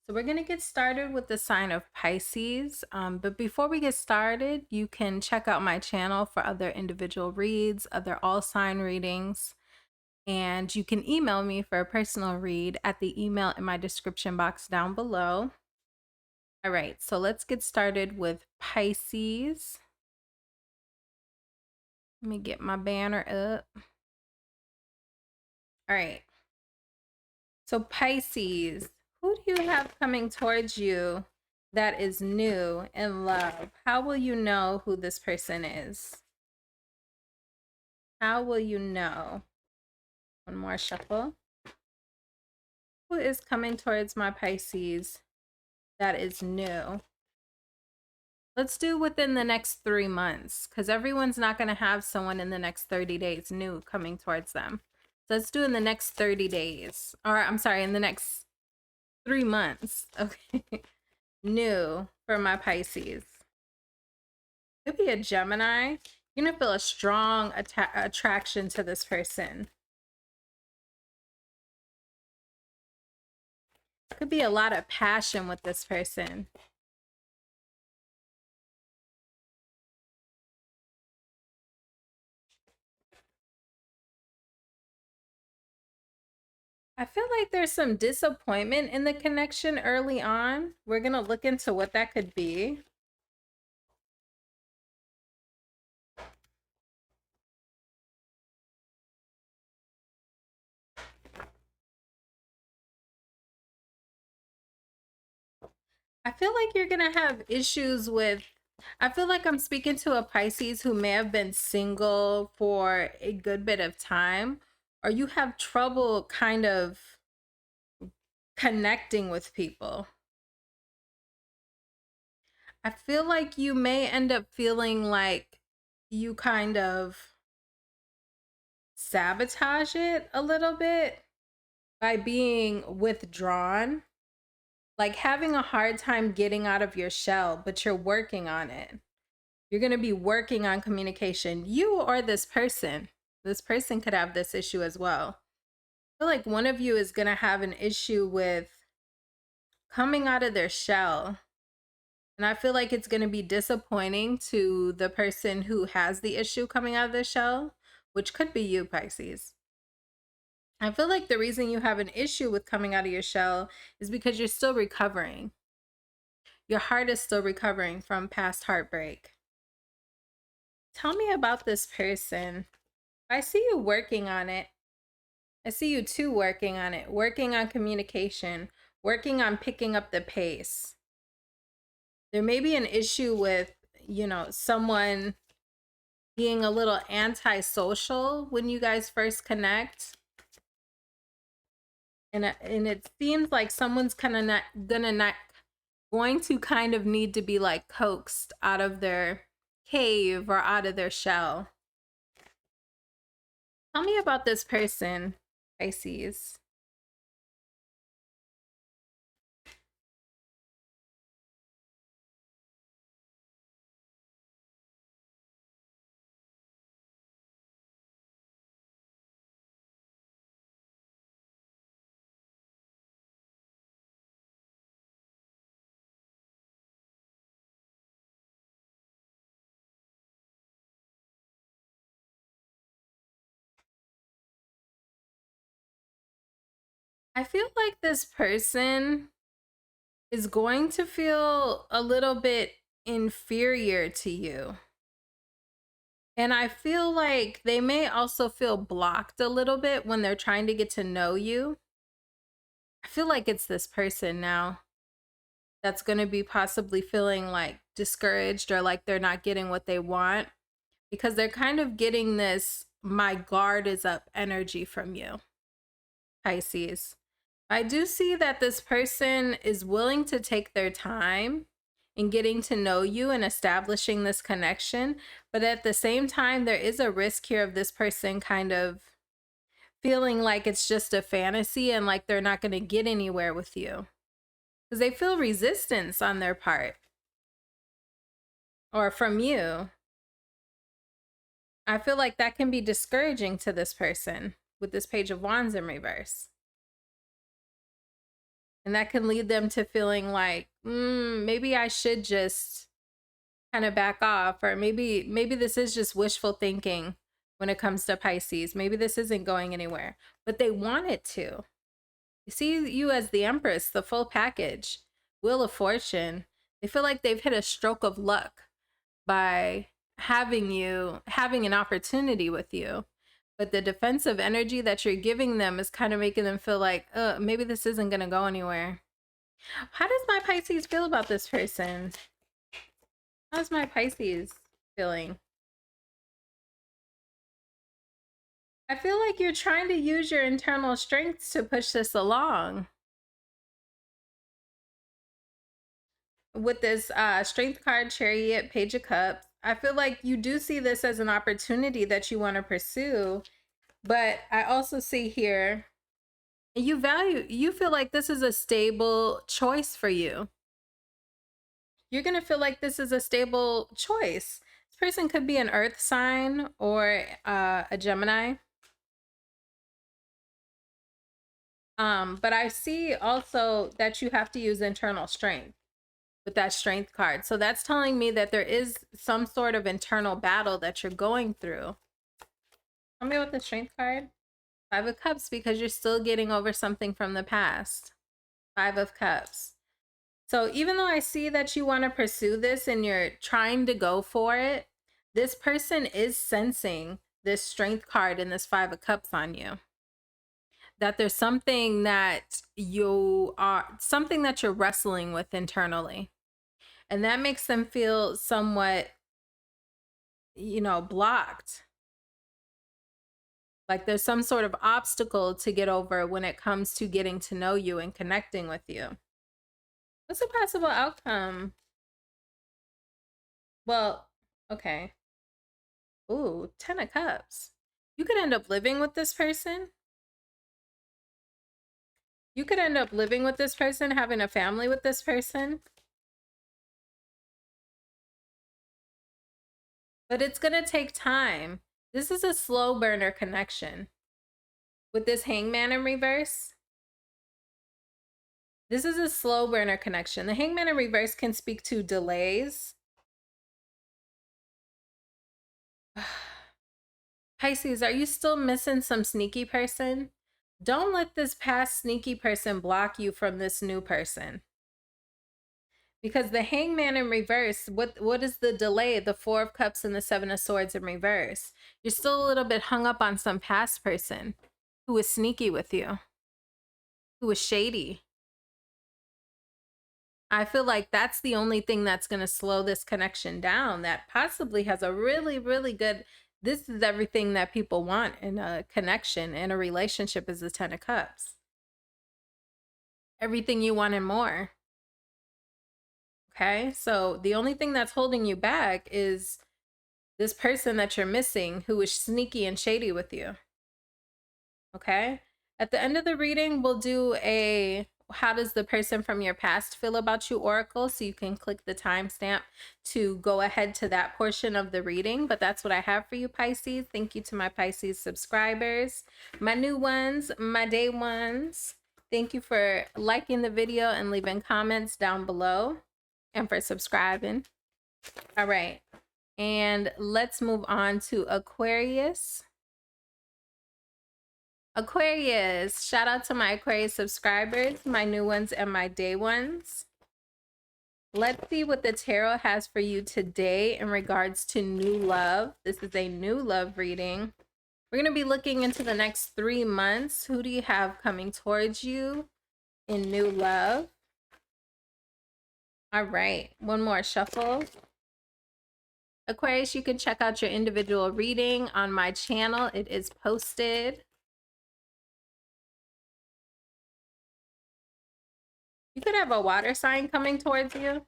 So we're going to get started with the sign of Pisces. But before we get started, you can check out my channel for other individual reads, other all sign readings, and you can email me for a personal read at the email in my description box down below. All right, so let's get started with Pisces. Let me get my banner up. All right. So Pisces, who do you have coming towards you that is new in love? How will you know who this person is? How will you know? One more shuffle. Who is coming towards my Pisces that is new? Let's do within the next 3 months, because everyone's not going to have someone in the next 30 days new coming towards them. So let's do in the next 30 days. Or I'm sorry, in the next 3 months. Okay. New for my Pisces. Could be a Gemini. You're gonna feel a strong attraction to this person. Could be a lot of passion with this person. I feel like there's some disappointment in the connection early on. We're gonna look into what that could be. I feel like you're gonna have issues with, I feel like I'm speaking to a Pisces who may have been single for a good bit of time, or you have trouble kind of connecting with people. I feel like you may end up feeling like you kind of sabotage it a little bit by being withdrawn, like having a hard time getting out of your shell, but you're working on it. You're going to be working on communication. You or this person could have this issue as well. I feel like one of you is going to have an issue with coming out of their shell. And I feel like it's going to be disappointing to the person who has the issue coming out of the shell, which could be you, Pisces. I feel like the reason you have an issue with coming out of your shell is because you're still recovering. Your heart is still recovering from past heartbreak. Tell me about this person. I see you working on it. I see you too working on it, working on communication, working on picking up the pace. There may be an issue with, someone being a little antisocial when you guys first connect. And it seems like someone's kind of going to kind of need to be like coaxed out of their cave or out of their shell. Tell me about this person, Pisces. I feel like this person is going to feel a little bit inferior to you. And I feel like they may also feel blocked a little bit when they're trying to get to know you. I feel like it's this person now that's going to be possibly feeling like discouraged or like they're not getting what they want, because they're kind of getting this "my guard is up" energy from you, Pisces. I do see that this person is willing to take their time in getting to know you and establishing this connection, but at the same time, there is a risk here of this person kind of feeling like it's just a fantasy and like they're not going to get anywhere with you, because they feel resistance on their part or from you. I feel like that can be discouraging to this person with this Page of Wands in reverse. And that can lead them to feeling like, maybe I should just kind of back off, or maybe this is just wishful thinking when it comes to Pisces. Maybe this isn't going anywhere, but they want it to. You see you as the Empress, the full package, Wheel of Fortune. They feel like they've hit a stroke of luck by having an opportunity with you. But the defensive energy that you're giving them is kind of making them feel like, maybe this isn't going to go anywhere. How does my Pisces feel about this person? How's my Pisces feeling? I feel like you're trying to use your internal strength to push this along. With this strength card, Chariot, Page of Cups, I feel like you do see this as an opportunity that you want to pursue. But I also see here, you feel like this is a stable choice for you. You're going to feel like this is a stable choice. This person could be an earth sign or a Gemini. But I see also that you have to use internal strength with that strength card. So that's telling me that there is some sort of internal battle that you're going through. Tell me about the strength card. 5 of Cups, because you're still getting over something from the past. 5 of Cups. So even though I see that you want to pursue this and you're trying to go for it, this person is sensing this strength card and this 5 of Cups on you. That there's something that you're wrestling with internally. And that makes them feel somewhat, blocked. Like there's some sort of obstacle to get over when it comes to getting to know you and connecting with you. What's a possible outcome? Well, okay. Ooh, 10 of Cups. You could end up living with this person. You could end up living with this person, having a family with this person. But it's going to take time. This is a slow burner connection. With this Hangman in reverse, this is a slow burner connection. The Hangman in reverse can speak to delays. Pisces, are you still missing some sneaky person? Don't let this past sneaky person block you from this new person. Because the Hangman in reverse, what is the delay? The 4 of Cups and the 7 of Swords in reverse. You're still a little bit hung up on some past person who was sneaky with you, who was shady. I feel like that's the only thing that's going to slow this connection down, that possibly has a really, really good, this is everything that people want in a connection, in a relationship, is the 10 of Cups. Everything you want and more. Okay, so the only thing that's holding you back is this person that you're missing who is sneaky and shady with you. Okay, at the end of the reading, we'll do a how does the person from your past feel about you oracle, so you can click the timestamp to go ahead to that portion of the reading. But that's what I have for you, Pisces. Thank you to my Pisces subscribers, my new ones, my day ones. Thank you for liking the video and leaving comments down below, and for subscribing. All right, and let's move on to Aquarius. Aquarius, shout out to my Aquarius subscribers, my new ones and my day ones. Let's see what the tarot has for you today in regards to new love. This is a new love reading. We're going to be looking into the next 3 months. Who do you have coming towards you in new love? All right, one more shuffle. Aquarius, you can check out your individual reading on my channel. It is posted. You could have a water sign coming towards you.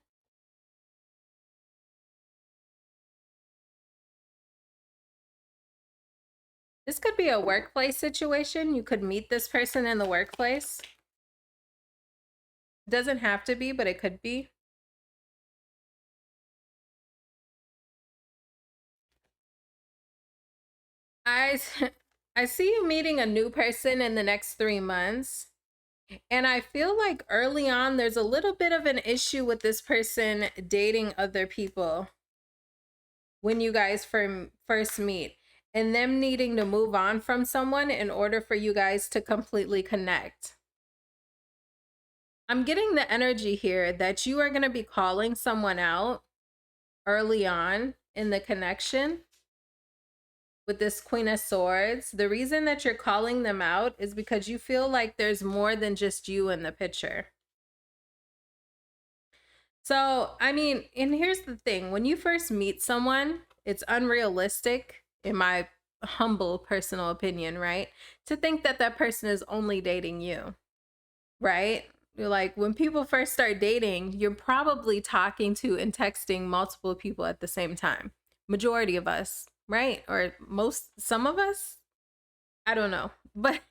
This could be a workplace situation. You could meet this person in the workplace. It doesn't have to be, but it could be. I see you meeting a new person in the next 3 months. And I feel like early on, there's a little bit of an issue with this person dating other people when you guys first meet, and them needing to move on from someone in order for you guys to completely connect. I'm getting the energy here that you are going to be calling someone out early on in the connection with this Queen of Swords. The reason that you're calling them out is because you feel like there's more than just you in the picture. So, I mean, and here's the thing. When you first meet someone, it's unrealistic, in my humble personal opinion, right? To think that that person is only dating you, right? You're like, when people first start dating, you're probably talking to and texting multiple people at the same time. Majority of us, right? Or some of us, I don't know. But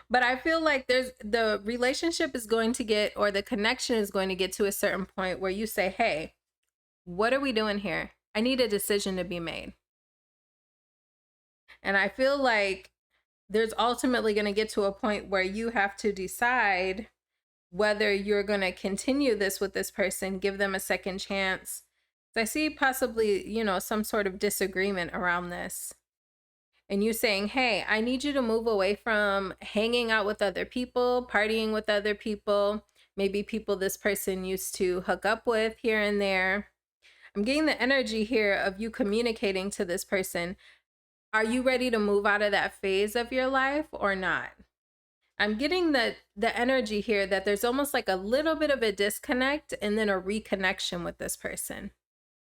but I feel like the relationship is going to get, or the connection is going to get to a certain point where you say, "Hey, what are we doing here? I need a decision to be made." And I feel like there's ultimately going to get to a point where you have to decide whether you're going to continue this with this person, give them a second chance. So I see possibly, some sort of disagreement around this. And you saying, "Hey, I need you to move away from hanging out with other people, partying with other people, maybe people this person used to hook up with here and there." I'm getting the energy here of you communicating to this person. Are you ready to move out of that phase of your life or not? I'm getting the energy here that there's almost like a little bit of a disconnect and then a reconnection with this person.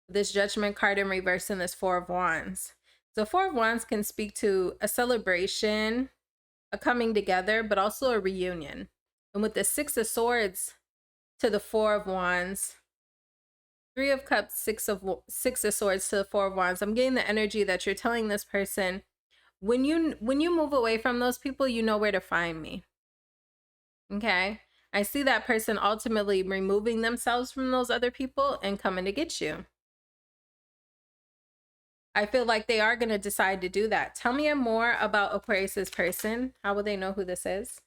This Judgment card in reverse and this Four of Wands. So Four of Wands can speak to a celebration, a coming together, but also a reunion. And with the Six of Swords to the Four of Wands, Three of Cups, Six of Swords to the Four of Wands, I'm getting the energy that you're telling this person, when you move away from those people, you know where to find me. Okay? I see that person ultimately removing themselves from those other people and coming to get you. I feel like they are going to decide to do that. Tell me more about Aquarius's person. How will they know who this is?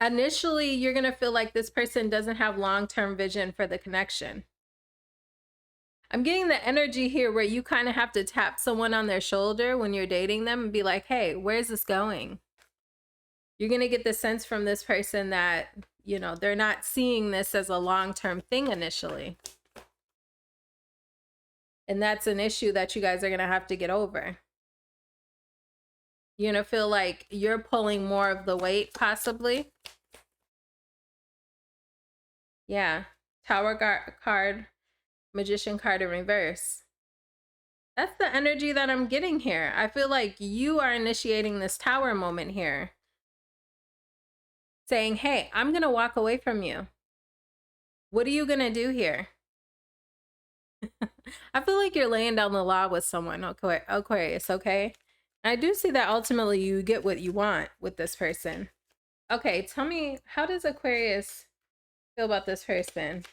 Initially, you're going to feel like this person doesn't have long-term vision for the connection. I'm getting the energy here where you kind of have to tap someone on their shoulder when you're dating them and be like, "Hey, where's this going?" You're going to get the sense from this person that, they're not seeing this as a long-term thing initially. And that's an issue that you guys are going to have to get over. You're going to feel like you're pulling more of the weight, possibly. Yeah. Tower card, Magician card in reverse. That's the energy that I'm getting here. I feel like you are initiating this Tower moment here. Saying, "Hey, I'm going to walk away from you. What are you going to do here?" I feel like you're laying down the law with someone, Aquarius, okay? I do see that ultimately you get what you want with this person. Okay, tell me, how does Aquarius feel about this person?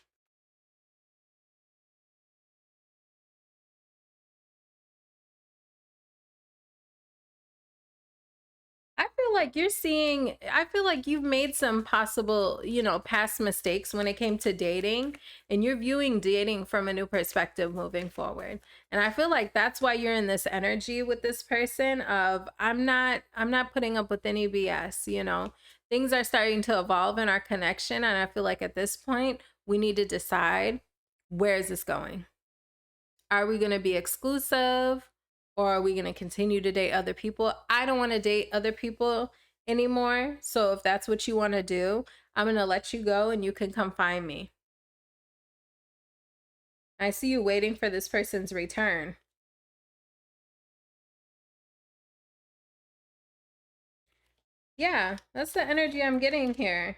I feel like you've made some possible, past mistakes when it came to dating, and you're viewing dating from a new perspective moving forward. And I feel like that's why you're in this energy with this person of, I'm not putting up with any BS. Things are starting to evolve in our connection, and I feel like at this point we need to decide, where is this going? Are we going to be exclusive, or are we going to continue to date other people? I don't want to date other people anymore. So if that's what you want to do, I'm going to let you go and you can come find me. I see you waiting for this person's return. Yeah, that's the energy I'm getting here.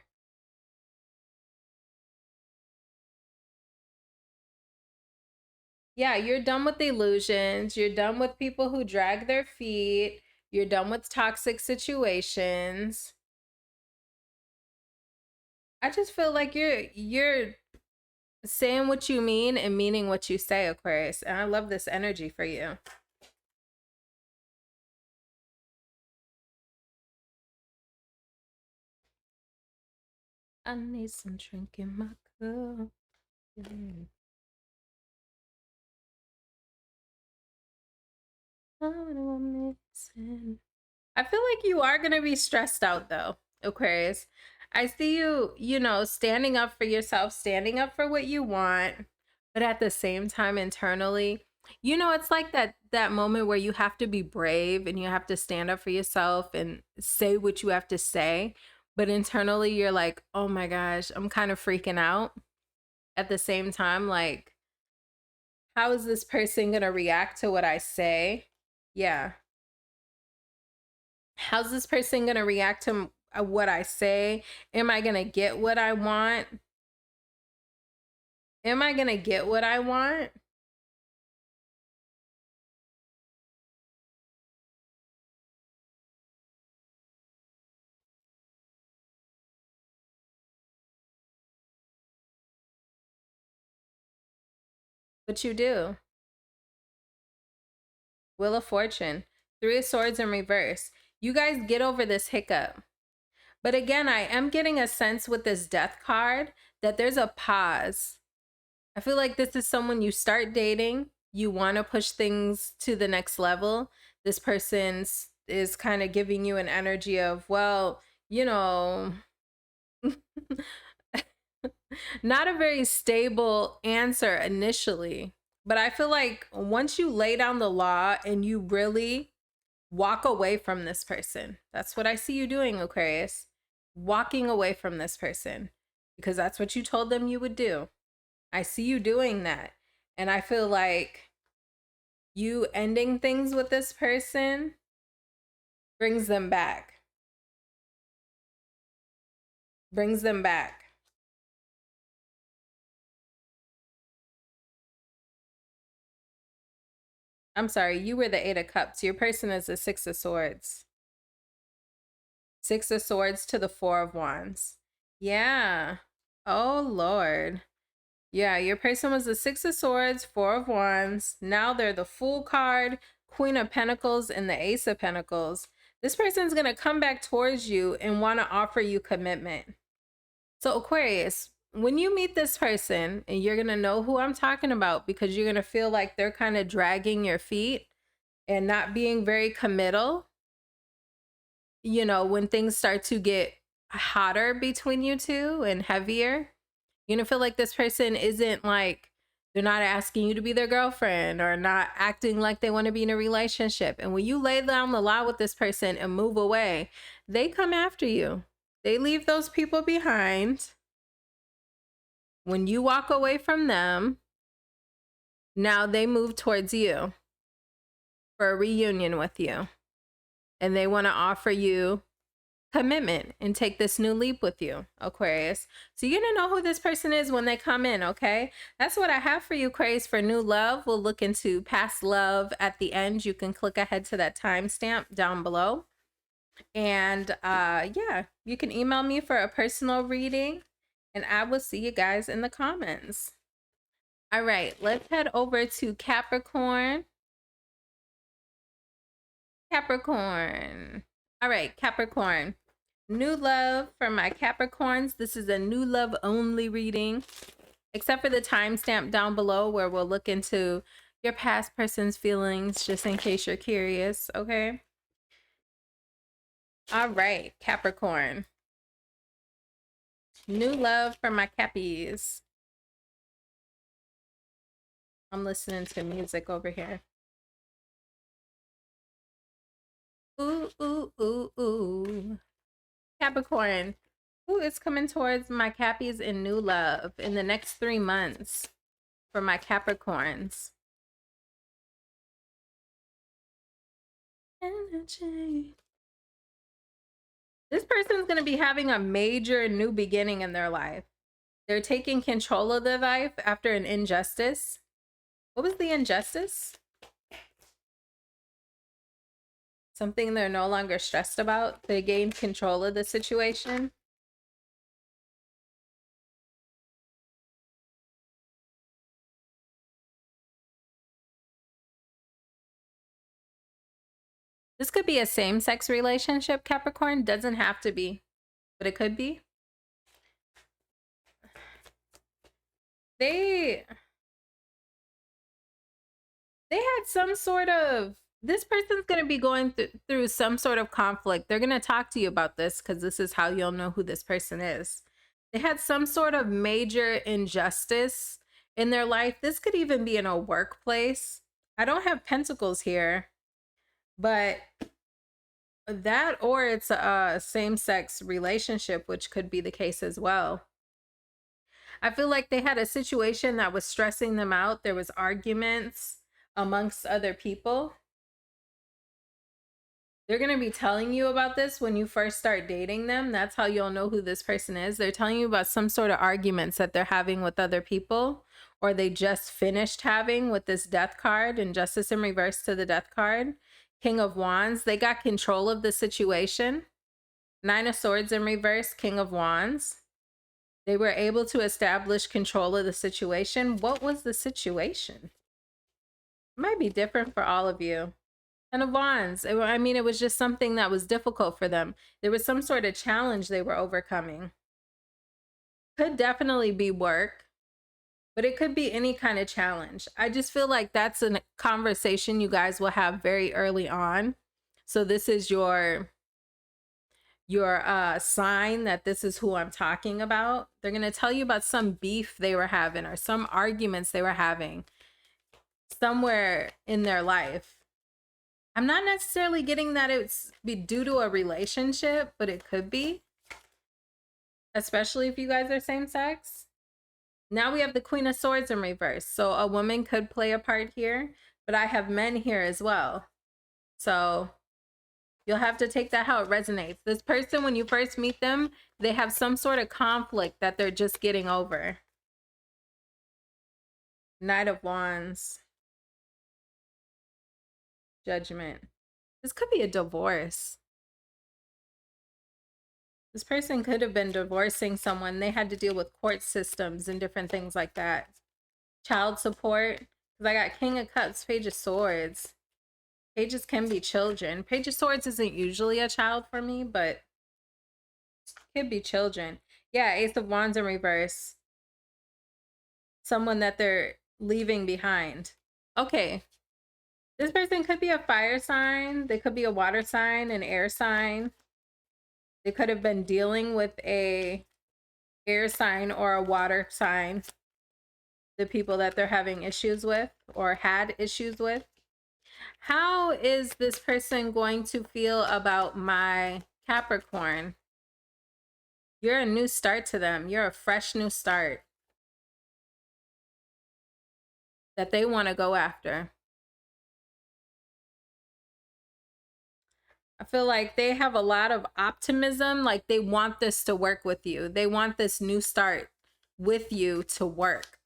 Yeah, you're done with the illusions. You're done with people who drag their feet. You're done with toxic situations. I just feel like you're saying what you mean and meaning what you say, Aquarius. And I love this energy for you. I need some drink in my cup. I feel like you are going to be stressed out though, Aquarius. I see you, you know, standing up for yourself, standing up for what you want, but at the same time internally, you know, it's like that moment where you have to be brave and you have to stand up for yourself and say what you have to say, but internally you're like, "Oh my gosh, I'm kind of freaking out." At the same time, like, how is this person going to react to what I say? Yeah. How's this person going to react to what I say? Am I going to get what I want? Am I going to get what I want? But you do. Wheel of Fortune, Three of Swords in reverse. You guys get over this hiccup. But again, I am getting a sense with this Death card that there's a pause. I feel like this is someone you start dating, you want to push things to the next level. This person is kind of giving you an energy of, well, you know, not a very stable answer initially. But I feel like once you lay down the law and you really walk away from this person, that's what I see you doing, Aquarius. Walking away from this person because that's what you told them you would do. I see you doing that. And I feel like you ending things with this person brings them back. Brings them back. I'm sorry, you were the Eight of Cups. Your person is the Six of Swords. Six of Swords to the Four of Wands. Yeah. Oh, Lord. Yeah, your person was the Six of Swords, Four of Wands. Now they're the Fool card, Queen of Pentacles, and the Ace of Pentacles. This person's going to come back towards you and want to offer you commitment. So Aquarius, when you meet this person, and you're going to know who I'm talking about because you're going to feel like they're kind of dragging your feet and not being very committal. You know, when things start to get hotter between you two and heavier, you're gonna feel like this person isn't like, they're not asking you to be their girlfriend or not acting like they want to be in a relationship. And when you lay down the law with this person and move away, they come after you. They leave those people behind. When you walk away from them, now they move towards you for a reunion with you. And they want to offer you commitment and take this new leap with you, Aquarius. So you're gonna know who this person is when they come in, okay? That's what I have for you, Aquarius, for new love. We'll look into past love at the end. You can click ahead to that timestamp down below. And yeah, you can email me for a personal reading, and I will see you guys in the comments. All right, let's head over to Capricorn. Capricorn. All right, Capricorn. New love for my Capricorns. This is a new love only reading, except for the timestamp down below where we'll look into your past person's feelings just in case you're curious, okay? All right, Capricorn. New love for my Cappies. I'm listening to music over here. Ooh, ooh, ooh, ooh. Capricorn. Who is coming towards my Cappies in new love in the next 3 months for my Capricorns? Energy. This person's going to be having a major new beginning in their life. They're taking control of their life after an injustice. What was the injustice? Something they're no longer stressed about. They gained control of the situation. This could be a same-sex relationship, Capricorn. Doesn't have to be, but it could be. they had some sort of, this person's going to be going through some sort of conflict. They're going to talk to you about this because this is how you'll know who this person is. They had some sort of major injustice in their life. This could even be in a workplace. I don't have pentacles here, but that, or it's a same-sex relationship, which could be the case as well. I feel like they had a situation that was stressing them out. There was arguments amongst other people. They're going to be telling you about this when you first start dating them. That's how you'll know who this person is. They're telling you about some sort of arguments that they're having with other people, or they just finished having with this death card and justice in reverse to the death card. King of Wands. They got control of the situation. Nine of Swords in reverse, King of Wands. They were able to establish control of the situation. What was the situation? It might be different for all of you. Ten of Wands. I mean, it was just something that was difficult for them. There was some sort of challenge they were overcoming. Could definitely be work, but it could be any kind of challenge. I just feel like that's a conversation you guys will have very early on. So this is your sign that this is who I'm talking about. They're going to tell you about some beef they were having or some arguments they were having somewhere in their life. I'm not necessarily getting that it's be due to a relationship, but it could be, especially if you guys are same sex. Now we have the Queen of Swords in reverse. So a woman could play a part here, but I have men here as well. So you'll have to take that how it resonates. This person, when you first meet them, they have some sort of conflict that they're just getting over. Knight of Wands. Judgment. This could be a divorce. This person could have been divorcing someone. They had to deal with court systems and different things like that. Child support. Because I got King of Cups, Page of Swords. Pages can be children. Page of Swords isn't usually a child for me, but it could be children. Yeah, Ace of Wands in reverse. Someone that they're leaving behind. Okay. This person could be a fire sign. They could be a water sign, an air sign. They could have been dealing with a air sign or a water sign. The people that they're having issues with or had issues with. How is this person going to feel about my Capricorn? You're a new start to them. You're a fresh new start that they want to go after. I feel like they have a lot of optimism. Like they want this to work with you. They want this new start with you to work,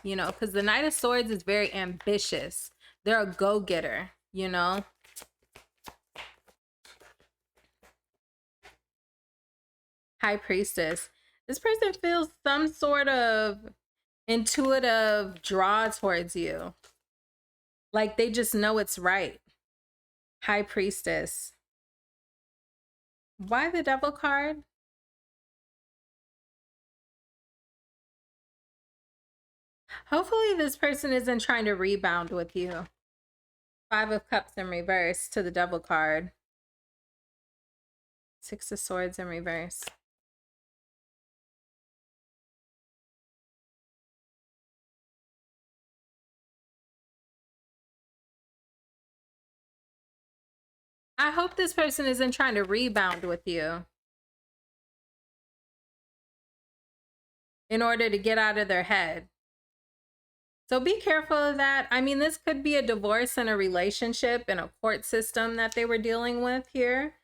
you know, because the Knight of Swords is very ambitious. They're a go-getter, you know. High Priestess. This person feels some sort of intuitive draw towards you. Like they just know it's right. High Priestess. Why the Devil card? Hopefully this person isn't trying to rebound with you. Five of Cups in reverse to the Devil card. Six of Swords in reverse. I hope this person isn't trying to rebound with you in order to get out of their head. So be careful of that. I mean, this could be a divorce in a relationship in a court system that they were dealing with here.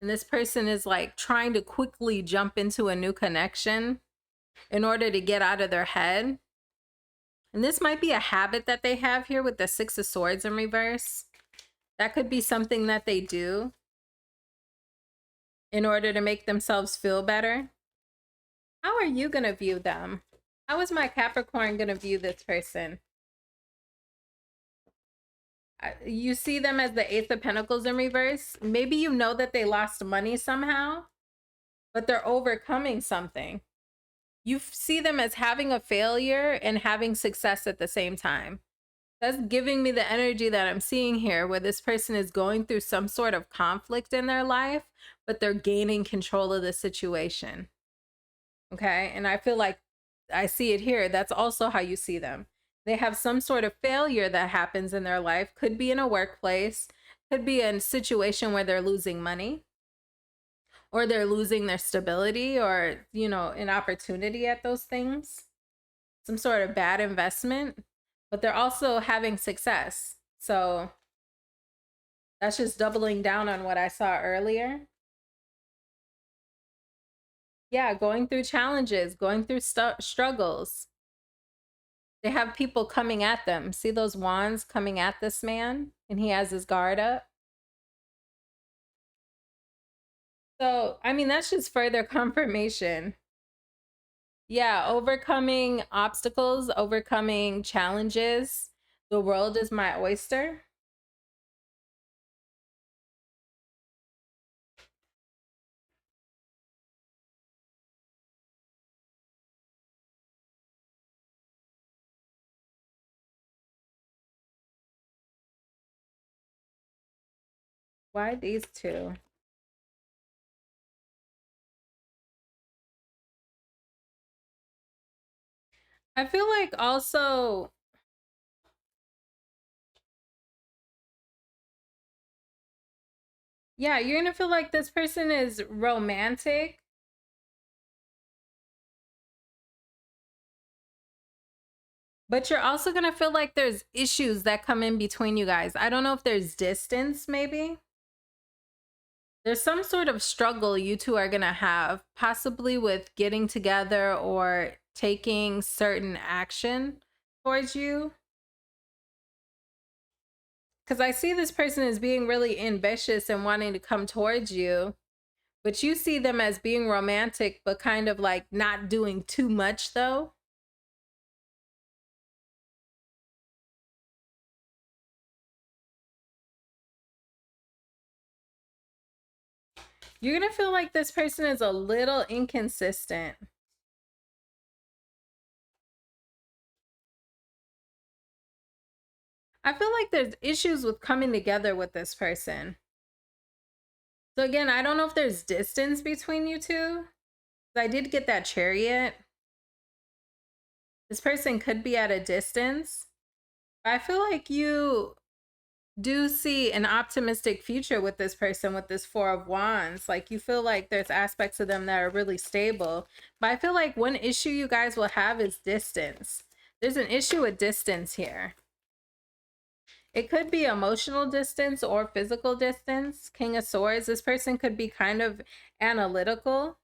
And this person is like trying to quickly jump into a new connection in order to get out of their head. And this might be a habit that they have here with the Six of Swords in reverse. That could be something that they do in order to make themselves feel better. How are you going to view them? How is my Capricorn going to view this person? You see them as the Ace of Pentacles in reverse. Maybe you know that they lost money somehow, but they're overcoming something. you see them as having a failure and having success at the same time. That's giving me the energy that I'm seeing here, where this person is going through some sort of conflict in their life, but they're gaining control of the situation. Okay. And I feel like I see it here. That's also how you see them. They have some sort of failure that happens in their life. Could be in a workplace, could be a situation where they're losing money, or they're losing their stability, or, you know, an opportunity at those things, some sort of bad investment, but they're also having success. So that's just doubling down on what I saw earlier. Yeah, going through challenges, going through struggles. They have people coming at them. See those wands coming at this man? And he has his guard up. So, I mean, that's just further confirmation. Yeah, overcoming obstacles, overcoming challenges. The world is my oyster. Why these two? I feel like also, yeah, you're gonna feel like this person is romantic. But you're also gonna feel like there's issues that come in between you guys. I don't know if there's distance, maybe. There's some sort of struggle you two are gonna have, possibly with getting together or taking certain action towards you. Because I see this person as being really ambitious and wanting to come towards you, but you see them as being romantic, but kind of like not doing too much though. You're gonna feel like this person is a little inconsistent. I feel like there's issues with coming together with this person. So again, I don't know if there's distance between you two. I did get that Chariot. This person could be at a distance. I feel like you do see an optimistic future with this person, with this Four of Wands. Like, you feel like there's aspects of them that are really stable. But I feel like one issue you guys will have is distance. There's an issue with distance here. It could be emotional distance or physical distance. King of Swords. This person could be kind of analytical,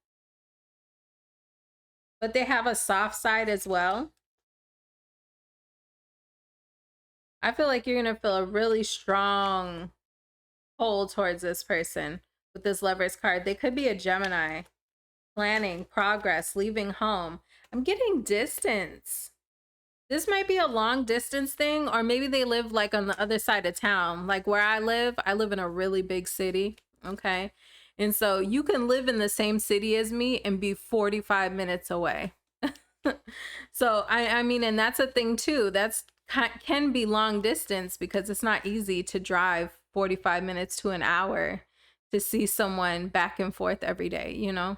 but they have a soft side as well. I feel like you're going to feel a really strong pull towards this person with this Lovers card. They could be a Gemini. Planning, progress, leaving home. I'm getting distance. This might be a long distance thing, or maybe they live like on the other side of town. Like where I live in a really big city. Okay. And so you can live in the same city as me and be 45 minutes away. So I mean, and that's a thing too. That's can be long distance, because it's not easy to drive 45 minutes to an hour to see someone back and forth every day, you know?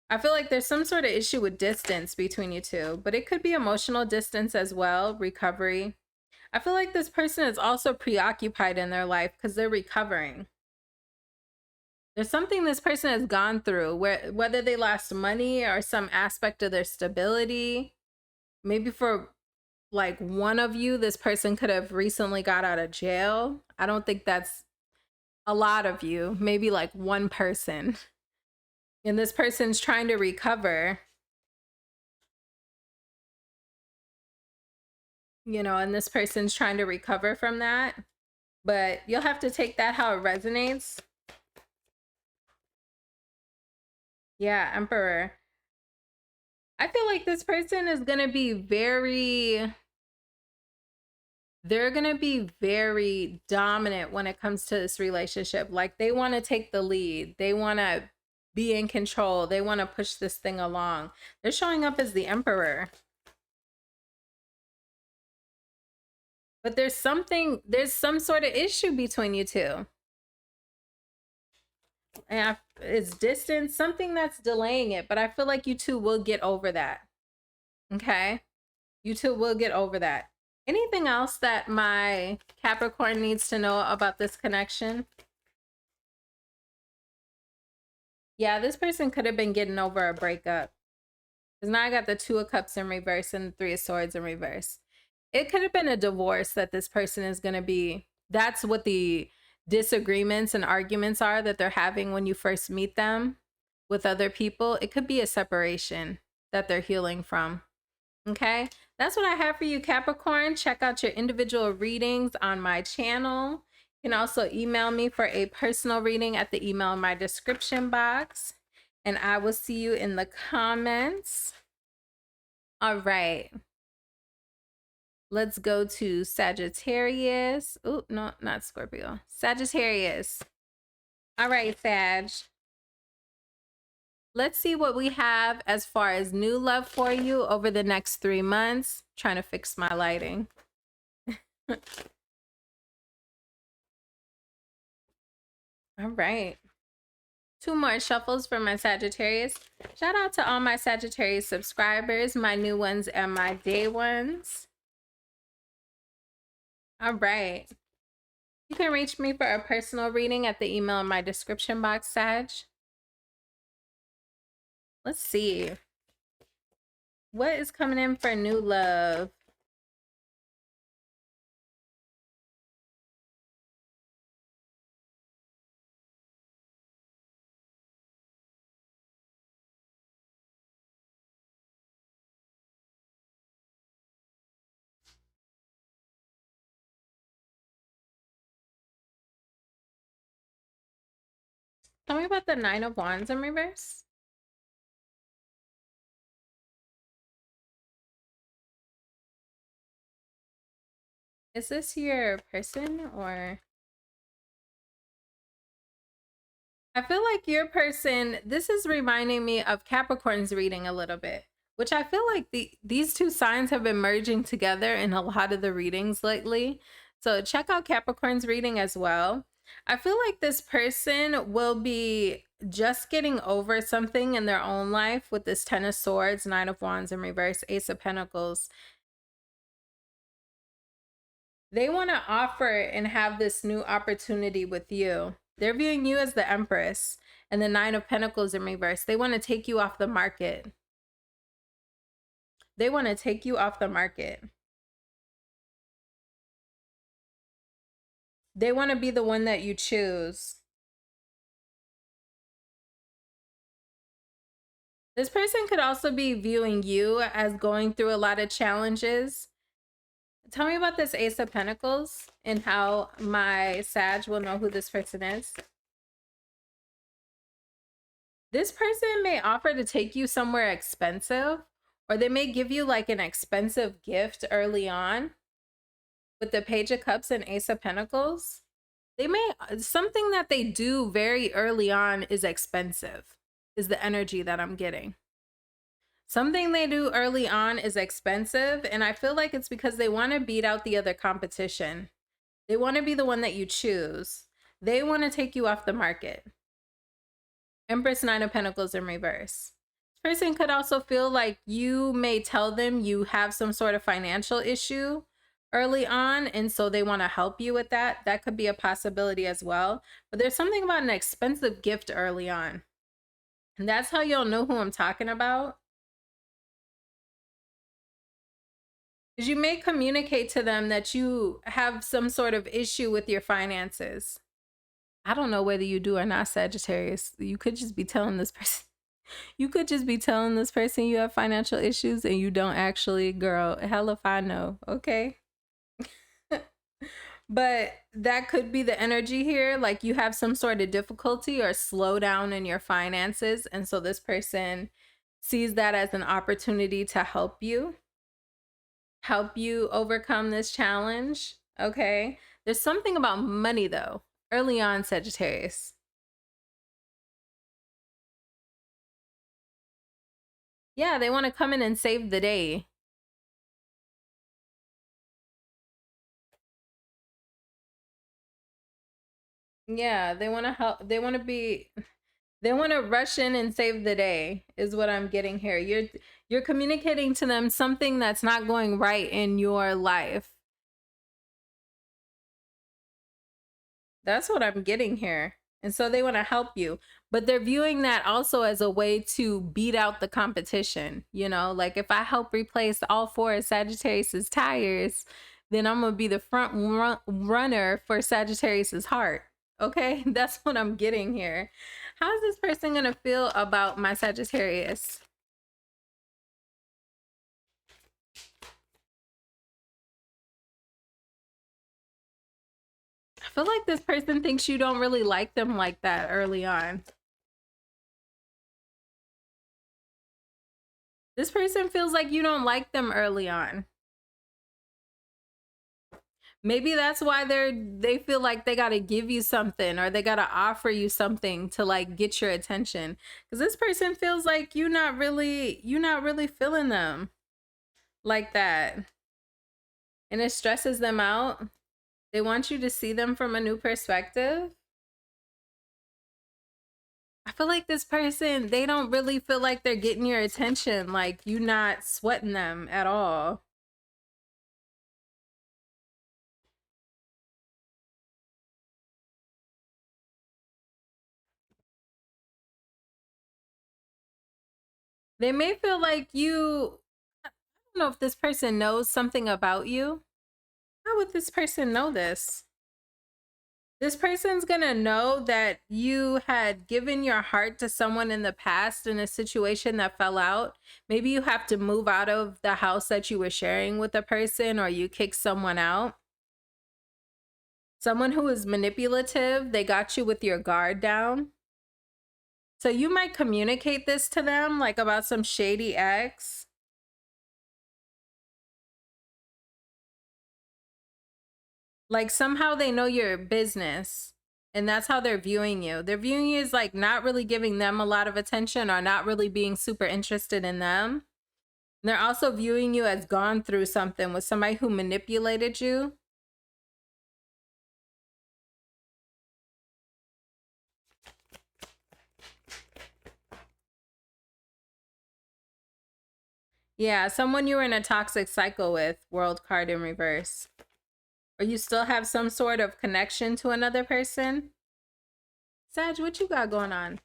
I feel like there's some sort of issue with distance between you two, but it could be emotional distance as well, recovery. I feel like this person is also preoccupied in their life because they're recovering. There's something this person has gone through, where whether they lost money or some aspect of their stability. Maybe for like one of you, this person could have recently got out of jail. I don't think that's a lot of you, maybe like one person. And this person's trying to recover, you know, and this person's trying to recover from that. But you'll have to take that how it resonates. Yeah, Emperor. I feel like this person is going to be they're going to be very dominant when it comes to this relationship. Like, they want to take the lead. They want to be in control. They want to push this thing along. They're showing up as the Emperor. But there's some sort of issue between you two. And it's distance, something that's delaying it. But I feel like you two will get over that. Okay? You two will get over that. Anything else that my Capricorn needs to know about this connection? Yeah, this person could have been getting over a breakup. Because now I got the Two of Cups in reverse and the Three of Swords in reverse. It could have been a divorce that this person is going to be. That's what the disagreements and arguments are that they're having when you first meet them with other people. It could be a separation that they're healing from. Okay, that's what I have for you, Capricorn. Check out your individual readings on my channel. You can also email me for a personal reading at the email in my description box. And I will see you in the comments. All right. Let's go to Sagittarius. Oh, no, not Scorpio. Sagittarius. All right, Sag. Let's see what we have as far as new love for you over the next 3 months. Trying to fix my lighting. All right. 2 more shuffles for my Sagittarius. Shout out to all my Sagittarius subscribers, my new ones and my day ones. All right. You can reach me for a personal reading at the email in my description box, Sag. Let's see. What is coming in for new love? Tell me about the Nine of Wands in reverse. Is this your person or? I feel like your person, this is reminding me of Capricorn's reading a little bit, which I feel like these two signs have been merging together in a lot of the readings lately. So check out Capricorn's reading as well. I feel like this person will be just getting over something in their own life with this Ten of Swords, Nine of Wands in reverse, Ace of Pentacles. They want to offer and have this new opportunity with you. They're viewing you as the Empress and the Nine of Pentacles in reverse. They want to take you off the market. They want to take you off the market. They want to be the one that you choose. This person could also be viewing you as going through a lot of challenges. Tell me about this Ace of Pentacles and how my Sag will know who this person is. This person may offer to take you somewhere expensive, or they may give you like an expensive gift early on. With the Page of Cups and Ace of Pentacles, they may, something that they do very early on is expensive, is the energy that I'm getting. Something they do early on is expensive, and I feel like it's because they want to beat out the other competition. They want to be the one that you choose. They want to take you off the market. Empress, Nine of Pentacles in reverse. This person could also feel like you may tell them you have some sort of financial issue early on, and so they want to help you with that. That could be a possibility as well. But there's something about an expensive gift early on. And that's how you'll know who I'm talking about. Because you may communicate to them that you have some sort of issue with your finances. I don't know whether you do or not, Sagittarius. You could just be telling this person. You could just be telling this person you have financial issues and you don't actually, girl. Hell if I know, okay? But that could be the energy here. Like you have some sort of difficulty or slowdown in your finances. And so this person sees that as an opportunity to help you overcome this challenge. Okay. There's something about money though, early on, Sagittarius. Yeah, they want to come in and save the day. Yeah, they want to help. They want to rush in and save the day is what I'm getting here. You're communicating to them something that's not going right in your life. That's what I'm getting here. And so they want to help you, but they're viewing that also as a way to beat out the competition. You know, like if I help replace all 4 of Sagittarius's tires, then I'm going to be the runner for Sagittarius's heart. Okay, that's what I'm getting here. How is this person going to feel about my Sagittarius? I feel like this person thinks you don't really like them like that early on. This person feels like you don't like them early on. Maybe that's why they feel like they got to give you something, or they got to offer you something to like get your attention. Cuz this person feels like you're not really feeling them like that. And it stresses them out. They want you to see them from a new perspective. I feel like this person, they don't really feel like they're getting your attention, like you not sweating them at all. They may feel like I don't know if this person knows something about you. How would this person know this? This person's gonna know that you had given your heart to someone in the past in a situation that fell out. Maybe you have to move out of the house that you were sharing with a person, or you kick someone out. Someone who is manipulative, they got you with your guard down. So you might communicate this to them, like about some shady ex. Like somehow they know your business, and that's how they're viewing you. They're viewing you as like not really giving them a lot of attention, or not really being super interested in them. And they're also viewing you as gone through something with somebody who manipulated you. Yeah, someone you were in a toxic cycle with, World card in reverse. Or you still have some sort of connection to another person. Sag, what you got going on?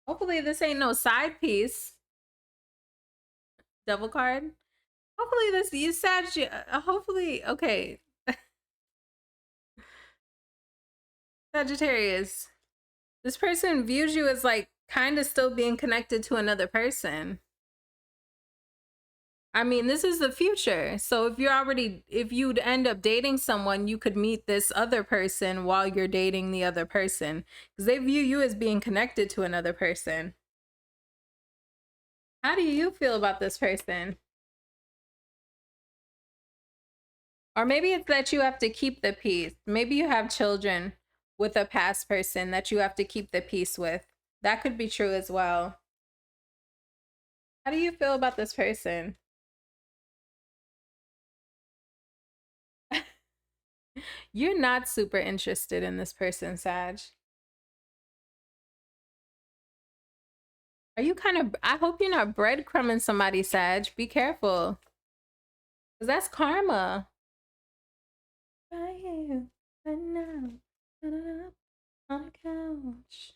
Hopefully this ain't no side piece. Devil card. Hopefully this, you Sag, hopefully, okay. Sagittarius. This person views you as like kind of still being connected to another person. I mean, this is the future. So if you'd end up dating someone, you could meet this other person while you're dating the other person, because they view you as being connected to another person. How do you feel about this person? Or maybe it's that you have to keep the peace. Maybe you have children with a past person that you have to keep the peace with. That could be true as well. How do you feel about this person? You're not super interested in this person, Sag. Are you I hope you're not breadcrumbing somebody, Sag. Be careful. Because that's karma. Right here, right now, on the couch.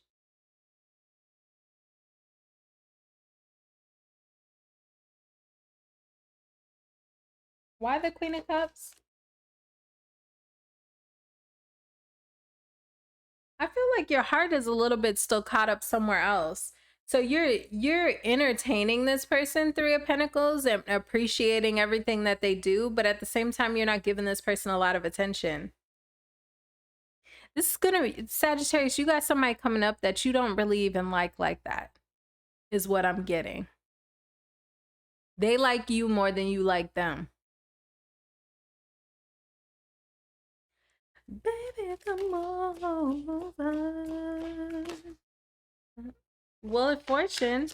Why the Queen of Cups? I feel like your heart is a little bit still caught up somewhere else. So you're entertaining this person, Three of Pentacles, and appreciating everything that they do, but at the same time, you're not giving this person a lot of attention. This is gonna be Sagittarius. You got somebody coming up that you don't really even like that, is what I'm getting. They like you more than you like them. Baby, come over. Well, of fortune.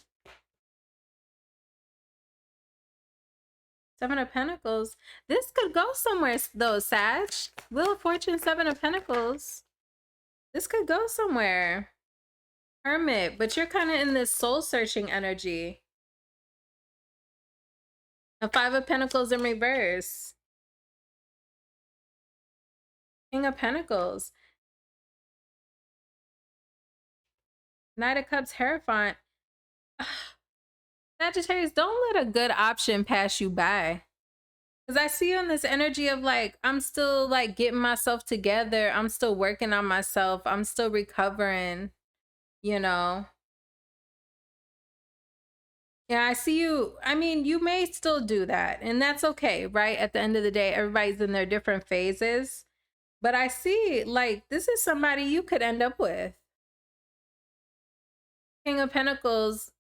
Seven of Pentacles. This could go somewhere though, Sag. Wheel of Fortune, Seven of Pentacles. This could go somewhere. Hermit, but you're kind of in this soul searching energy. The Five of Pentacles in reverse. King of Pentacles. Knight of Cups, Hierophant. Sagittarius, don't let a good option pass you by. Because I see you in this energy of like, I'm still like getting myself together. I'm still working on myself. I'm still recovering, you know. Yeah, I see you. I mean, you may still do that. And that's okay, right? At the end of the day, everybody's in their different phases. But I see like this is somebody you could end up with. King of Pentacles,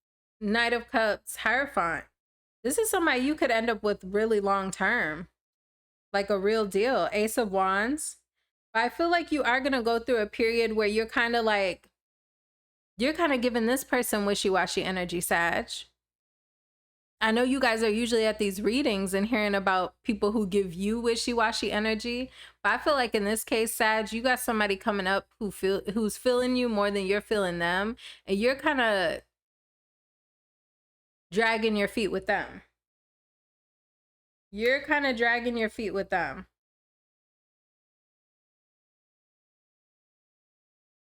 Knight of Cups, Hierophant. This is somebody you could end up with really long term. Like a real deal. Ace of Wands. But I feel like you are going to go through a period where you're kind of like, you're kind of giving this person wishy-washy energy, Sag. I know you guys are usually at these readings and hearing about people who give you wishy-washy energy, but I feel like in this case, Sag, you got somebody coming up who's feeling you more than you're feeling them, and you're kind of dragging your feet with them. You're kind of dragging your feet with them.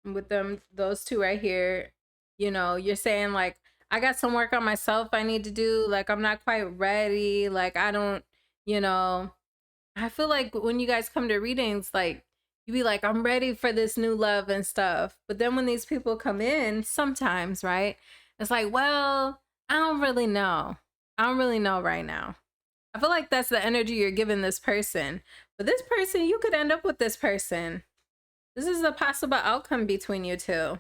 With them, those two right here, you know, you're saying like, I got some work on myself I need to do. Like, I'm not quite ready. Like, I don't, you know, I feel like when you guys come to readings, like, you be like, I'm ready for this new love and stuff. But then when these people come in, sometimes, right? It's like, well, I don't really know. I don't really know right now. I feel like that's the energy you're giving this person. But this person, you could end up with this person. This is a possible outcome between you two.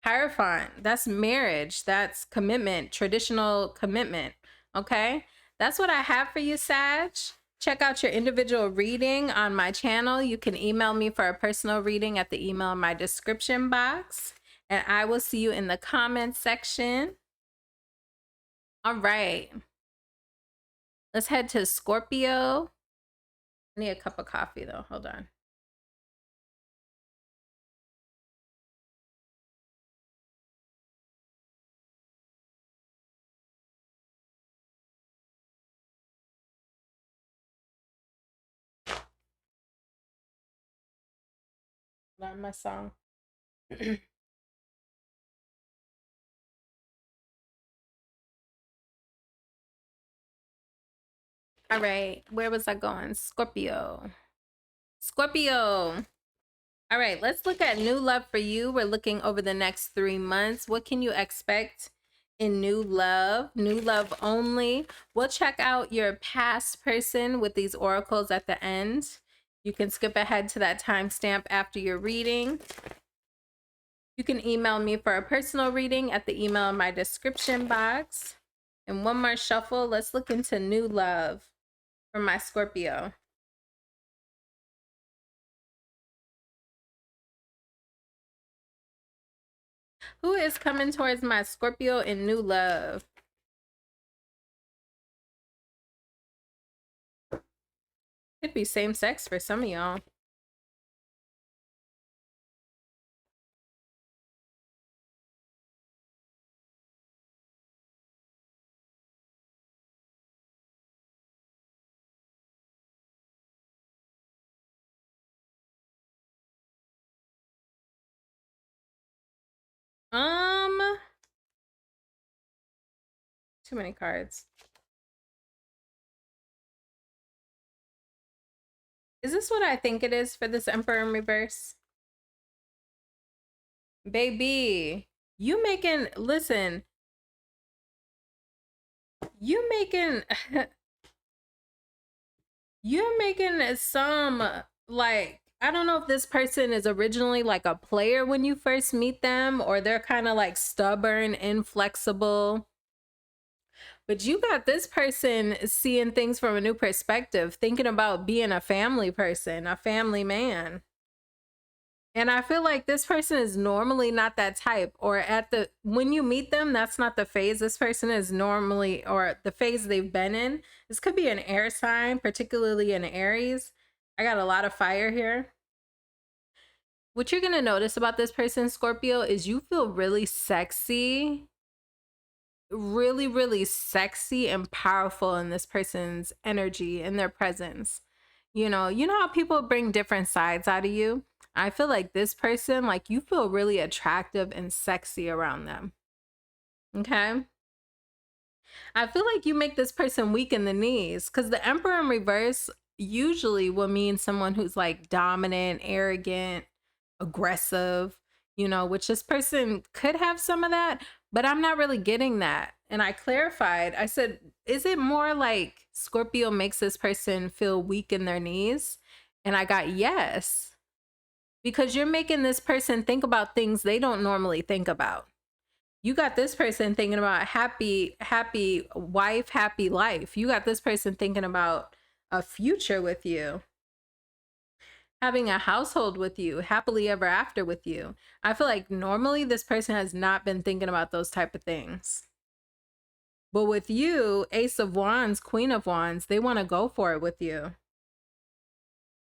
Hierophant, that's marriage, that's commitment, traditional commitment, okay? That's what I have for you, Sag. Check out your individual reading on my channel. You can email me for a personal reading at the email in my description box, and I will see you in the comments section. All right. Let's head to Scorpio. I need a cup of coffee, though. Hold on. Not my song. All right, where was I going? Scorpio. Scorpio. All right, let's look at new love for you. We're looking over the next 3 months. What can you expect in new love? New love only. We'll check out your past person with these oracles at the end. You can skip ahead to that timestamp after your reading. You can email me for a personal reading at the email in my description box. And one more shuffle. Let's look into new love for my Scorpio. Who is coming towards my Scorpio in new love? Could be same sex for some of y'all. Too many cards. Is this what I think it is for this Emperor in reverse? Baby, you making, listen, you making, you're making some, like, I don't know if this person is originally like a player when you first meet them, or they're kind of like stubborn, inflexible. But you got this person seeing things from a new perspective, thinking about being a family person, a family man. And I feel like this person is normally not that type, or when you meet them, that's not the phase this person is normally, or the phase they've been in. This could be an air sign, particularly an Aries. I got a lot of fire here. What you're going to notice about this person, Scorpio, is you feel really sexy, really, really sexy and powerful in this person's energy and their presence. You know how people bring different sides out of you? I feel like this person, like, you feel really attractive and sexy around them. Okay? I feel like you make this person weak in the knees, because the Emperor in reverse usually will mean someone who's like dominant, arrogant, aggressive, which this person could have some of that, but I'm not really getting that. And I clarified, I said, is it more like Scorpio makes this person feel weak in their knees? And I got yes, because you're making this person think about things they don't normally think about. You got this person thinking about happy wife, happy life. You got this person thinking about a future with you, having a household with you, happily ever after with you. I feel like normally this person has not been thinking about those type of things. But with you, Ace of Wands, Queen of Wands, they want to go for it with you.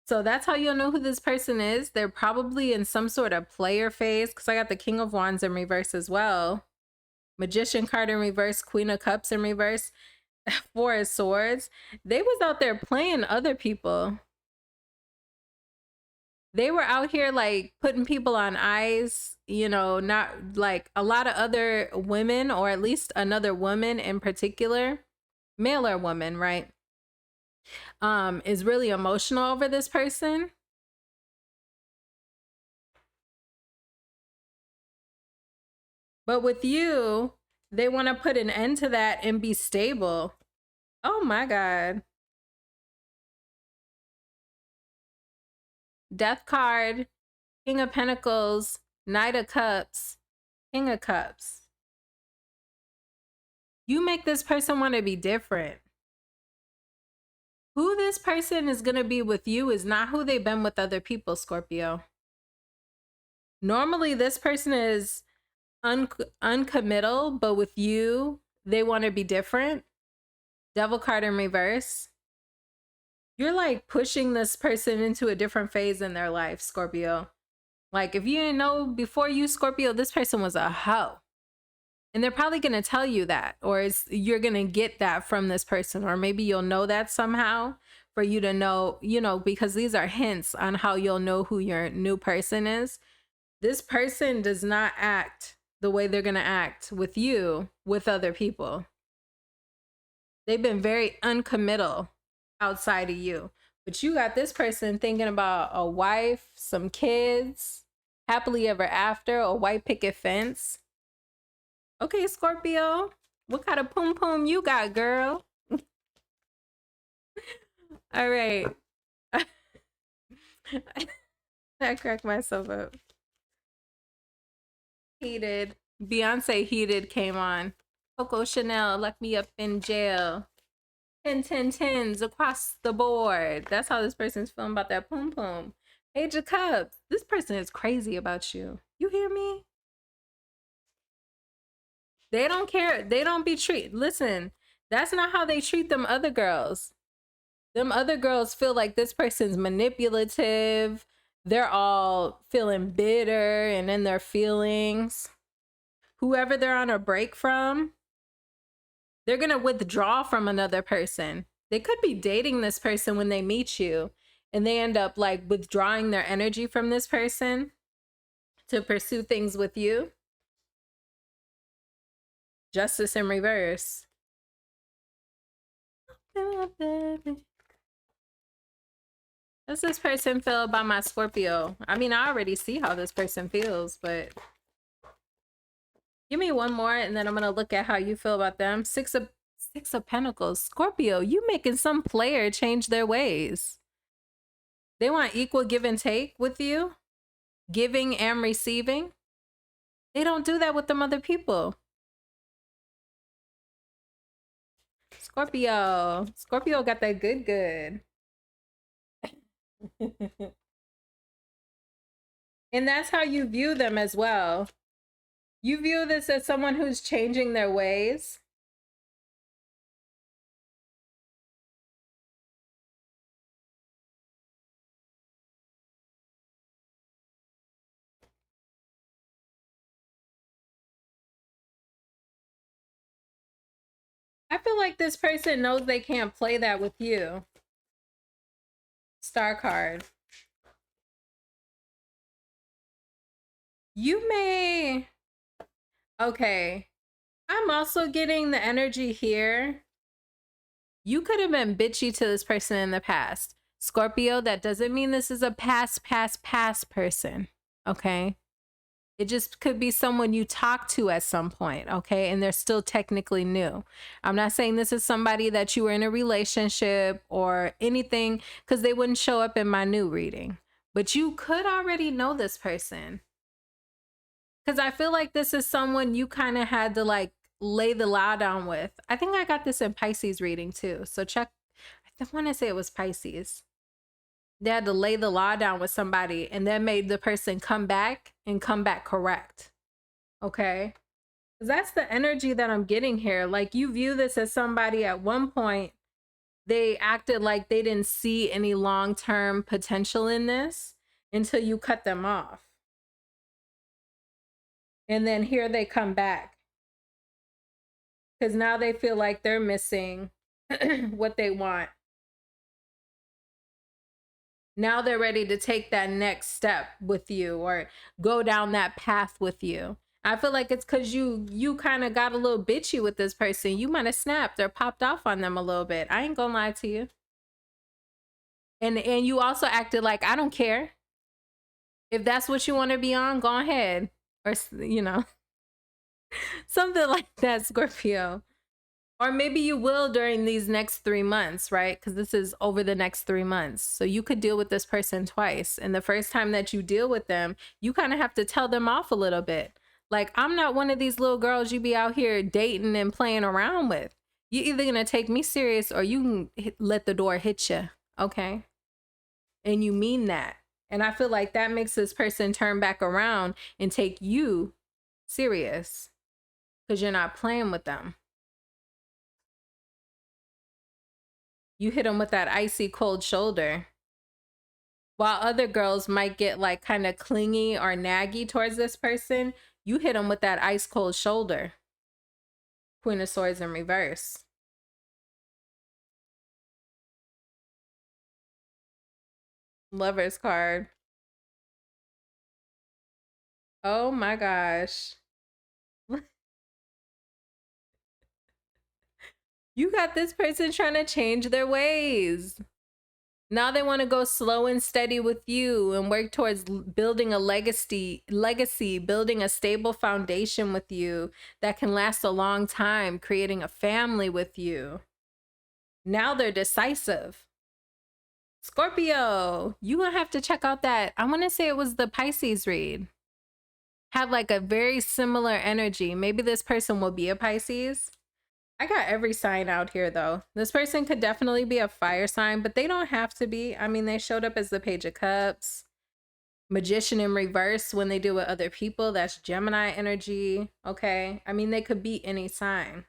So that's how you'll know who this person is. They're probably in some sort of player phase, because I got the King of Wands in reverse as well. Magician card in reverse, Queen of Cups in reverse, Four of Swords. They was out there playing other people. They were out here like putting people on ice, not like a lot of other women, or at least another woman in particular, male or woman, right? Is really emotional over this person. But with you, they want to put an end to that and be stable. Oh my God. Death card, King of Pentacles, Knight of Cups, King of Cups. You make this person want to be different. Who this person is going to be with you is not who they've been with other people, Scorpio. Normally, this person is uncommittal, but with you, they want to be different. Devil card in reverse. You're like pushing this person into a different phase in their life, Scorpio. Like, if you didn't know before you, Scorpio, this person was a hoe. And they're probably going to tell you that, or you're going to get that from this person, or maybe you'll know that somehow for you to know, because these are hints on how you'll know who your new person is. This person does not act the way they're going to act with you, with other people. They've been very uncommittal outside of you, but you got this person thinking about a wife, some kids, happily ever after, a white picket fence. Okay, Scorpio, what kind of poom poom you got, girl? All right. I cracked myself up. Heated. Beyonce Heated came on. Coco Chanel locked me up in jail. 10 across the board. That's how this person's feeling about that poom poom. Page of Cups. This person is crazy about you. You hear me? They don't care. They don't be treated. Listen, that's not how they treat them other girls. Them other girls feel like this person's manipulative. They're all feeling bitter and in their feelings. Whoever they're on a break from, they're going to withdraw from another person. They could be dating this person when they meet you, and they end up like withdrawing their energy from this person to pursue things with you. Justice in reverse. Does this person feel about my Scorpio? I mean, I already see how this person feels, but give me one more and then I'm going to look at how you feel about them. Six of Pentacles. Scorpio, you making some player change their ways. They want equal give and take with you. Giving and receiving. They don't do that with them other people. Scorpio. Scorpio got that good. And that's how you view them as well. You view this as someone who's changing their ways. I feel like this person knows they can't play that with you. Star card. You may... Okay. I'm also getting the energy here. You could have been bitchy to this person in the past. Scorpio, that doesn't mean this is a past person. Okay? It just could be someone you talked to at some point, okay? And they're still technically new. I'm not saying this is somebody that you were in a relationship or anything, because they wouldn't show up in my new reading. But you could already know this person. Because I feel like this is someone you kind of had to like lay the law down with. I think I got this in Pisces reading too. So check. I want to say it was Pisces. They had to lay the law down with somebody and then made the person come back and come back correct. Okay? That's the energy that I'm getting here. Like, you view this as somebody at one point, they acted like they didn't see any long-term potential in this until you cut them off. And then here they come back. Because now they feel like they're missing what they want. Now they're ready to take that next step with you or go down that path with you. I feel like it's because you kind of got a little bitchy with this person. You might have snapped or popped off on them a little bit. I ain't gonna lie to you. And you also acted like, I don't care. If that's what you want to be on, go ahead. Or, you know, something like that, Scorpio. Or maybe you will during these next 3 months, right? Because this is over the next 3 months. So you could deal with this person twice. And the first time that you deal with them, you kind of have to tell them off a little bit. Like, I'm not one of these little girls you be out here dating and playing around with. You're either going to take me serious or you can let the door hit you. Okay? And you mean that. And I feel like that makes this person turn back around and take you serious. Because you're not playing with them. You hit them with that icy cold shoulder. While other girls might get like kind of clingy or naggy towards this person, you hit them with that ice cold shoulder. Queen of Swords in reverse. Lover's card. Oh my gosh. You got this person trying to change their ways. Now they want to go slow and steady with you and work towards building a legacy, building a stable foundation with you that can last a long time, creating a family with you. Now they're decisive. Scorpio, you gonna have to check out that. I want to say it was the Pisces read. Have like a very similar energy. Maybe this person will be a Pisces. I got every sign out here though. This person could definitely be a fire sign, but they don't have to be. I mean, they showed up as the Page of Cups. Magician in reverse when they deal with other people. That's Gemini energy. Okay. I mean, they could be any sign.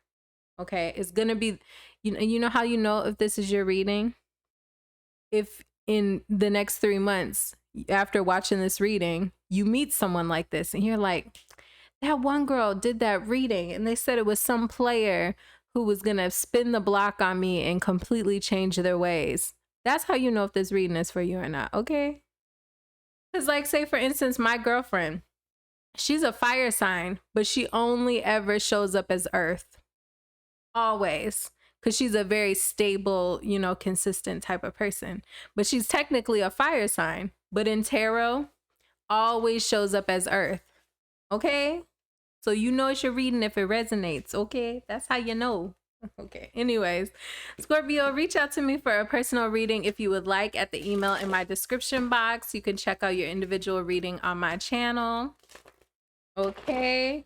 Okay. It's going to be, you know how you know if this is your reading? If in the next 3 months after watching this reading, you meet someone like this and you're like, that one girl did that reading and they said it was some player who was going to spin the block on me and completely change their ways. That's how you know if this reading is for you or not, okay? Because like, say for instance, my girlfriend, she's a fire sign, but she only ever shows up as earth. Always. Because she's a very stable, you know, consistent type of person. But she's technically a fire sign. But in tarot, always shows up as earth. Okay? So you know it's your reading if it resonates, okay? That's how you know. Okay, anyways, Scorpio, reach out to me for a personal reading if you would like at the email in my description box. You can check out your individual reading on my channel. Okay,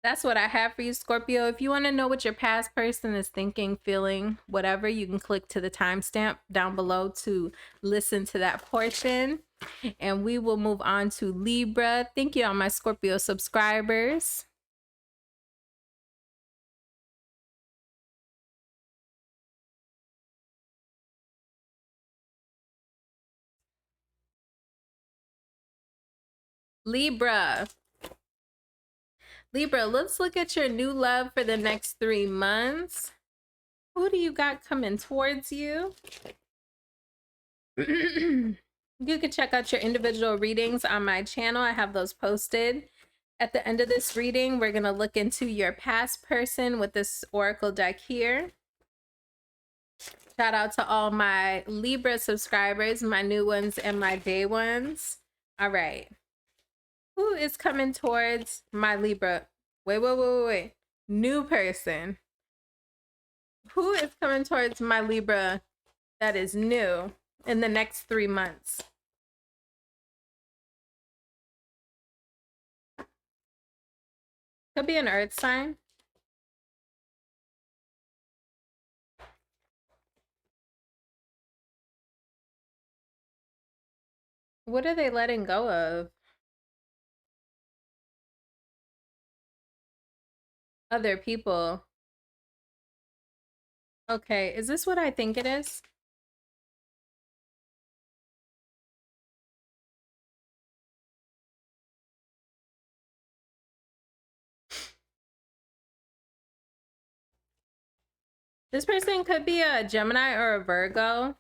that's what I have for you, Scorpio. If you want to know what your past person is thinking, feeling, whatever, you can click to the timestamp down below to listen to that portion. And we will move on to Libra. Thank you, all my Scorpio subscribers. Libra. Libra, let's look at your new love for the next 3 months. Who do you got coming towards you? You can check out your individual readings on my channel. I have those posted. At the end of this reading, we're going to look into your past person with this oracle deck here. Shout out to all my Libra subscribers, my new ones and my day ones. All right. Who is coming towards my Libra? Wait. New person. Who is coming towards my Libra that is new in the next 3 months? Could be an earth sign. What are they letting go of? Other people. Okay, is this what I think it is? This person could be a Gemini or a Virgo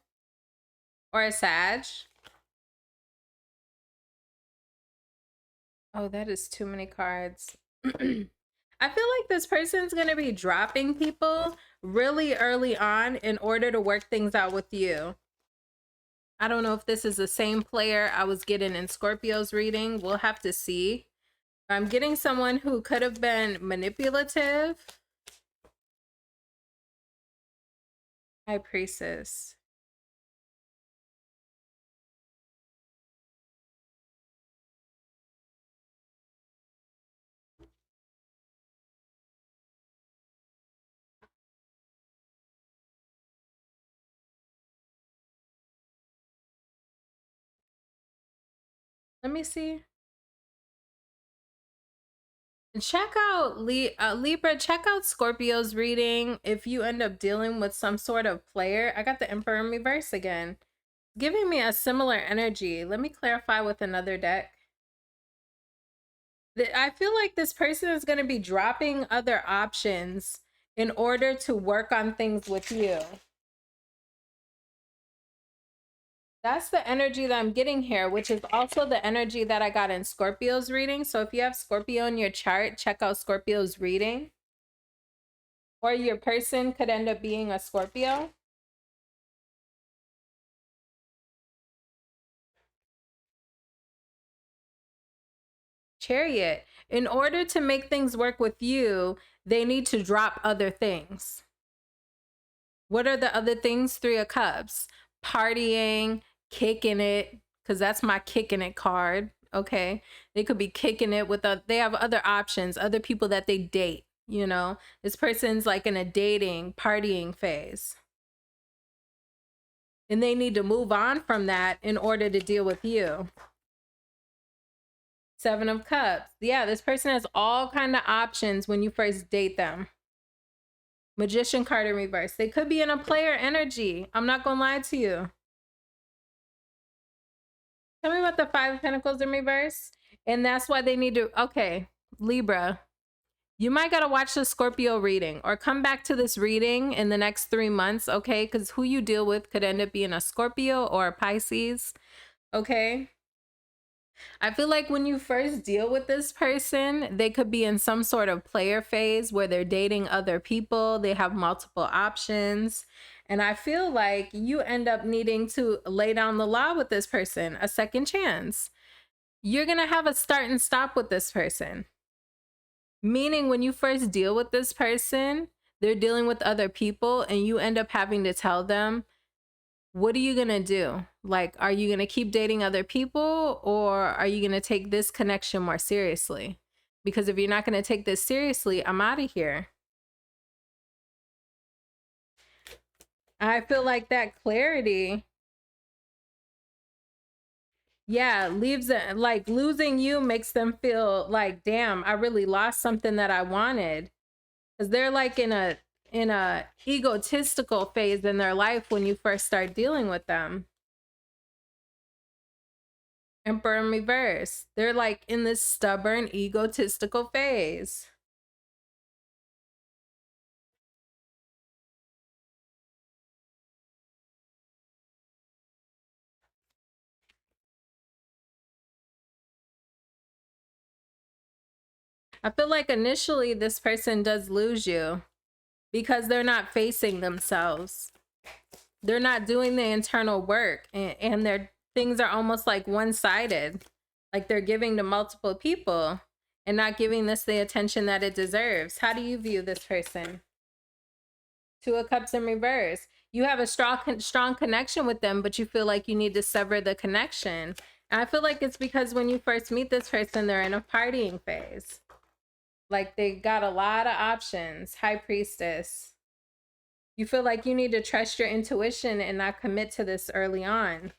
or a Sag. Oh, that is too many cards. I feel like this person's going to be dropping people really early on in order to work things out with you. I don't know if this is the same player I was getting in Scorpio's reading. We'll have to see. I'm getting someone who could have been manipulative. High Priestess. Let me see. Check out Libra, check out Scorpio's reading if you end up dealing with some sort of player. I got the Emperor in reverse again, giving me a similar energy. Let me clarify with another deck. I feel like this person is going to be dropping other options in order to work on things with you. That's the energy that I'm getting here, which is also the energy that I got in Scorpio's reading. So if you have Scorpio in your chart, check out Scorpio's reading. Or your person could end up being a Scorpio. Chariot. In order to make things work with you, they need to drop other things. What are the other things? 3 of Cups. Partying, kicking it, because that's my kicking it card. Okay. They could be kicking it with they have other options, other people that they date. You know, this person's like in a dating, partying phase. And they need to move on from that in order to deal with you. 7 of Cups. Yeah, this person has all kind of options when you first date them. Magician card in reverse. They could be in a player energy. I'm not gonna lie to you. Tell me about the 5 of Pentacles in reverse. And that's why they need to, okay, Libra, you might gotta watch the Scorpio reading or come back to this reading in the next 3 months, okay? Because who you deal with could end up being a Scorpio or a Pisces, okay? I feel like when you first deal with this person, they could be in some sort of player phase where they're dating other people. They have multiple options. And I feel like you end up needing to lay down the law with this person, a second chance. You're going to have a start and stop with this person. Meaning when you first deal with this person, they're dealing with other people and you end up having to tell them, what are you going to do? Like, are you going to keep dating other people or are you going to take this connection more seriously? Because if you're not going to take this seriously, I'm out of here. I feel like that clarity Yeah, leaves it like losing you makes them feel like, damn, I really lost something that I wanted. Because they're like in a egotistical phase in their life when you first start dealing with them. Emperor in reverse. They're like in this stubborn, egotistical phase. I feel like initially this person does lose you because they're not facing themselves. They're not doing the internal work, and their things are almost like one-sided. Like they're giving to multiple people and not giving this the attention that it deserves. How do you view this person? Two of Cups in reverse. You have a strong connection with them, but you feel like you need to sever the connection. And I feel like it's because when you first meet this person, they're in a partying phase. Like they got a lot of options. High Priestess. You feel like you need to trust your intuition and not commit to this early on.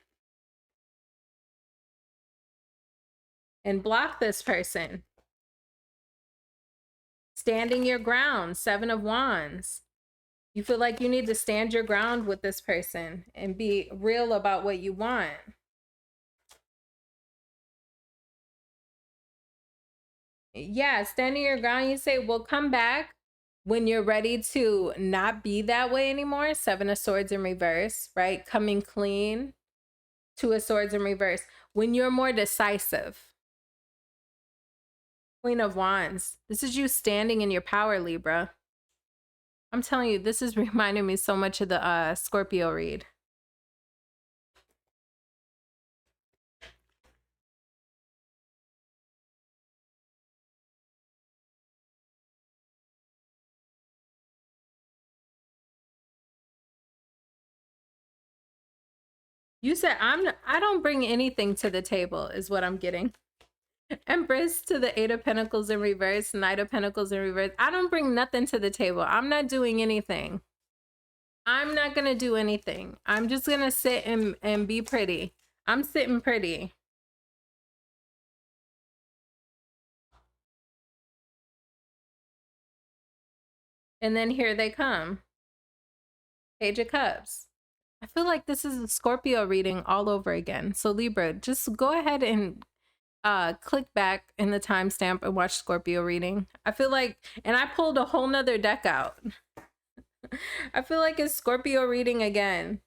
And block this person. Standing your ground. Seven of Wands. You feel like you need to stand your ground with this person and be real about what you want. Yeah, standing your ground. You say, well, come back when you're ready to not be that way anymore. Seven of Swords in reverse, right? Coming clean. Two of Swords in reverse. When you're more decisive. Queen of Wands. This is you standing in your power, Libra. I'm telling you, this is reminding me so much of the Scorpio read. You said I don't bring anything to the table is what I'm getting. Empress to the Eight of Pentacles in reverse, Knight of Pentacles in reverse. I don't bring nothing to the table. I'm not doing anything. I'm not going to do anything. I'm just going to sit and be pretty. I'm sitting pretty. And then here they come. Page of Cups. I feel like this is a Scorpio reading all over again. So Libra, just go ahead and click back in the timestamp and watch Scorpio reading. I feel like, and I pulled a whole nother deck out. I feel like it's Scorpio reading again.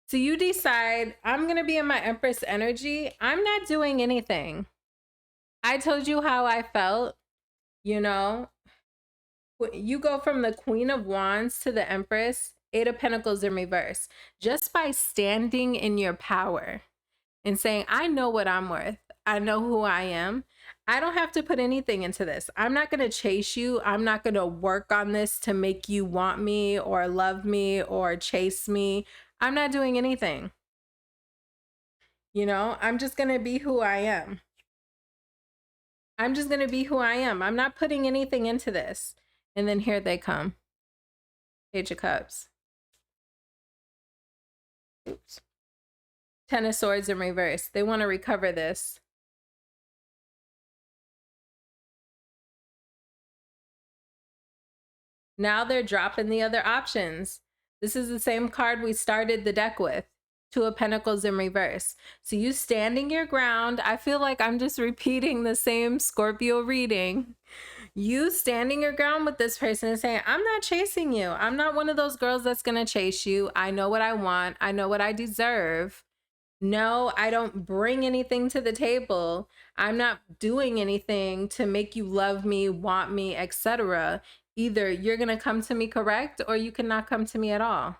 So you decide, I'm going to be in my Empress energy. I'm not doing anything. I told you how I felt, you know. You go from the Queen of Wands to the Empress, Eight of Pentacles in reverse, just by standing in your power and saying, I know what I'm worth. I know who I am. I don't have to put anything into this. I'm not going to chase you. I'm not going to work on this to make you want me or love me or chase me. I'm not doing anything. You know, I'm just going to be who I am. I'm just going to be who I am. I'm not putting anything into this. And then here they come. Page of Cups. Oops. Ten of Swords in reverse. They want to recover this. Now they're dropping the other options. This is the same card we started the deck with. Two of Pentacles in reverse. So you standing your ground. I feel like I'm just repeating the same Scorpio reading. You standing your ground with this person and saying, I'm not chasing you. I'm not one of those girls that's going to chase you. I know what I want. I know what I deserve. No, I don't bring anything to the table. I'm not doing anything to make you love me, want me, etc. Either you're going to come to me correct or you cannot come to me at all.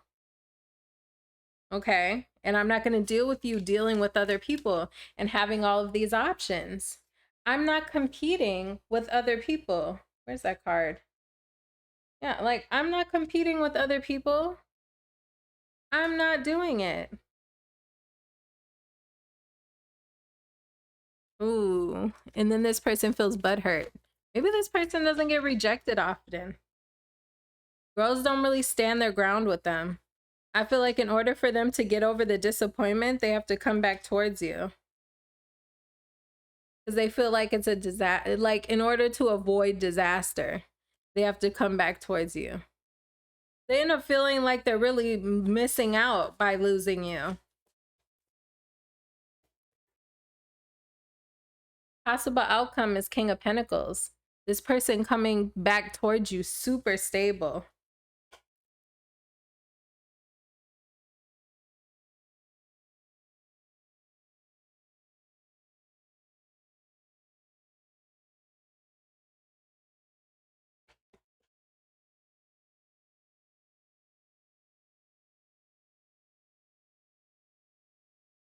Okay? And I'm not going to deal with you dealing with other people and having all of these options. I'm not competing with other people. Where's that card? Yeah, like I'm not competing with other people. I'm not doing it. Ooh, and then this person feels butthurt. Maybe this person doesn't get rejected often. Girls don't really stand their ground with them. I feel like in order for them to get over the disappointment, they have to come back towards you. because they feel like it's a disaster. Like, in order to avoid disaster, they have to come back towards you. They end up feeling like they're really missing out by losing you. Possible outcome is King of Pentacles. This person coming back towards you, super stable.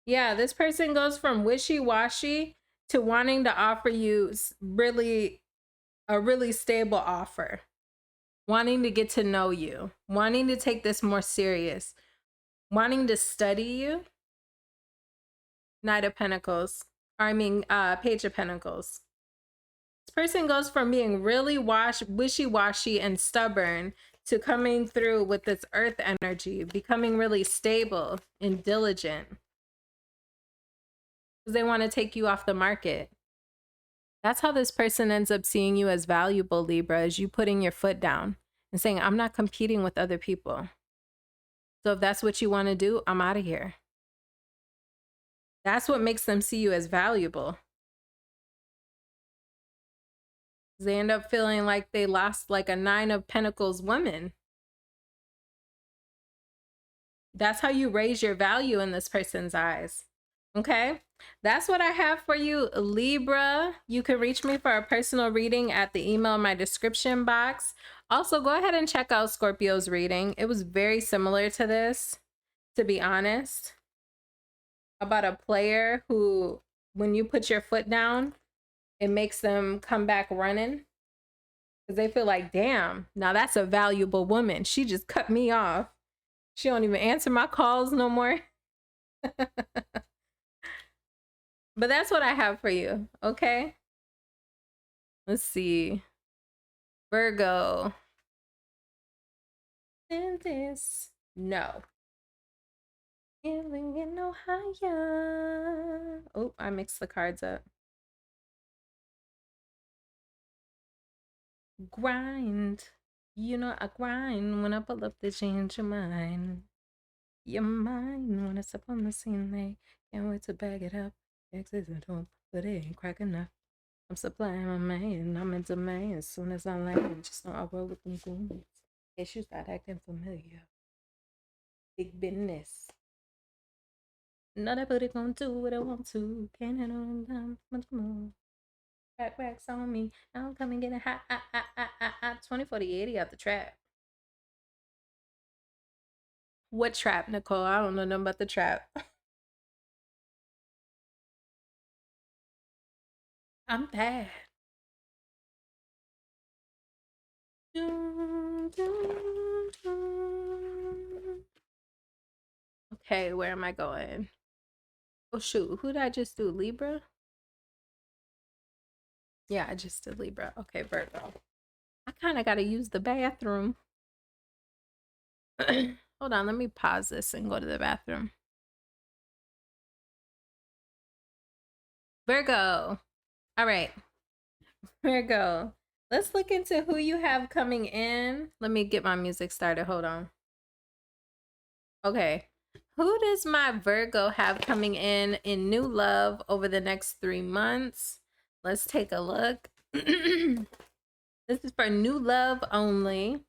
Yeah, this person goes from wishy-washy to wanting to offer you a really stable offer. Wanting to get to know you. Wanting to take this more serious. Wanting to study you. Knight of Pentacles. Page of Pentacles. This person goes from being really wishy-washy and stubborn to coming through with this earth energy, becoming really stable and diligent. Because they want to take you off the market. That's how this person ends up seeing you as valuable, Libra, is you putting your foot down and saying, I'm not competing with other people. So if that's what you want to do, I'm out of here. That's what makes them see you as valuable. They end up feeling like they lost like a 9 of Pentacles woman. That's how you raise your value in this person's eyes. Okay, that's what I have for you, Libra. You can reach me for a personal reading at the email in my description box. Also, go ahead and check out Scorpio's reading. It was very similar to this, to be honest, about a player who, when you put your foot down, it makes them come back running because they feel like, damn, now that's a valuable woman. She just cut me off. She don't even answer my calls no more. But that's what I have for you, okay? Let's see. Virgo. In this. No. Feeling in no higher. Oh, I mixed the cards up. Grind. You know I grind when I pull up to change your mind. Your mind when it's up on the scene. They can't wait to bag it up. Exes at home, but it ain't crack enough. I'm supplying my man, I'm in demand. As soon as I land, just know I roll with them goons. Guess you start acting familiar. Big business. Not everybody gonna do what I want to. Can't handle them much more. Racks on me. I'll come and get a hot 2040 out the trap. What trap, Nicole? I don't know nothing about the trap. I'm bad. Okay, where am I going? Oh shoot, who did I just do? Libra? Yeah, I just did Libra. Okay, Virgo. I kind of got to use the bathroom. Hold on, let me pause this and go to the bathroom. Virgo. All right. Virgo. Let's look into who you have coming in. Let me get my music started. Hold on. Okay. Who does my Virgo have coming in new love over the next 3 months? Let's take a look. This is for new love only.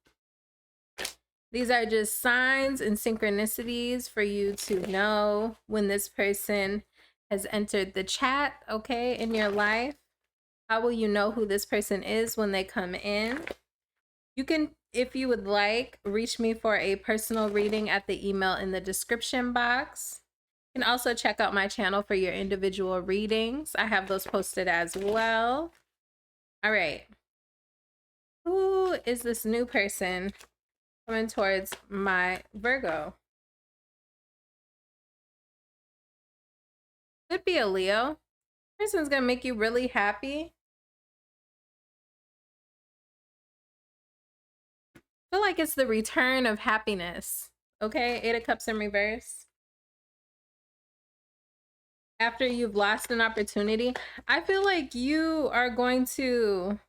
These are just signs and synchronicities for you to know when this person has entered the chat, okay, in your life. How will you know who this person is when they come in? You can, if you would like, reach me for a personal reading at the email in the description box. You can also check out my channel for your individual readings. I have those posted as well. All right. Who is this new person coming towards my Virgo? Could be a Leo. Person's gonna make you really happy. I feel like it's the return of happiness. Okay, 8 of Cups in reverse. after you've lost an opportunity, I feel like you are going to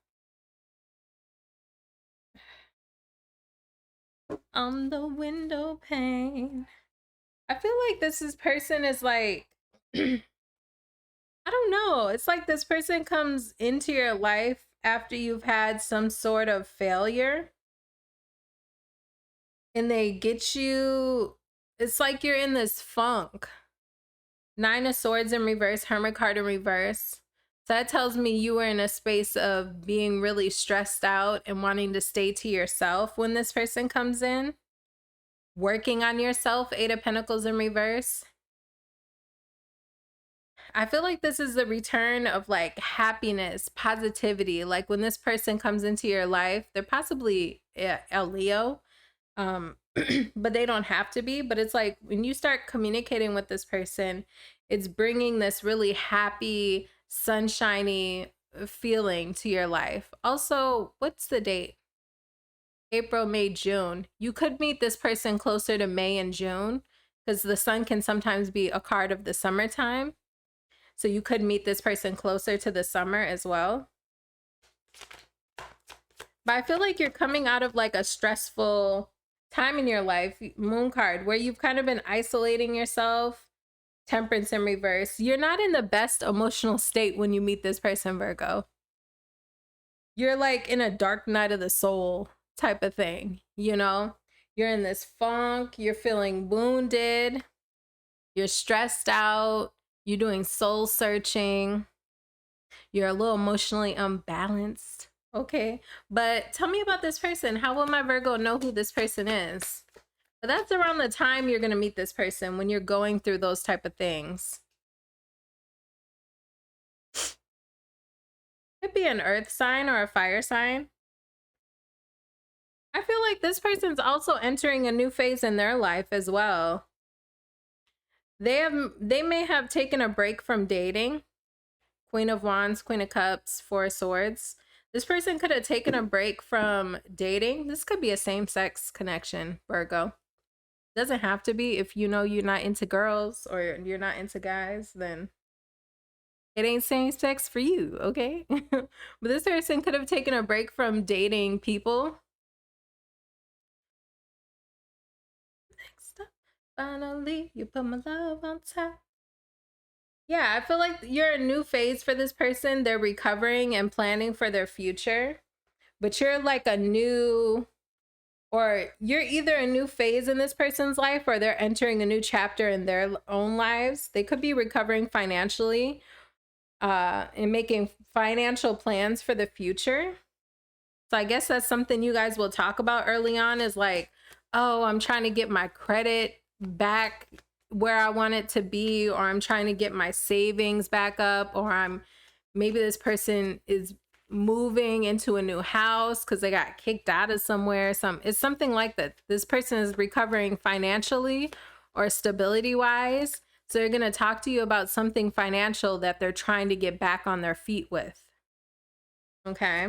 on the window pane. I feel like person is like I don't know. It's like this person comes into your life after you've had some sort of failure and they get you. It's like you're in this funk. Nine of Swords in reverse, Hermit card in reverse. So that tells me you were in a space of being really stressed out and wanting to stay to yourself when this person comes in. Working on yourself, Eight of Pentacles in reverse. I feel like this is the return of like happiness, positivity. Like when this person comes into your life, they're possibly a Leo, but they don't have to be. But it's like when you start communicating with this person, it's bringing this really happy, sunshiny feeling to your life. Also, what's the date? April, May, June. You could meet this person closer to May and June because the sun can sometimes be a card of the summertime. So you could meet this person closer to the summer as well. But I feel like you're coming out of like a stressful time in your life, Moon card, where you've kind of been isolating yourself. Temperance in reverse. You're not in the best emotional state when you meet this person, Virgo. You're like in a dark night of the soul type of thing, you know? You're in this funk, you're feeling wounded, you're stressed out, you're doing soul searching, you're a little emotionally unbalanced. Okay, but tell me about this person. How will my Virgo know who this person is? But that's around the time you're going to meet this person, when you're going through those type of things. Could be an earth sign or a fire sign. I feel like this person's also entering a new phase in their life as well. They may have taken a break from dating. Queen of Wands, Queen of Cups, Four of Swords. This person could have taken a break from dating. This could be a same-sex connection, Virgo. Doesn't have to be. If you know you're not into girls or you're not into guys, then it ain't same sex for you, okay? But this person could have taken a break from dating people. Next up, finally, you put my love on top. Yeah, I feel like you're a new phase for this person. They're recovering and planning for their future. But you're like a new, or you're either a new phase in this person's life or they're entering a new chapter in their own lives. They could be recovering financially and making financial plans for the future. So I guess that's something you guys will talk about early on, is like, oh, I'm trying to get my credit back where I want it to be, or I'm trying to get my savings back up, or maybe this person is moving into a new house because they got kicked out of somewhere. It's something like that. This person is recovering financially or stability wise. So they're going to talk to you about something financial that they're trying to get back on their feet with. Okay.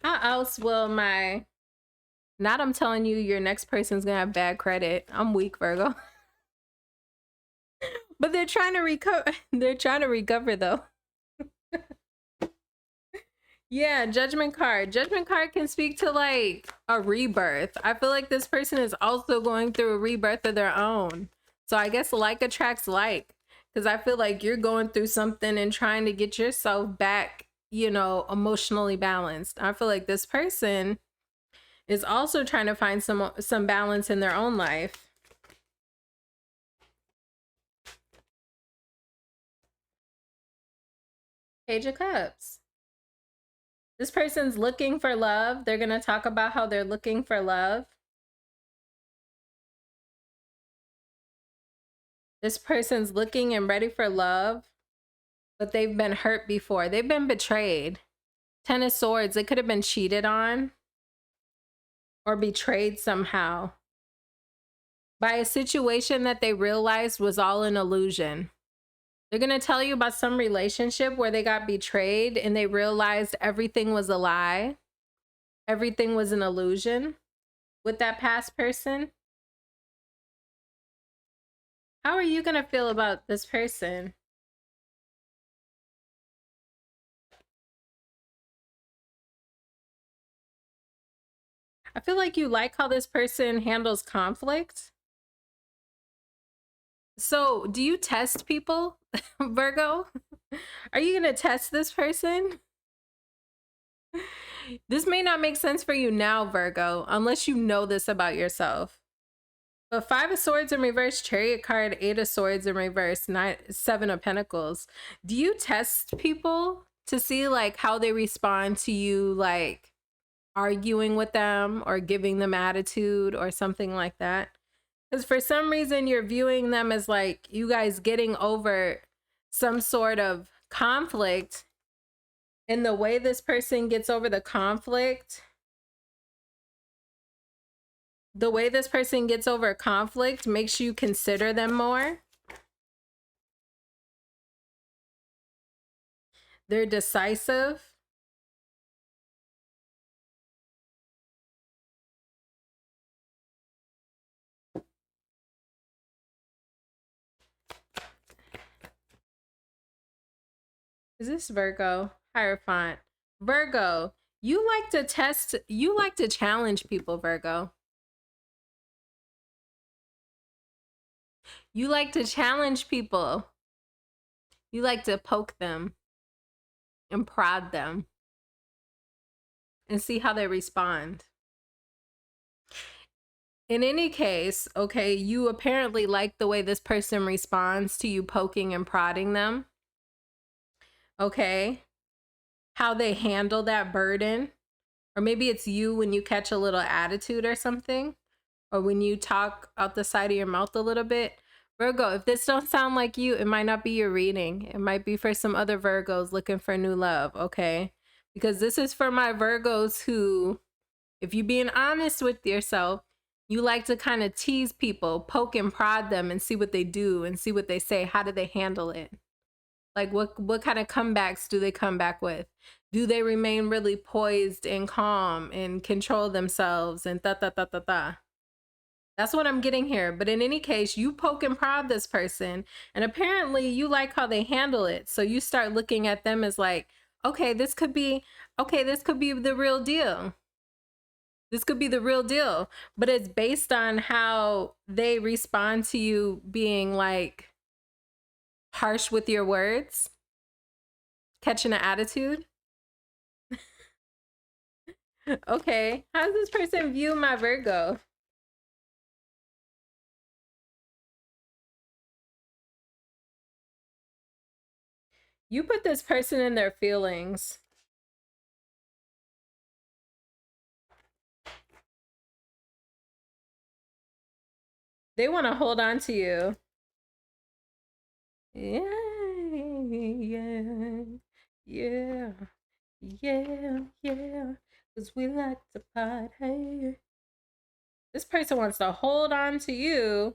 How else will not I'm telling you your next person's going to have bad credit. I'm weak, Virgo. But they're trying to recover. They're trying to recover though. Yeah, Judgment card. Judgment card can speak to like a rebirth. I feel like this person is also going through a rebirth of their own. So I guess like attracts like, because I feel like you're going through something and trying to get yourself back, you know, emotionally balanced. I feel like this person is also trying to find some balance in their own life. Page of Cups. This person's looking for love. They're going to talk about how they're looking for love. This person's looking and ready for love, but they've been hurt before. They've been betrayed. Ten of Swords. They could have been cheated on or betrayed somehow by a situation that they realized was all an illusion. They're going to tell you about some relationship where they got betrayed and they realized everything was a lie. Everything was an illusion with that past person. How are you gonna feel about this person? I feel like you like how this person handles conflict. So, do you test people, Virgo? Are you going to test this person? This may not make sense for you now, Virgo, unless you know this about yourself. But Five of Swords in reverse, Chariot card, Eight of Swords in reverse, Seven of Pentacles. Do you test people to see like how they respond to you, like arguing with them or giving them attitude or something like that? Because for some reason you're viewing them as like you guys getting over some sort of conflict, and the way this person gets over the conflict, makes you consider them more. They're decisive. Is this Virgo? Hierophant. Virgo, you like to challenge people, Virgo. You like to challenge people. You like to poke them and prod them and see how they respond. In any case, okay, you apparently like the way this person responds to you poking and prodding them. Okay. How they handle that burden. Or maybe it's you when you catch a little attitude or something. Or when you talk out the side of your mouth a little bit. Virgo, if this don't sound like you, it might not be your reading. It might be for some other Virgos looking for new love, okay? Because this is for my Virgos who, if you're being honest with yourself, you like to kind of tease people, poke and prod them and see what they do and see what they say. How do they handle it? Like what kind of comebacks do they come back with? Do they remain really poised and calm and control themselves and da. That's what I'm getting here. But in any case, you poke and prod this person, and apparently you like how they handle it. So you start looking at them as like, okay, this could be the real deal. This could be the real deal. But it's based on how they respond to you being like harsh with your words, catching an attitude. Okay, how does this person view my Virgo? You put this person in their feelings. They want to hold on to you. Yeah, yeah, because we like to party. This person wants to hold on to you.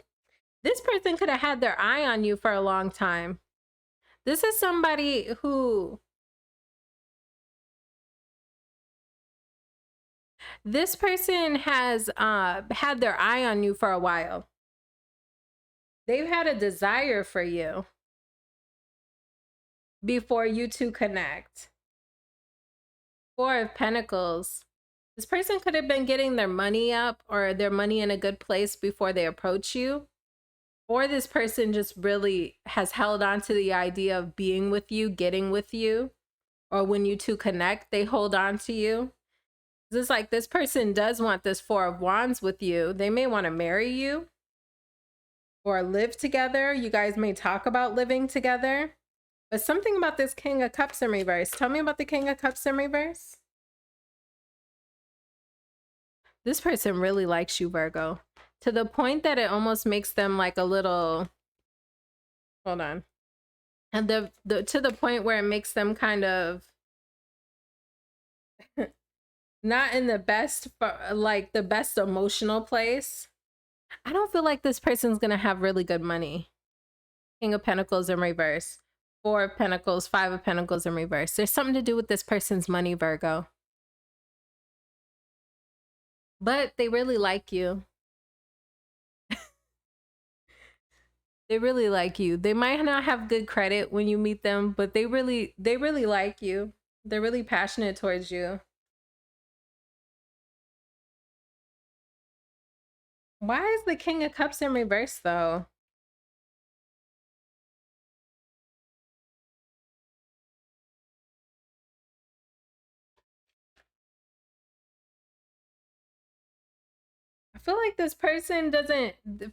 This person could have had their eye on you for a long time. This is somebody who, this person has had their eye on you for a while. They've had a desire for you before you two connect. Four of Pentacles. This person could have been getting their money up or their money in a good place before they approach you. Or this person just really has held on to the idea of being with you, getting with you. Or when you two connect, they hold on to you. It's like this person does want this Four of Wands with you. They may want to marry you or live together. You guys may talk about living together. But something about this King of Cups in reverse. Tell me about the King of Cups in reverse. This person really likes you, Virgo, to the point that it almost makes them like a little, hold on. And to the point where it makes them kind of not in the best, like the best emotional place. I don't feel like this person's going to have really good money. King of Pentacles in reverse. Four of Pentacles, Five of Pentacles in reverse. There's something to do with this person's money, Virgo. But they really like you. They really like you. They might not have good credit when you meet them, but they really like you. They're really passionate towards you. Why is the King of Cups in reverse though? I feel like this person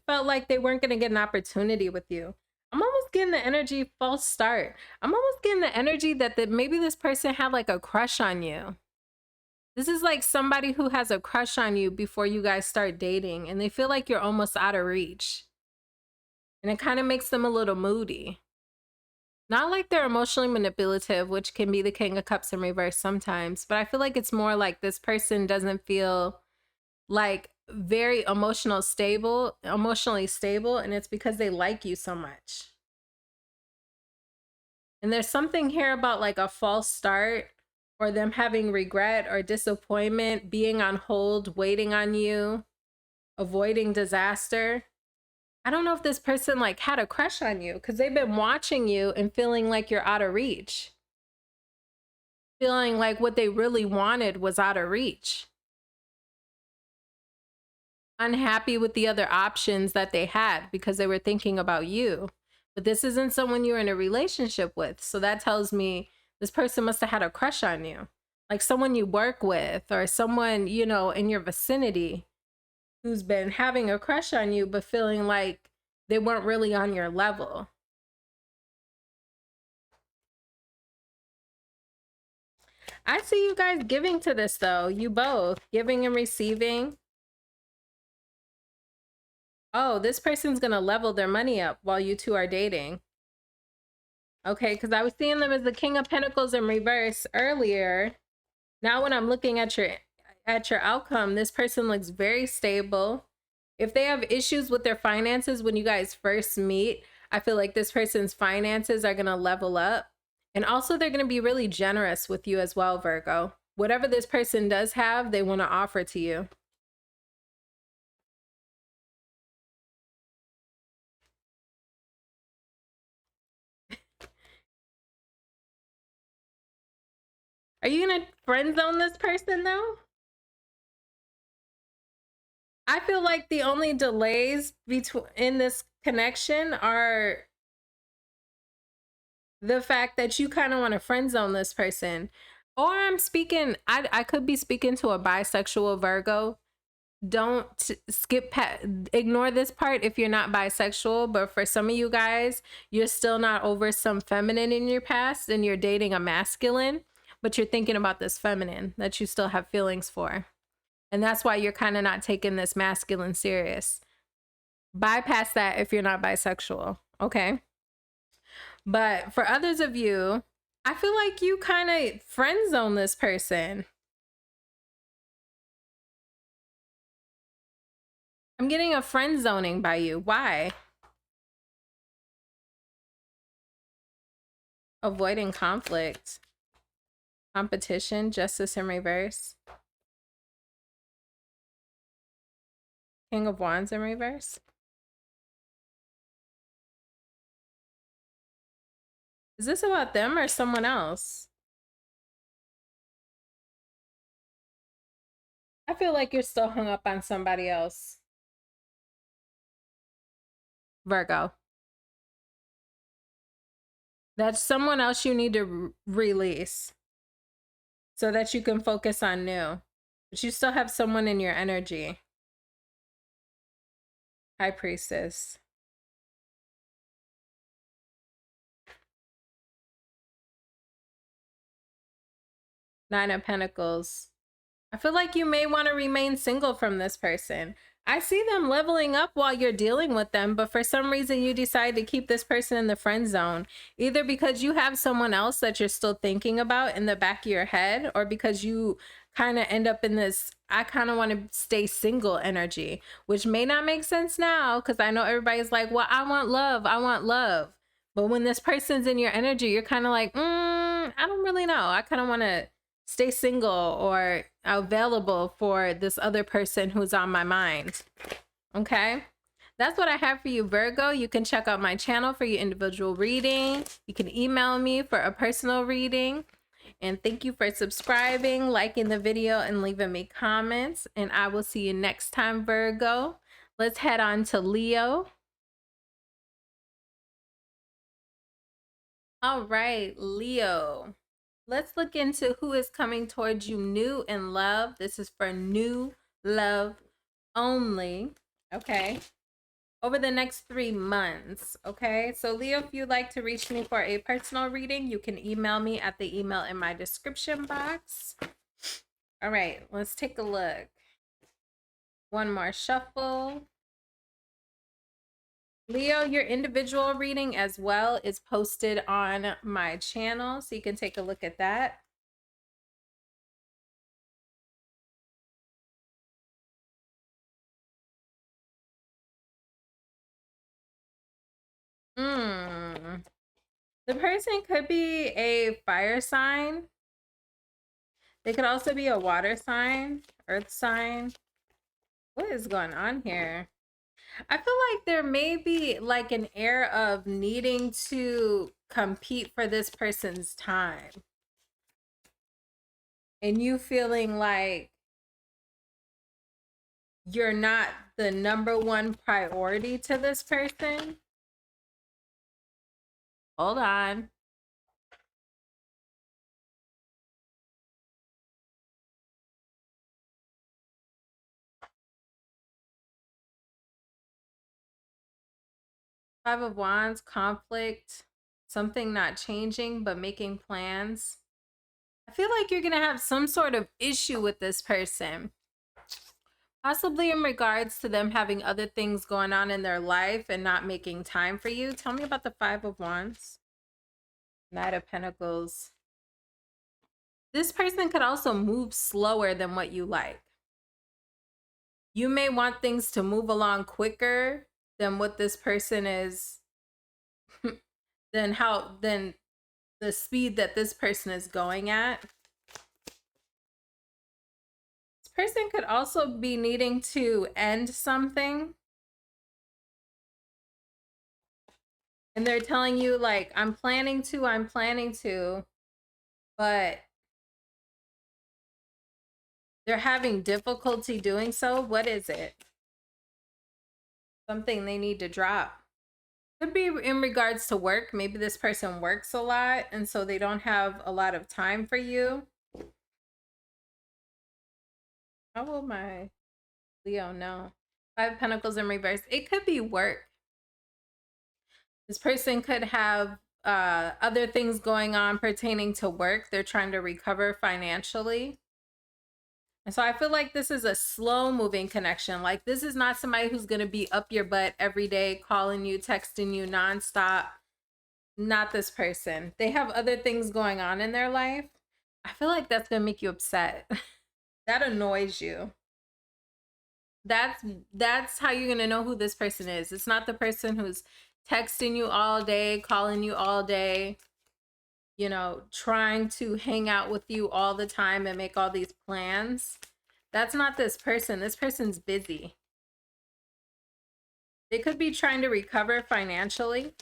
felt like they weren't going to get an opportunity with you. I'm almost getting the energy false start. I'm almost getting the energy that maybe this person had like a crush on you. This is like somebody who has a crush on you before you guys start dating, and they feel like you're almost out of reach. And it kind of makes them a little moody. Not like they're emotionally manipulative, which can be the King of Cups in reverse sometimes, but I feel like it's more like this person doesn't feel like very emotionally stable, and it's because they like you so much. And there's something here about like a false start, or them having regret or disappointment, being on hold, waiting on you, avoiding disaster. I don't know if this person like had a crush on you because they've been watching you and feeling like you're out of reach. Feeling like what they really wanted was out of reach. Unhappy with the other options that they had because they were thinking about you. But this isn't someone you're in a relationship with. So that tells me this person must have had a crush on you. Like someone you work with or someone, you know, in your vicinity who's been having a crush on you, but feeling like they weren't really on your level. I see you guys giving to this though. You both giving and receiving. Oh, this person's going to level their money up while you two are dating. Okay, because I was seeing them as the King of Pentacles in reverse earlier. Now when I'm looking at your outcome, this person looks very stable. If they have issues with their finances when you guys first meet, I feel like this person's finances are going to level up. And also they're going to be really generous with you as well, Virgo. Whatever this person does have, they want to offer to you. Are you going to friend zone this person though? I feel like the only delays in this connection are the fact that you kind of want to friend zone this person. Or I'm speaking, I could be speaking to a bisexual Virgo. Don't ignore this part if you're not bisexual, but for some of you guys, you're still not over some feminine in your past and you're dating a masculine, but you're thinking about this feminine that you still have feelings for. And that's why you're kind of not taking this masculine serious. Bypass that if you're not bisexual, okay? But for others of you, I feel like you kind of friend zone this person. I'm getting a friend zoning by you. Why? Avoiding conflict. Competition. Justice in reverse. King of Wands in reverse. Is this about them or someone else? I feel like you're still hung up on somebody else. Virgo. That's someone else you need to release so that you can focus on new. But you still have someone in your energy. High Priestess. Nine of Pentacles. I feel like you may want to remain single from this person. I see them leveling up while you're dealing with them, but for some reason you decide to keep this person in the friend zone, either because you have someone else that you're still thinking about in the back of your head, or because you kind of end up in this, I kind of want to stay single energy, which may not make sense now because I know everybody's like, well, I want love. I want love. But when this person's in your energy, you're kind of like, I don't really know. I kind of want to stay single or available for this other person who's on my mind. Okay? that's what I have for you, Virgo. You can check out my channel for your individual reading. You can email me for a personal reading. And thank you for subscribing, liking the video, and leaving me comments. And I will see you next time, Virgo. Let's head on to Leo. All right, Leo. Let's look into who is coming towards you new in love. This is for new love only. Okay. Over the next 3 months. Okay. So Leo, if you'd like to reach me for a personal reading, you can email me at the email in my description box. All right. Let's take a look. One more shuffle. Leo, your individual reading as well is posted on my channel, so you can take a look at that. The person could be a fire sign. They could also be a water sign, earth sign. What is going on here? I feel like there may be like an air of needing to compete for this person's time. And you feeling like you're not the #1 priority to this person. Hold on. Five of Wands, conflict, something not changing, but making plans. I feel like you're going to have some sort of issue with this person. Possibly in regards to them having other things going on in their life and not making time for you. Tell me about the Five of Wands. Knight of Pentacles. This person could also move slower than what you like. You may want things to move along quicker than what this person is, than the speed that this person is going at. This person could also be needing to end something. And they're telling you like, I'm planning to, but they're having difficulty doing so. What is it? Something they need to drop. Could be in regards to work. Maybe this person works a lot and so they don't have a lot of time for you. How will my Leo know? Five of Pentacles in reverse. It could be work. This person could have other things going on pertaining to work. They're trying to recover financially. And so I feel like this is a slow moving connection. Like this is not somebody who's going to be up your butt every day, calling you, texting you nonstop. Not this person. They have other things going on in their life. I feel like that's going to make you upset. That annoys you. That's how you're going to know who this person is. It's not the person who's texting you all day, calling you all day, you know, trying to hang out with you all the time and make all these plans. That's not this person. This person's busy. They could be trying to recover financially.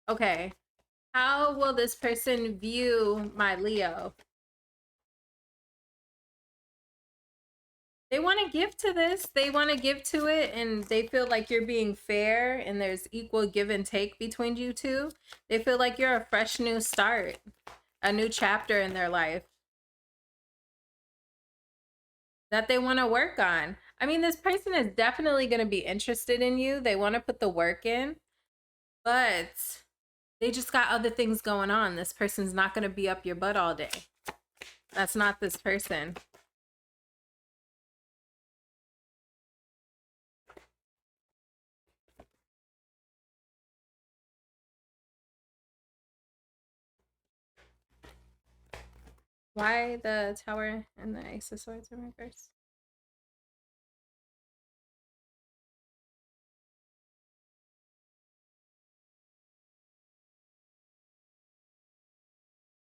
Okay. How will this person view my Leo? They want to give to this. They want to give to it, and they feel like you're being fair and there's equal give and take between you two. They feel like you're a fresh new start, a new chapter in their life that they want to work on. I mean, this person is definitely going to be interested in you. They want to put the work in, but they just got other things going on. This person's not going to be up your butt all day. That's not this person. Why the Tower and the Ace of Swords in reverse?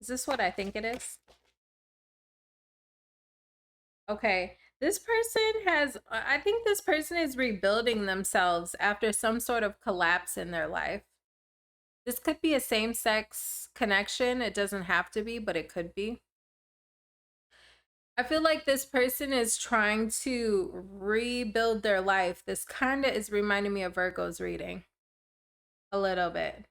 Is this what I think it is? Okay. This person has, I think this person is rebuilding themselves after some sort of collapse in their life. This could be a same-sex connection. It doesn't have to be, but it could be. I feel like this person is trying to rebuild their life. This kind of is reminding me of Virgo's reading a little bit.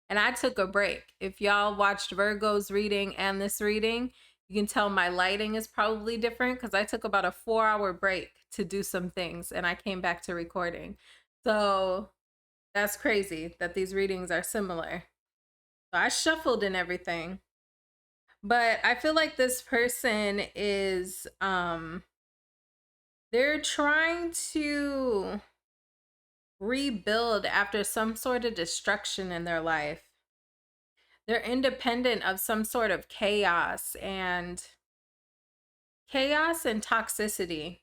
And I took a break. If y'all watched Virgo's reading and this reading, you can tell my lighting is probably different because I took about a 4-hour break to do some things and I came back to recording. So that's crazy that these readings are similar. So I shuffled and everything. But I feel like this person is they're trying to rebuild after some sort of destruction in their life. They're independent of some sort of chaos and toxicity.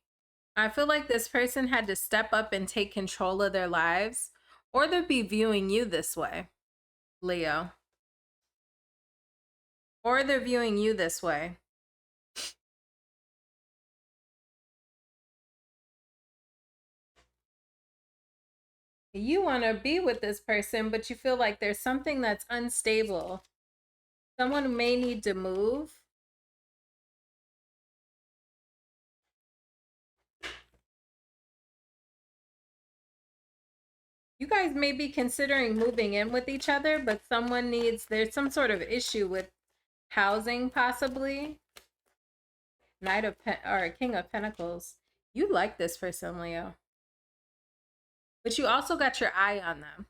I feel like this person had to step up and take control of their lives, or they'll be viewing you this way, Leo. Or they're viewing you this way. You want to be with this person, but you feel like there's something that's unstable. Someone may need to move. You guys may be considering moving in with each other, but there's some sort of issue with housing, possibly. King of Pentacles. You like this person, Leo. But you also got your eye on them.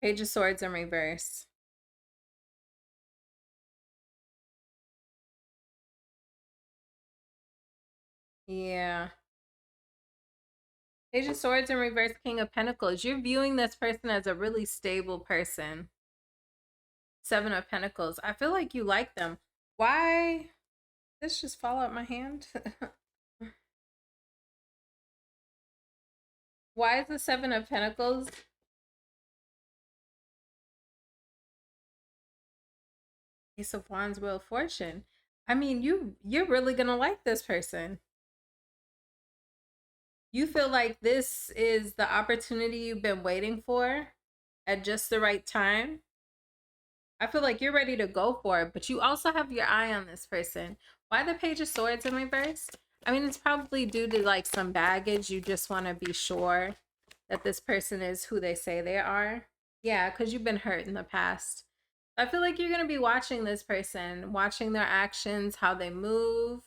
Page of Swords in reverse. Yeah. Page of Swords in reverse, King of Pentacles. You're viewing this person as a really stable person. Seven of Pentacles. I feel like you like them. Why? This just fall out my hand. Why is the Seven of Pentacles? Ace of Wands, Wheel of Fortune. I mean, you're really gonna like this person. You feel like this is the opportunity you've been waiting for at just the right time. I feel like you're ready to go for it, but you also have your eye on this person. Why the Page of Swords in reverse? I mean, it's probably due to like some baggage. You just want to be sure that this person is who they say they are. Yeah, because you've been hurt in the past. I feel like you're going to be watching this person, watching their actions, how they move.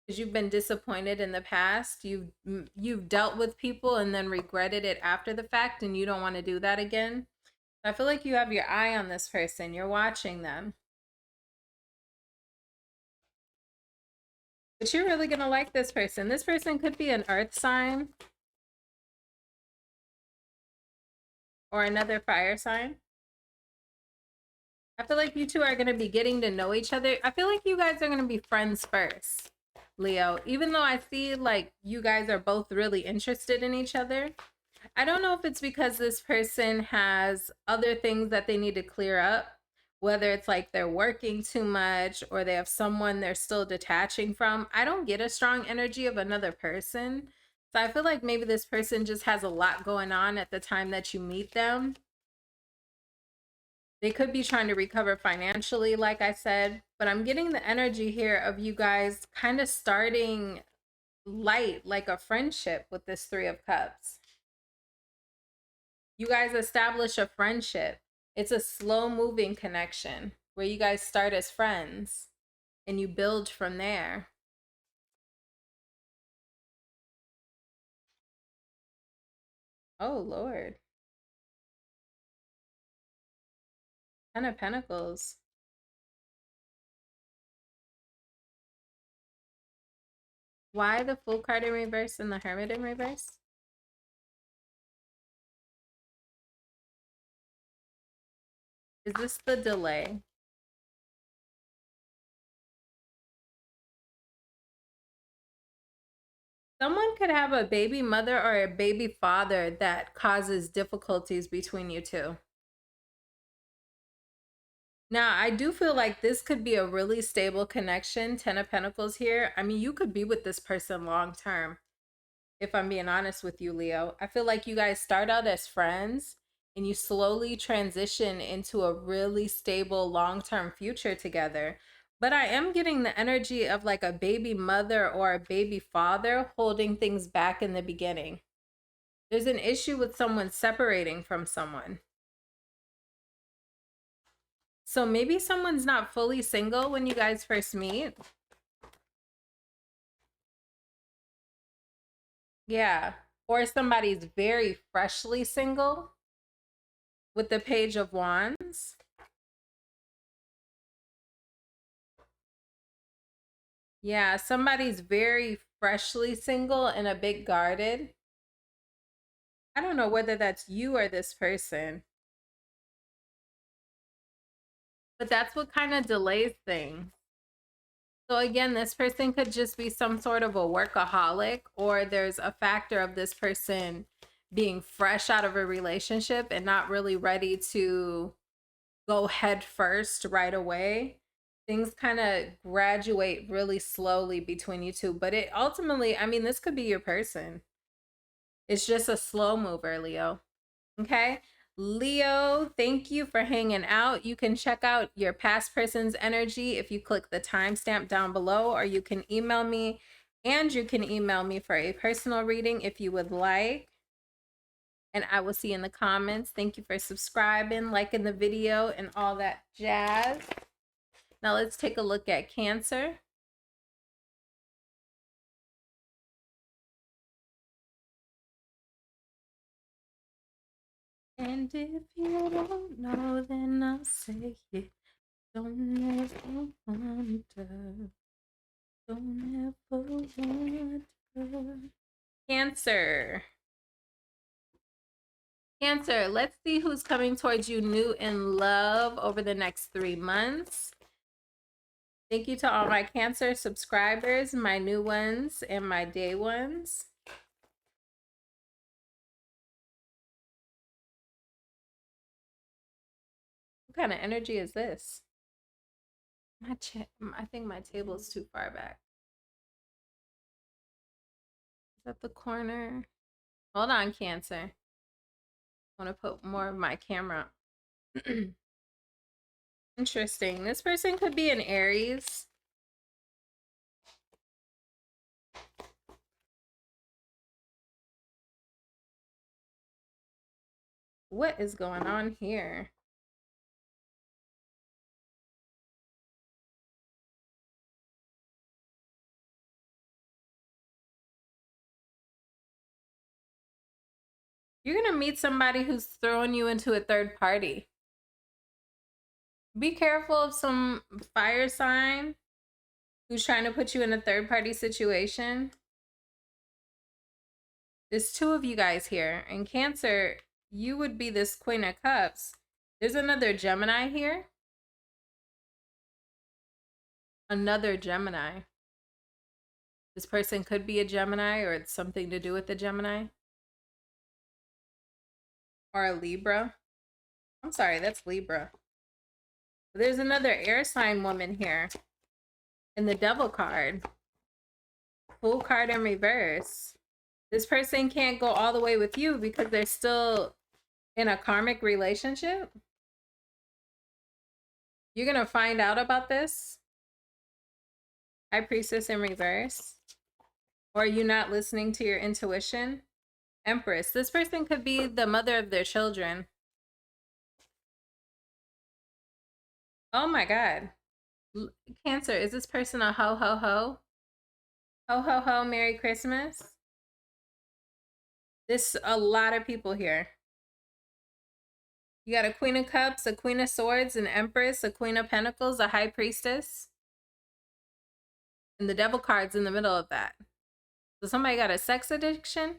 Because you've been disappointed in the past. You've dealt with people and then regretted it after the fact, and you don't want to do that again. I feel like you have your eye on this person. You're watching them. But you're really going to like this person. This person could be an earth sign or another fire sign. I feel like you two are going to be getting to know each other. I feel like you guys are going to be friends first, Leo. Even though I see like you guys are both really interested in each other. I don't know if it's because this person has other things that they need to clear up, whether it's like they're working too much or they have someone they're still detaching from. I don't get a strong energy of another person. So I feel like maybe this person just has a lot going on at the time that you meet them. They could be trying to recover financially, like I said, but I'm getting the energy here of you guys kind of starting light, like a friendship with this Three of Cups. You guys establish a friendship. It's a slow moving connection where you guys start as friends and you build from there. Oh, Lord. Ten of Pentacles. Why the Fool card in reverse and the Hermit in reverse? Is this the delay? Someone could have a baby mother or a baby father that causes difficulties between you two. Now, I do feel like this could be a really stable connection. 10 of Pentacles here. I mean, you could be with this person long term. If I'm being honest with you, Leo, I feel like you guys start out as friends and you slowly transition into a really stable long-term future together. But I am getting the energy of like a baby mother or a baby father holding things back in the beginning. There's an issue with someone separating from someone. So maybe someone's not fully single when you guys first meet. Yeah. Or somebody's very freshly single with the Page of Wands. Yeah, somebody's very freshly single and a bit guarded. I don't know whether that's you or this person, but that's what kind of delays things. So again, this person could just be some sort of a workaholic, or there's a factor of this person being fresh out of a relationship and not really ready to go head first right away. Things kind of graduate really slowly between you two, but it ultimately, I mean, this could be your person. It's just a slow mover, Leo. Okay. Leo, thank you for hanging out. You can check out your past person's energy if you click the timestamp down below, or you can email me, and you can email me for a personal reading if you would like. And I will see you in the comments. Thank you for subscribing, liking the video, and all that jazz. Now let's take a look at Cancer. And if you don't know, then I'll say it. Don't ever wonder. Don't ever wonder. Cancer. Cancer, let's see who's coming towards you new in love over the next 3 months. Thank you to all my Cancer subscribers, my new ones and my day ones. What kind of energy is this? I think my table is too far back. Is that the corner? Hold on, Cancer. I want to put more of my camera. Interesting. This person could be an Aries. What is going on here? You're going to meet somebody who's throwing you into a third party. Be careful of some fire sign who's trying to put you in a third party situation. There's 2 of you guys here. In Cancer, you would be this Queen of Cups. There's another Gemini here. Another Gemini. This person could be a Gemini, or it's something to do with the Gemini. Or a Libra. I'm sorry, that's Libra. There's another air sign woman here. In the Devil card. Full card in reverse. This person can't go all the way with you because they're still in a karmic relationship. You're going to find out about this. High Priestess in reverse. Or are you not listening to your intuition? Empress. This person could be the mother of their children. Oh my God. Cancer, is this person a ho ho ho? Ho ho ho, Merry Christmas. There's a lot of people here. You got a Queen of Cups, a Queen of Swords, an Empress, a Queen of Pentacles, a High Priestess. And the Devil card's in the middle of that. So somebody got a sex addiction?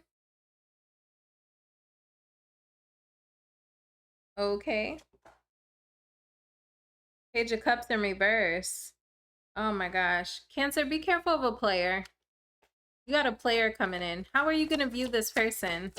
Okay. Page of Cups in reverse. Oh my gosh. Cancer, be careful of a player. You got a player coming in. How are you going to view this person?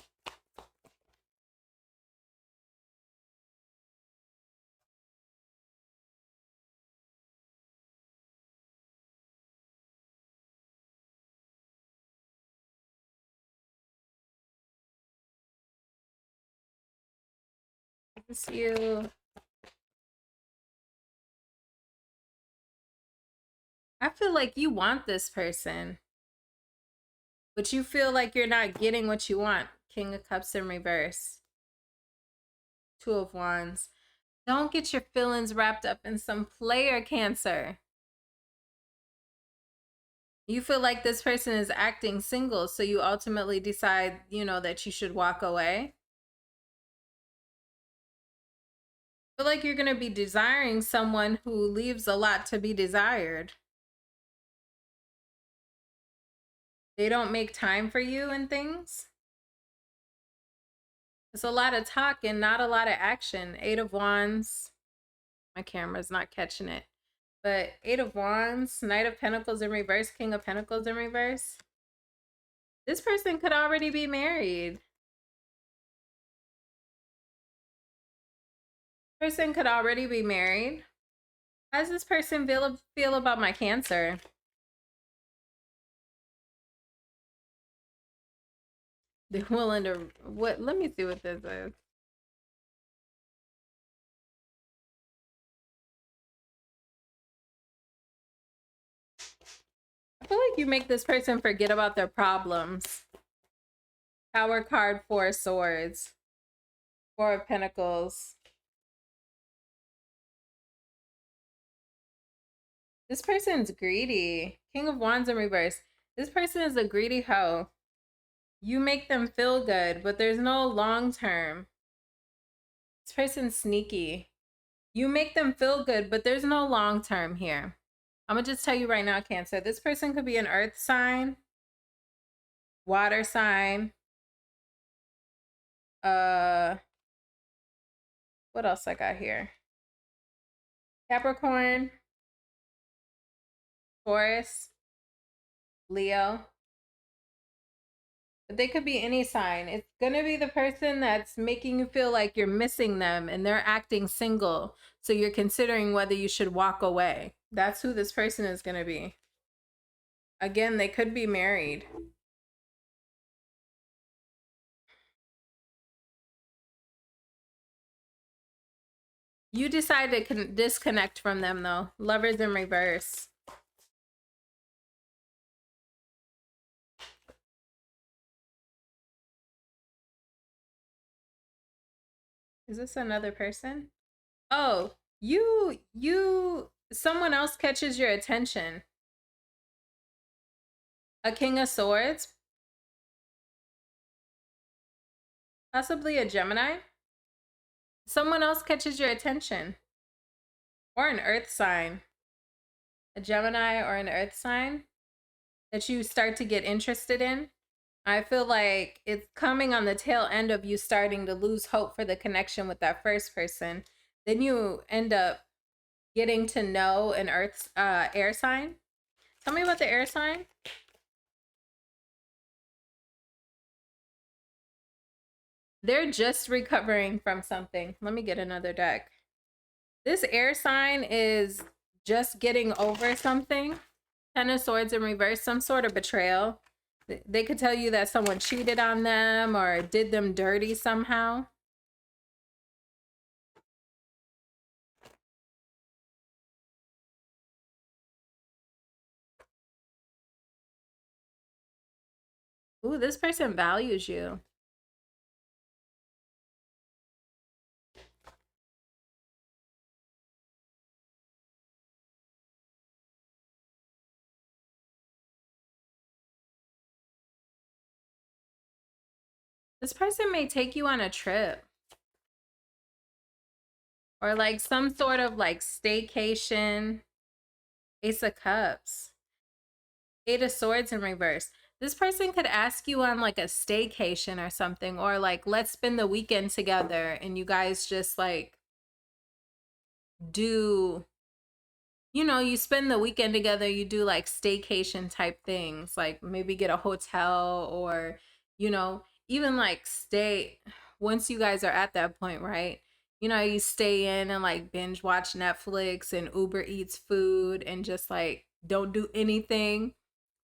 It's you. I feel like you want this person, but you feel like you're not getting what you want. King of Cups in reverse. Two of Wands. Don't get your feelings wrapped up in some player, Cancer. You feel like this person is acting single, so you ultimately decide, you know, that you should walk away. I feel like you're going to be desiring someone who leaves a lot to be desired. They don't make time for you and things. It's a lot of talk and not a lot of action. Eight of Wands. My camera's not catching it. But Eight of Wands, Knight of Pentacles in reverse, King of Pentacles in reverse. This person could already be married. Person could already be married. How does this person feel about my Cancer? They're willing to, what? Let me see what this is. I feel like you make this person forget about their problems. Tower card, Four of Swords. Four of Pentacles. This person's greedy. King of Wands in reverse. This person is a greedy hoe. You make them feel good, but there's no long term. This person's sneaky. You make them feel good, but there's no long term here. I'm going to just tell you right now, Cancer. This person could be an earth sign, water sign. What else I got here? Capricorn, Taurus, Leo. But they could be any sign. It's going to be the person that's making you feel like you're missing them and they're acting single. So you're considering whether you should walk away. That's who this person is going to be. Again, they could be married. You decide to disconnect from them, though. Lovers in reverse. Is this another person? Oh, someone else catches your attention. A King of Swords. Possibly a Gemini. Someone else catches your attention. Or an earth sign. A Gemini or an earth sign that you start to get interested in. I feel like it's coming on the tail end of you starting to lose hope for the connection with that first person. Then you end up getting to know an earth air sign. Tell me about the air sign. They're just recovering from something. Let me get another deck. This air sign is just getting over something. Ten of Swords in reverse, some sort of betrayal. They could tell you that someone cheated on them or did them dirty somehow. Ooh, this person values you. This person may take you on a trip. Or like some sort of like staycation. Ace of Cups. Eight of Swords in reverse. This person could ask you on like a staycation or something. Or like, let's spend the weekend together. And you guys just like do, you know, you spend the weekend together. You do like staycation type things. Like maybe get a hotel or, you know, even like stay once you guys are at that point, right? You know, you stay in and like binge watch Netflix and Uber Eats food and just like don't do anything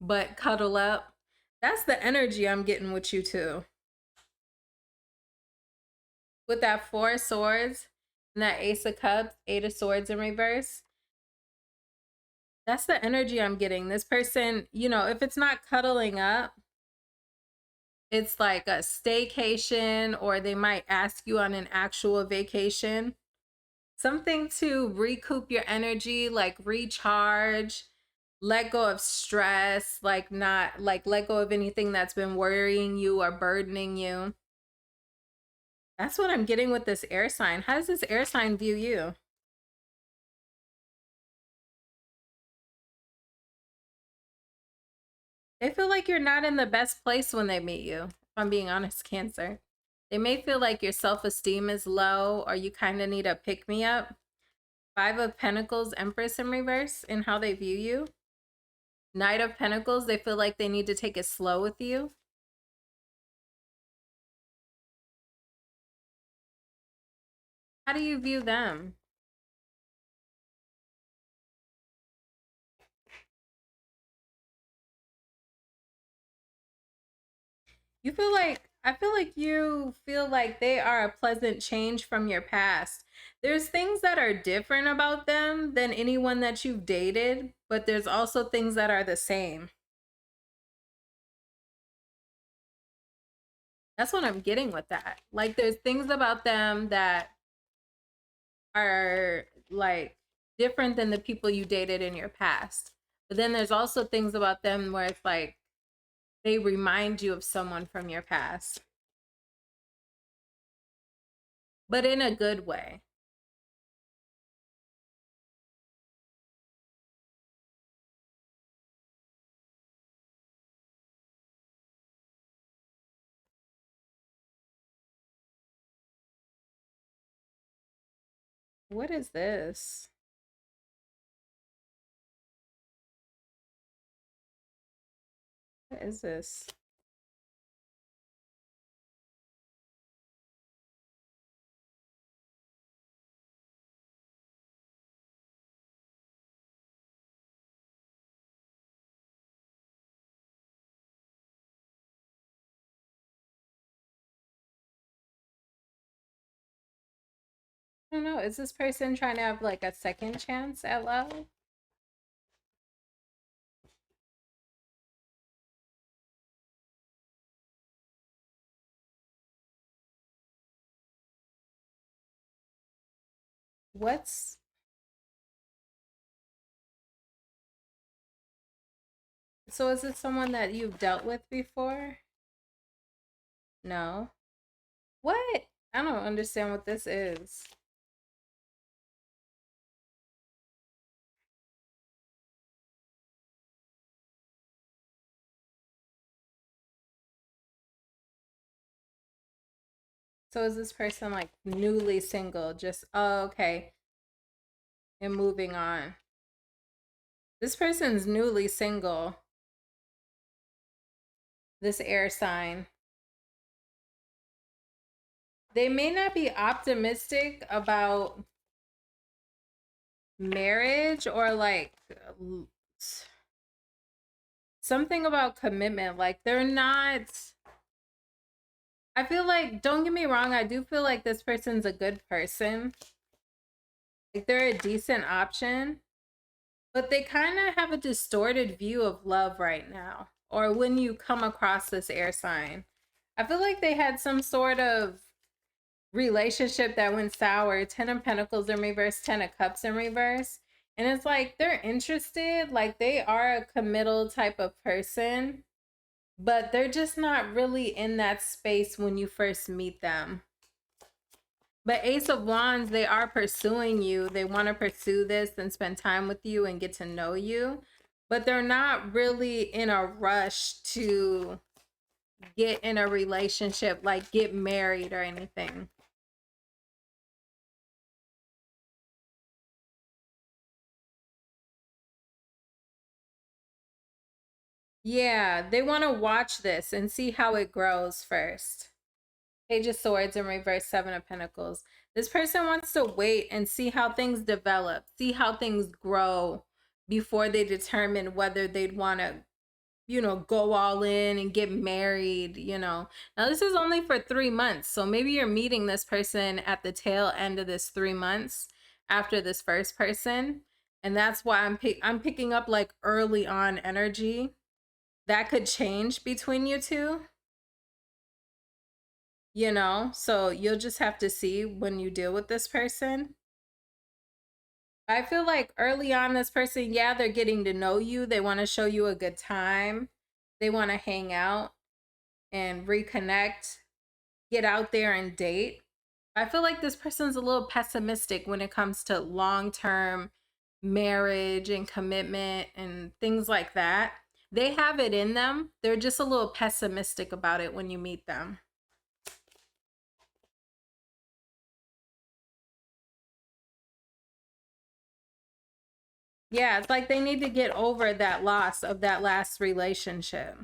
but cuddle up. That's the energy I'm getting with you too. with that 4 of Swords and that Ace of Cups, 8 of Swords in reverse. That's the energy I'm getting. This person, you know, if it's not cuddling up, it's like a staycation, or they might ask you on an actual vacation. Something to recoup your energy, like recharge, let go of stress, like not like let go of anything that's been worrying you or burdening you. That's what I'm getting with this air sign. How does this air sign view you? They feel like you're not in the best place when they meet you, if I'm being honest, Cancer. They may feel like your self-esteem is low, or you kind of need a pick-me-up. 5 of Pentacles, Empress in reverse, in how they view you. Knight of Pentacles, they feel like they need to take it slow with you. How do you view them? You feel like, I feel like you feel like they are a pleasant change from your past. There's things that are different about them than anyone that you've dated, but there's also things that are the same. That's what I'm getting with that. Like, there's things about them that are like different than the people you dated in your past. But then there's also things about them where it's like they remind you of someone from your past, but in a good way. What is this? What is this? I don't know. Is this person trying to have like a second chance at love? What's so is this someone that you've dealt with before? No. What? I don't understand what this is. So is this person like newly single? Just, oh, okay. And moving on. This person's newly single. This air sign. They may not be optimistic about marriage, or like something about commitment. Like they're not, I feel like, don't get me wrong, I do feel like this person's a good person. Like they're a decent option, but they kind of have a distorted view of love right now. Or when you come across this air sign, I feel like they had some sort of relationship that went sour. 10 of Pentacles in reverse, 10 of Cups in reverse. And it's like they're interested, like they are a committal type of person, but they're just not really in that space when you first meet them. But Ace of Wands, they are pursuing you. They want to pursue this and spend time with you and get to know you, but they're not really in a rush to get in a relationship, like get married or anything. Yeah, they want to watch this and see how it grows first. Page of Swords in reverse, 7 of Pentacles. This person wants to wait and see how things develop, see how things grow before they determine whether they'd want to, you know, go all in and get married, you know. Now this is only for 3 months. So maybe you're meeting this person at the tail end of this 3 months after this first person. And that's why I'm picking up like early on energy. That could change between you two. You know, so you'll just have to see when you deal with this person. I feel like early on, this person, yeah, they're getting to know you. They want to show you a good time. They want to hang out and reconnect, get out there and date. I feel like this person's a little pessimistic when it comes to long-term marriage and commitment and things like that. They have it in them. They're just a little pessimistic about it when you meet them. Yeah, it's like they need to get over that loss of that last relationship.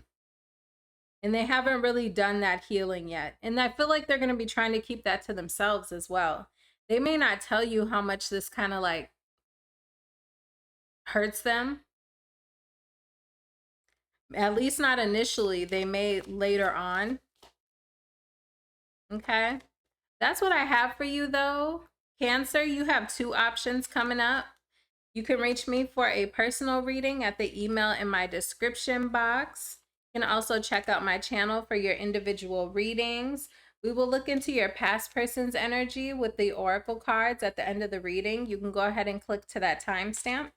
And they haven't really done that healing yet. And I feel like they're going to be trying to keep that to themselves as well. They may not tell you how much this kind of like hurts them. At least not initially. They may later on. Okay. That's what I have for you though. Cancer, you have 2 options coming up. You can reach me for a personal reading at the email in my description box. You can also check out my channel for your individual readings. We will look into your past person's energy with the oracle cards at the end of the reading. You can go ahead and click to that timestamp.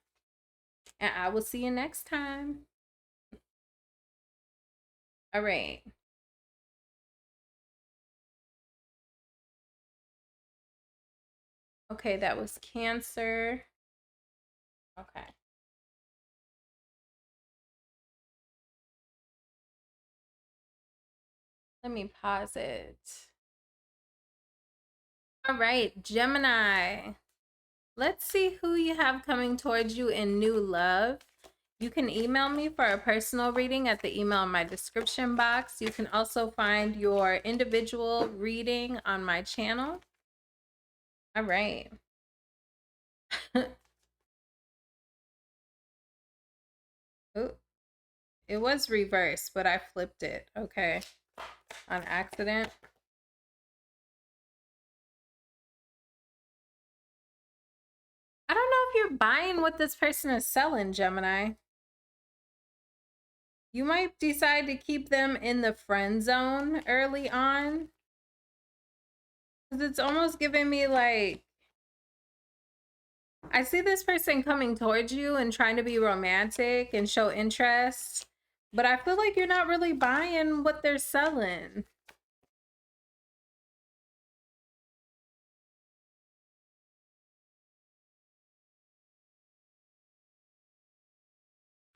And I will see you next time. All right. Okay, that was Cancer. Okay. Let me pause it. All right, Gemini. Let's see who you have coming towards you in new love. You can email me for a personal reading at the email in my description box. You can also find your individual reading on my channel. All right. Oh, it was reversed, but I flipped it. Okay. On accident. I don't know if you're buying what this person is selling, Gemini. You might decide to keep them in the friend zone early on. Because it's almost giving me like, I see this person coming towards you and trying to be romantic and show interest. But I feel like you're not really buying what they're selling.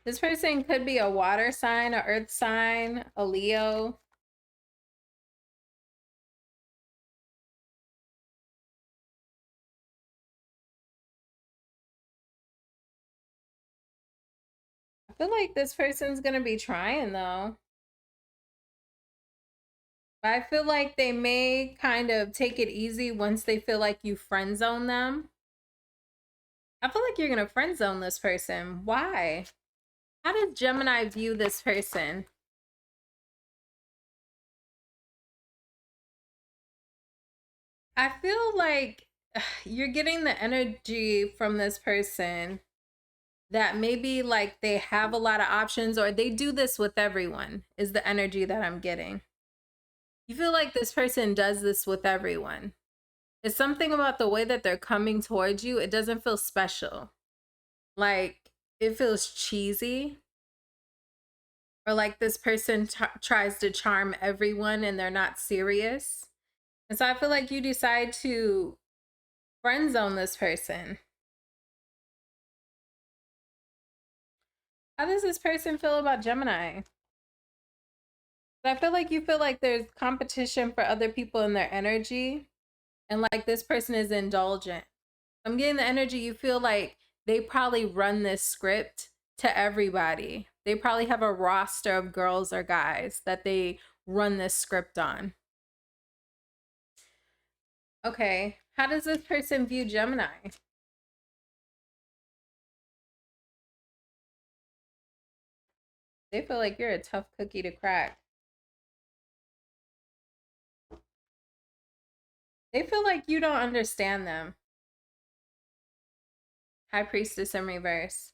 This person could be a water sign, a earth sign, a Leo. I feel like this person's going to be trying though. But I feel like they may kind of take it easy once they feel like you friend zone them. I feel like you're going to friend zone this person. Why? How does Gemini view this person? I feel like you're getting the energy from this person that maybe like they have a lot of options or they do this with everyone, is the energy that I'm getting. You feel like this person does this with everyone. It's something about the way that they're coming towards you. It doesn't feel special. Like it feels cheesy. Or like this person tries to charm everyone and they're not serious. And so I feel like you decide to friend zone this person. How does this person feel about Gemini? I feel like you feel like there's competition for other people in their energy. And like this person is indulgent. I'm getting the energy you feel like they probably run this script to everybody. They probably have a roster of girls or guys that they run this script on. Okay, how does this person view Gemini? They feel like you're a tough cookie to crack. They feel like you don't understand them. High Priestess in reverse.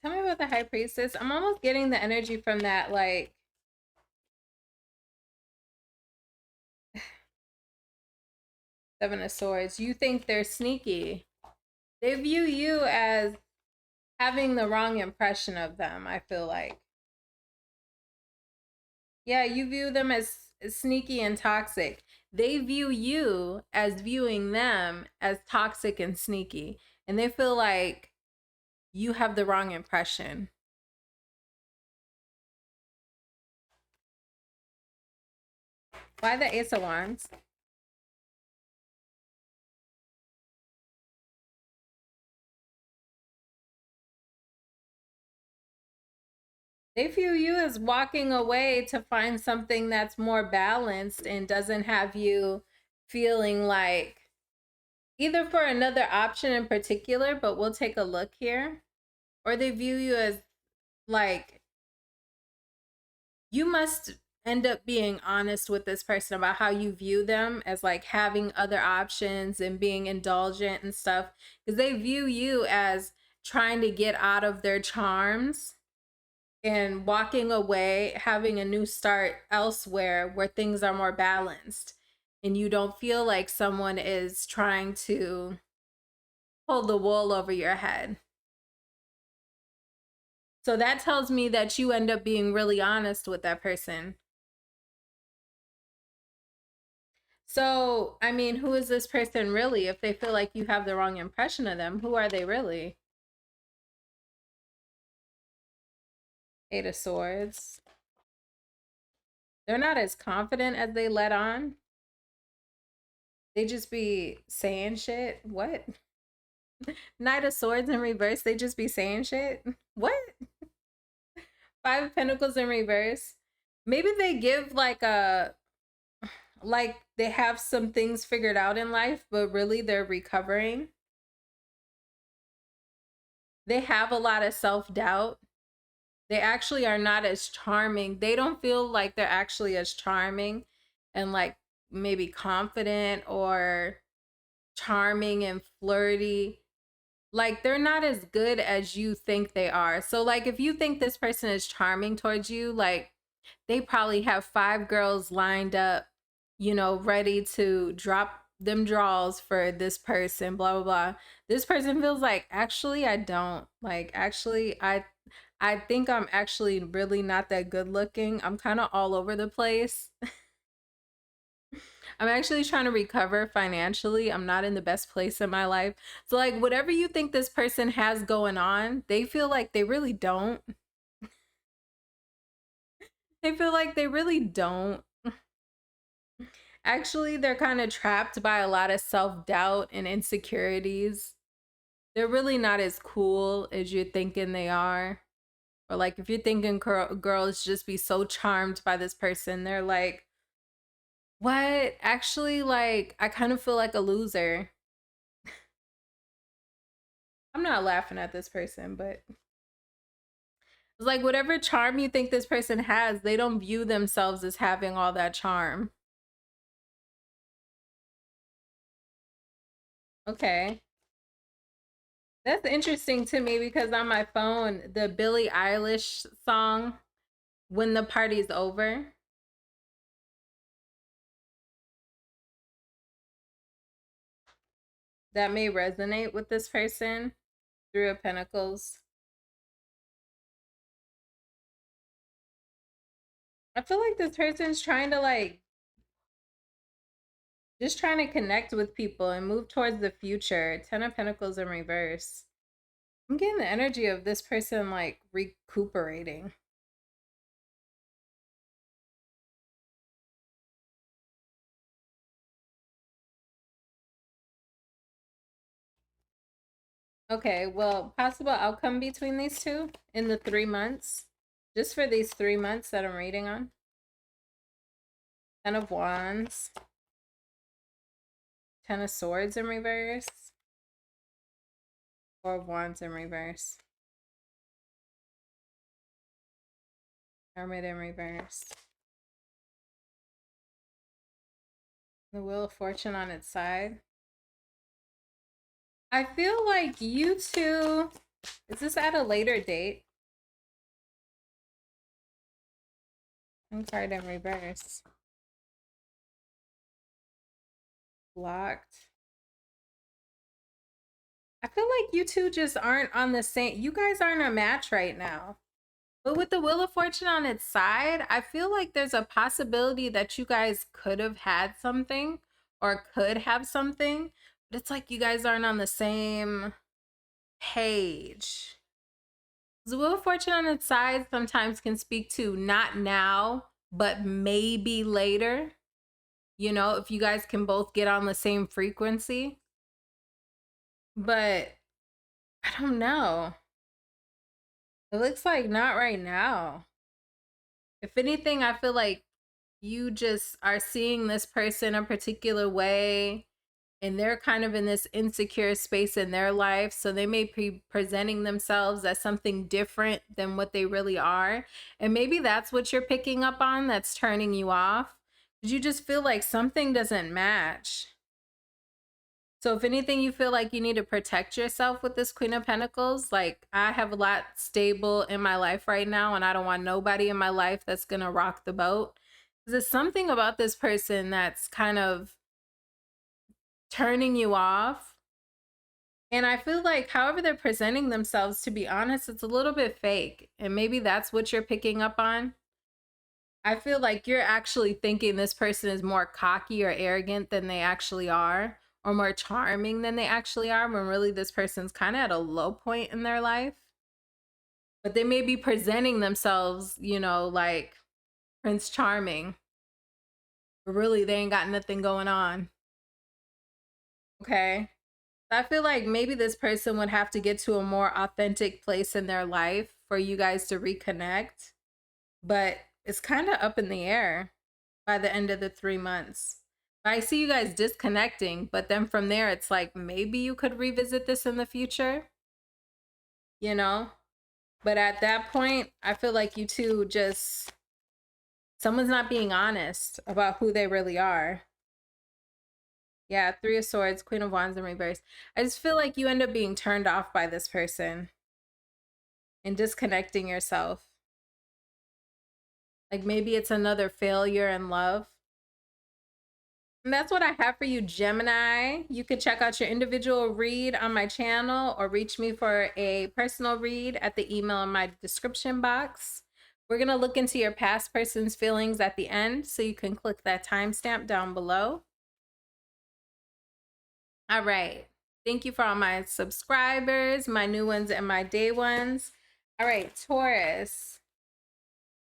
Tell me about the High Priestess. I'm almost getting the energy from that, like, Seven of Swords. You think they're sneaky. They view you as having the wrong impression of them, I feel like. Yeah, you view them as sneaky and toxic. They view you as viewing them as toxic and sneaky. And they feel like you have the wrong impression. Why the Ace of Wands? They view you as walking away to find something that's more balanced and doesn't have you feeling like either for another option in particular, but we'll take a look here, or they view you as like you must end up being honest with this person about how you view them as like having other options and being indulgent and stuff, because they view you as trying to get out of their charms and walking away, having a new start elsewhere where things are more balanced and you don't feel like someone is trying to pull the wool over your head. So that tells me that you end up being really honest with that person. So, I mean, who is this person really? If they feel like you have the wrong impression of them, who are they really? Eight of Swords. They're not as confident as they let on. They just be saying shit. What? Knight of Swords in reverse. They just be saying shit. What? Five of Pentacles in reverse. Maybe they give like they have some things figured out in life, but really they're recovering. They have a lot of self-doubt. They actually are not as charming. They don't feel like they're actually as charming and like maybe confident or charming and flirty. Like they're not as good as you think they are. So like if you think this person is charming towards you, like they probably have 5 girls lined up, you know, ready to drop them draws for this person, blah blah blah. This person feels like actually I don't. Like actually I think I'm actually really not that good looking. I'm kind of all over the place. I'm actually trying to recover financially. I'm not in the best place in my life. So like whatever you think this person has going on, they feel like they really don't. They feel like they really don't. Actually, they're kind of trapped by a lot of self-doubt and insecurities. They're really not as cool as you're thinking they are. Or like if you're thinking girls just be so charmed by this person, they're like, what? Actually, like, I kind of feel like a loser. I'm not laughing at this person, but it's like whatever charm you think this person has, they don't view themselves as having all that charm. Okay. That's interesting to me because on my phone, the Billie Eilish song, When the Party's Over, that may resonate with this person. Three of Pentacles. I feel like this person's trying to like just trying to connect with people and move towards the future. Ten of Pentacles in reverse. I'm getting the energy of this person like recuperating. Okay, well, possible outcome between these two in the 3 months. Just for these 3 months that I'm reading on. Ten of Wands. Ten of Swords in reverse. Four of Wands in reverse. Hermit in reverse. The Wheel of Fortune on its side. I feel like you two, is this at a later date? And card in reverse. Blocked. I feel like you two just aren't on the same, you guys aren't a match right now. But with the Wheel of Fortune on its side, I feel like there's a possibility that you guys could have had something or could have something, but it's like you guys aren't on the same page. The Wheel of Fortune on its side sometimes can speak to not now, but maybe later. You know, if you guys can both get on the same frequency. But I don't know. It looks like not right now. If anything, I feel like you just are seeing this person a particular way and they're kind of in this insecure space in their life. So they may be presenting themselves as something different than what they really are. And maybe that's what you're picking up on that's turning you off. Because you just feel like something doesn't match. So if anything, you feel like you need to protect yourself with this Queen of Pentacles. Like, I have a lot stable in my life right now, and I don't want nobody in my life that's going to rock the boat. There's something about this person that's kind of turning you off. And I feel like however they're presenting themselves, to be honest, it's a little bit fake. And maybe that's what you're picking up on. I feel like you're actually thinking this person is more cocky or arrogant than they actually are, or more charming than they actually are, when really this person's kind of at a low point in their life. But they may be presenting themselves, you know, like Prince Charming. But really, they ain't got nothing going on. Okay. I feel like maybe this person would have to get to a more authentic place in their life for you guys to reconnect. But it's kind of up in the air by the end of the 3 months. I see you guys disconnecting, but then from there, it's like maybe you could revisit this in the future, you know? But at that point, I feel like you two just, someone's not being honest about who they really are. Yeah, Three of Swords, Queen of Wands in reverse. I just feel like you end up being turned off by this person and disconnecting yourself. Like maybe it's another failure in love. And that's what I have for you, Gemini. You can check out your individual read on my channel or reach me for a personal read at the email in my description box. We're going to look into your past person's feelings at the end, so you can click that timestamp down below. All right. Thank you for all my subscribers, my new ones and my day ones. All right, Taurus.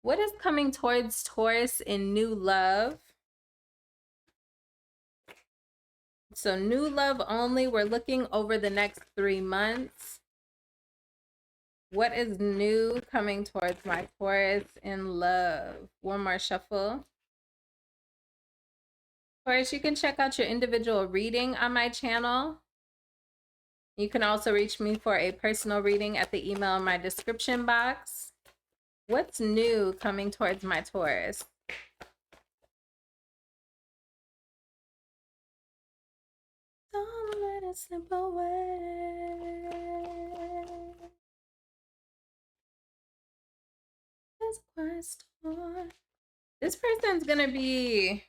What is coming towards Taurus in new love? So new love only, we're looking over the next 3 months. What is new coming towards my Taurus in love? One more shuffle. Taurus, you can check out your individual reading on my channel. You can also reach me for a personal reading at the email in my description box. What's new coming towards my Taurus? Don't let it slip away. There's a quiet storm. This person's gonna be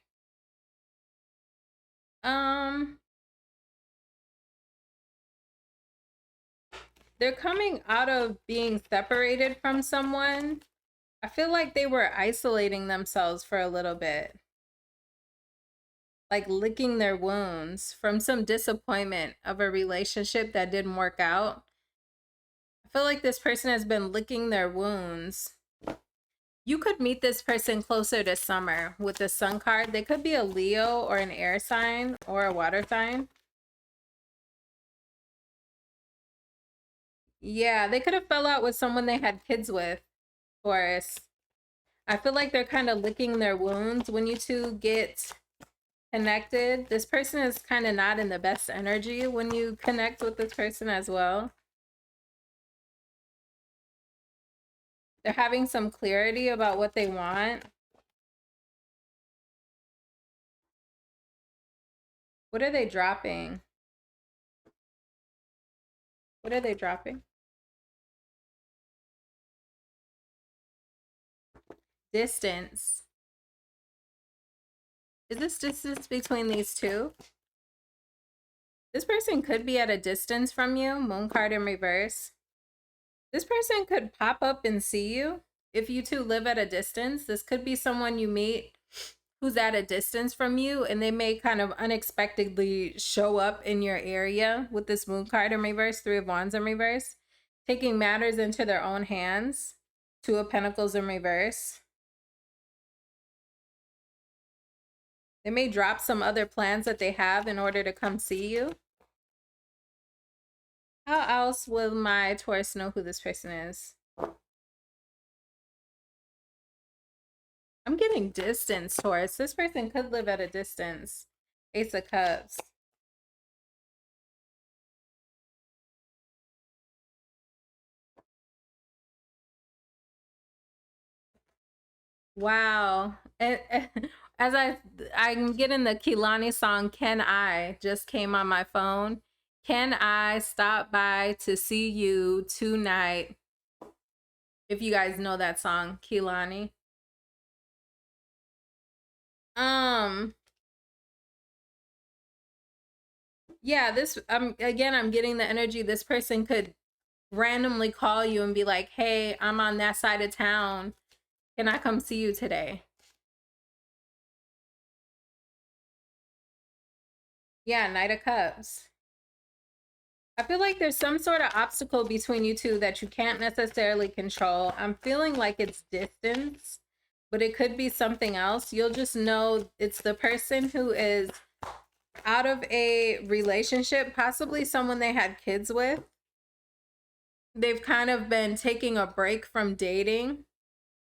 they're coming out of being separated from someone. I feel like they were isolating themselves for a little bit. Like licking their wounds from some disappointment of a relationship that didn't work out. I feel like this person has been licking their wounds. You could meet this person closer to summer with the Sun card. They could be a Leo or an air sign or a water sign. Yeah, they could have fell out with someone they had kids with, Taurus. I feel like they're kind of licking their wounds when you two get connected. This person is kind of not in the best energy when you connect with this person as well. They're having some clarity about what they want. What are they dropping? What are they dropping? Distance. Is this distance between these two? This person could be at a distance from you. Moon card in reverse. This person could pop up and see you. If you two live at a distance, this could be someone you meet who's at a distance from you, and they may kind of unexpectedly show up in your area with this moon card in reverse, 3 of Wands in reverse, taking matters into their own hands, 2 of Pentacles in reverse. They may drop some other plans that they have in order to come see you. How else will my Taurus know who this person is? I'm getting distance, Taurus. This person could live at a distance. Ace of Cups. Wow. And as I'm getting the Kehlani song, Can I, just came on my phone. Can I stop by to see you tonight? If you guys know that song, Kehlani. Yeah, this again, I'm getting the energy this person could randomly call you and be like, "Hey, I'm on that side of town. Can I come see you today?" Yeah, Knight of Cups. I feel like there's some sort of obstacle between you two that you can't necessarily control. I'm feeling like it's distance, but it could be something else. You'll just know it's the person who is out of a relationship, possibly someone they had kids with. They've kind of been taking a break from dating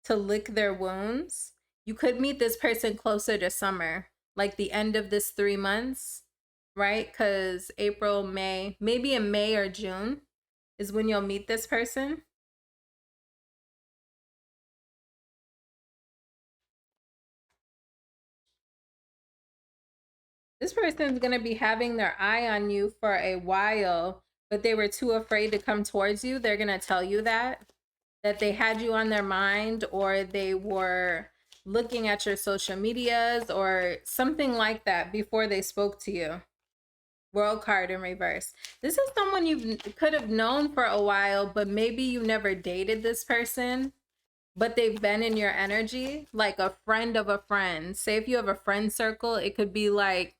to lick their wounds. You could meet this person closer to summer, like the end of this 3 months, right? Because April, May, maybe in May or June is when you'll meet this person. This person's going to be having their eye on you for a while, but they were too afraid to come towards you. They're going to tell you that they had you on their mind, or they were looking at your social medias or something like that before they spoke to you. World card in reverse. This is someone you could have known for a while, but maybe you never dated this person, but they've been in your energy, like a friend of a friend. Say if you have a friend circle, it could be like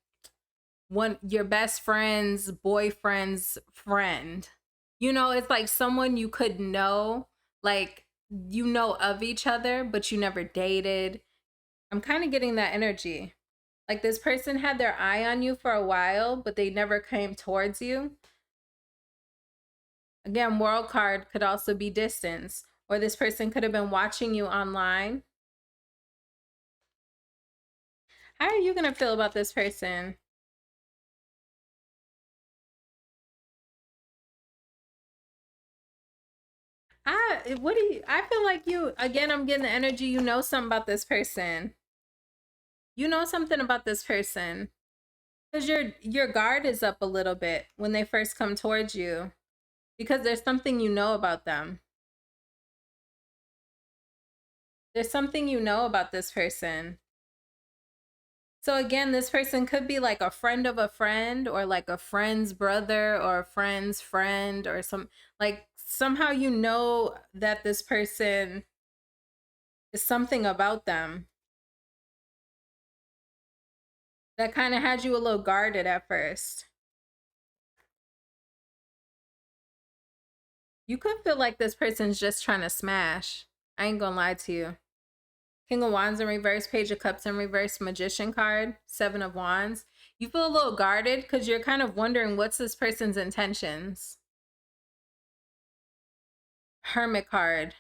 your best friend's boyfriend's friend. You know, it's like someone you could know, like you know of each other, but you never dated. I'm kind of getting that energy. Like this person had their eye on you for a while, but they never came towards you. Again, world card could also be distance, or this person could have been watching you online. How are you going to feel about this person? I feel like again, I'm getting the energy, you know something about this person. You know something about this person. Because your guard is up a little bit when they first come towards you. Because there's something you know about them. There's something you know about this person. So again, this person could be like a friend of a friend, or like a friend's brother, or a friend's friend, or like somehow you know that this person is something about them that kind of had you a little guarded at first. You could feel like this person's just trying to smash. I ain't gonna lie to you. King of Wands in reverse, Page of Cups in reverse, Magician card, 7 of Wands. You feel a little guarded because you're kind of wondering what's this person's intentions. Hermit card.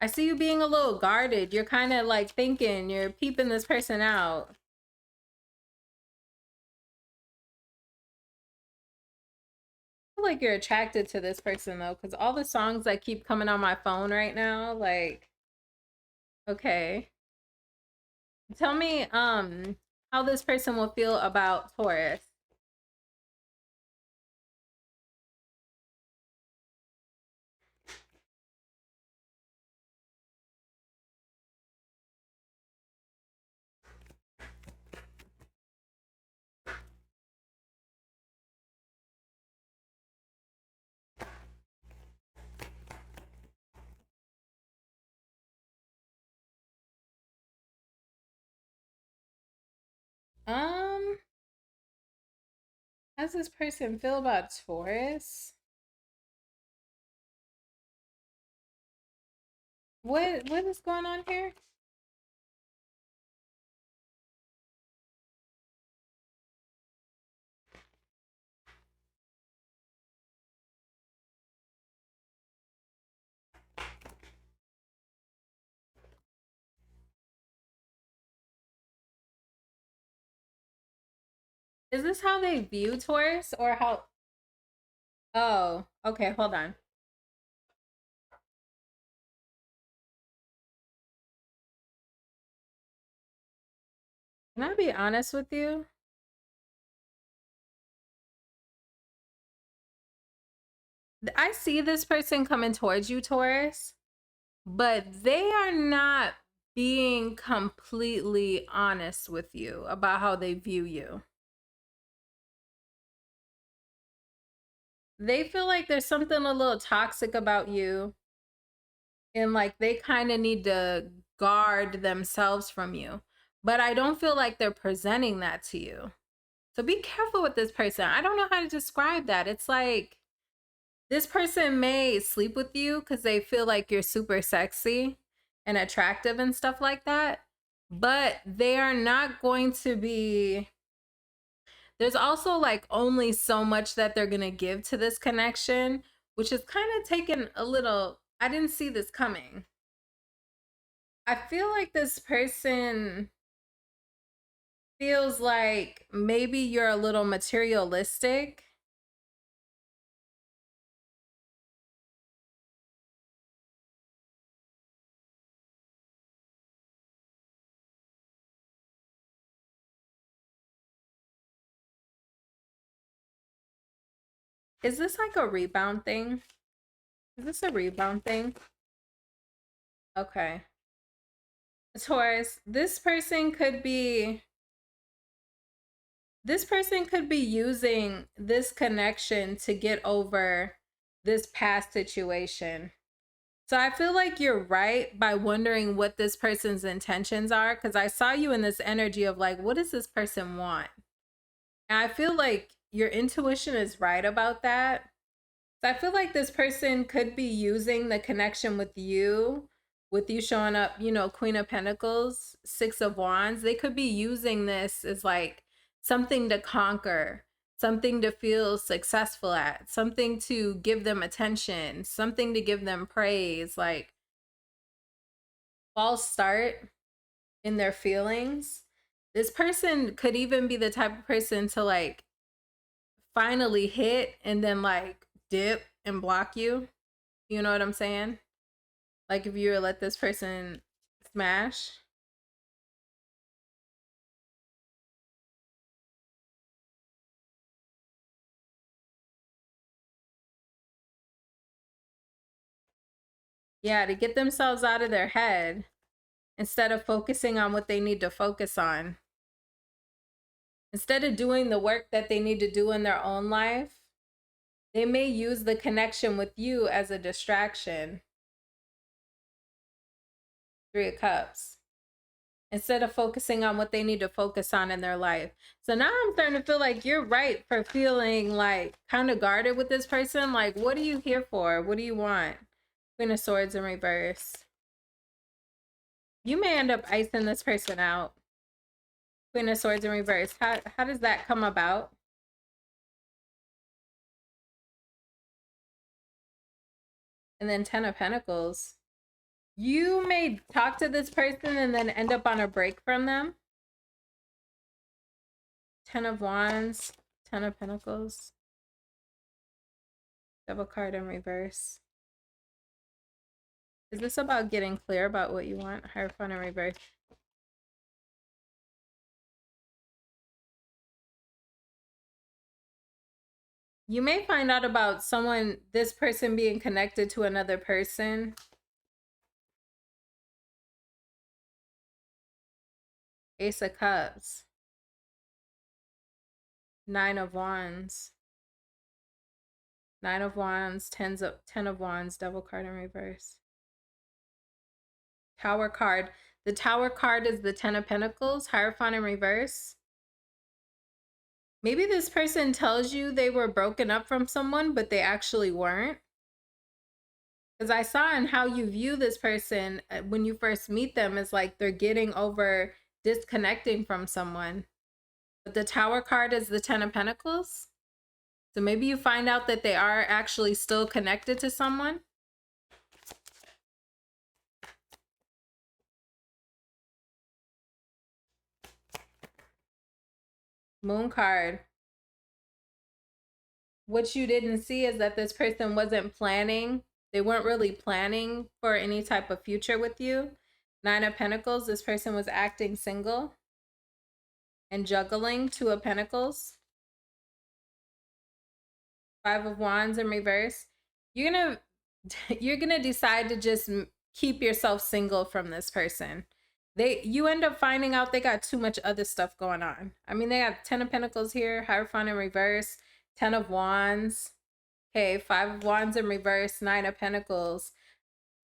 I see you being a little guarded. You're kind of like thinking, you're peeping this person out. feel like you're attracted to this person though, because all the songs that keep coming on my phone right now, like, okay. Tell me, how this person will feel about Taurus. Um, how does this person feel about Taurus? What is going on here? Is this how they view Taurus or how? Oh, okay, hold on. Can I be honest with you? I see this person coming towards you, Taurus, but they are not being completely honest with you about how they view you. They feel like there's something a little toxic about you, and like they kind of need to guard themselves from you. But I don't feel like they're presenting that to you. So be careful with this person. I don't know how to describe that. It's like this person may sleep with you because they feel like you're super sexy and attractive and stuff like that. But they are not going to be. There's also like only so much that they're going to give to this connection, which is kind of taken a little. I didn't see this coming. I feel like this person feels like maybe you're a little materialistic. Is this like a rebound thing? Is this a rebound thing? Okay. Taurus, this person could be using this connection to get over this past situation. So I feel like you're right by wondering what this person's intentions are, because I saw you in this energy of like, what does this person want? And I feel like your intuition is right about that. So I feel like this person could be using the connection with you showing up, you know, Queen of Pentacles, Six of Wands. They could be using this as like something to conquer, something to feel successful at, something to give them attention, something to give them praise, like false start in their feelings. This person could even be the type of person to like finally hit and then like dip and block you. You know what I'm saying? Like if you were to let this person smash. Yeah, to get themselves out of their head instead of focusing on what they need to focus on. Instead of doing the work that they need to do in their own life, they may use the connection with you as a distraction. Three of Cups. Instead of focusing on what they need to focus on in their life. So now I'm starting to feel like you're right for feeling like kind of guarded with this person. Like, what are you here for? What do you want? Queen of Swords in reverse. You may end up icing this person out. Queen of Swords in reverse. How does that come about? And then Ten of Pentacles. You may talk to this person and then end up on a break from them. Ten of Wands. Ten of Pentacles. Devil card in reverse. Is this about getting clear about what you want? Hierophant in reverse. You may find out about this person being connected to another person. Ace of Cups. 9 of Wands. 9 of Wands, 10 of Wands, Devil card in reverse. Tower card. The Tower card is the 10 of Pentacles, Hierophant in reverse. Maybe this person tells you they were broken up from someone, but they actually weren't. Because I saw in how you view this person when you first meet them is like they're getting over disconnecting from someone. But the Tower card is the 10 of Pentacles. So maybe you find out that they are actually still connected to someone. Moon card. What you didn't see is that this person wasn't planning. They weren't really planning for any type of future with you. 9 of Pentacles, this person was acting single and juggling. 2 of Pentacles. 5 of Wands in reverse. You're gonna decide to just keep yourself single from this person. You end up finding out they got too much other stuff going on. I mean, they got 10 of Pentacles here, Hierophant in reverse, 10 of Wands. Okay, 5 of Wands in reverse, 9 of Pentacles,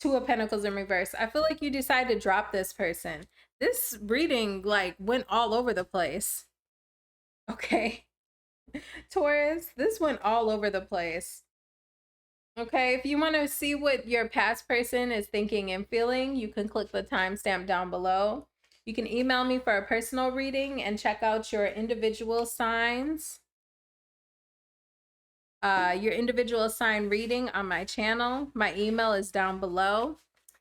2 of Pentacles in reverse. I feel like you decide to drop this person. This reading like went all over the place. Okay. Taurus, this went all over the place. Okay, if you want to see what your past person is thinking and feeling, you can click the timestamp down below. You can email me for a personal reading and check out your individual signs. Your individual sign reading on my channel. My email is down below.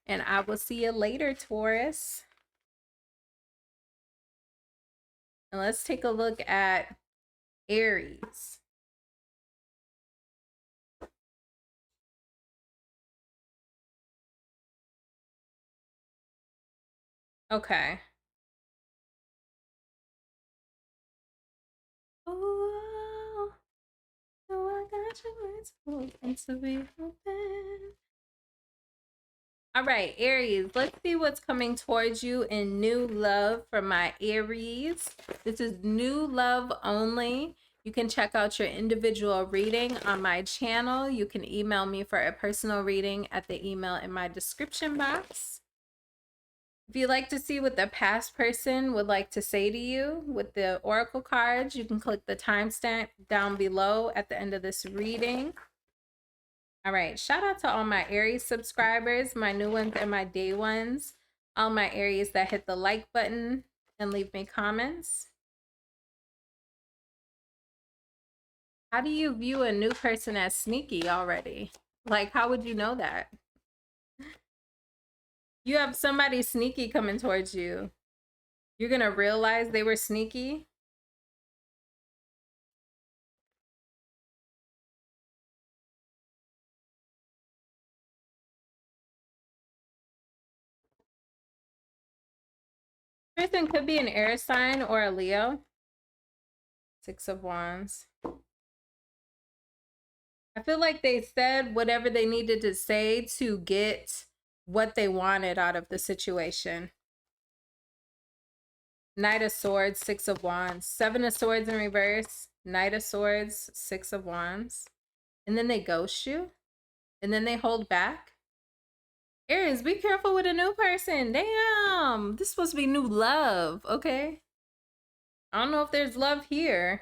And I will see you later, Taurus. And let's take a look at Aries. Okay. Oh, so I got you. It's open to be open. All right, Aries, let's see what's coming towards you in new love for my Aries. This is new love only. You can check out your individual reading on my channel. You can email me for a personal reading at the email in my description box. If you'd like to see what the past person would like to say to you with the oracle cards, you can click the timestamp down below at the end of this reading. All right, shout out to all my Aries subscribers, my new ones and my day ones, all my Aries that hit the like button and leave me comments. How do you view a new person as sneaky already? Like, how would you know that? You have somebody sneaky coming towards you. You're going to realize they were sneaky. Person could be an air sign or a Leo. 6 of Wands. I feel like they said whatever they needed to say to get what they wanted out of the situation. Knight of Swords, 6 of Wands. 7 of Swords in reverse. Knight of Swords, 6 of Wands. And then they ghost you. And then they hold back. Aries, be careful with a new person. Damn. This is supposed to be new love, okay? I don't know if there's love here.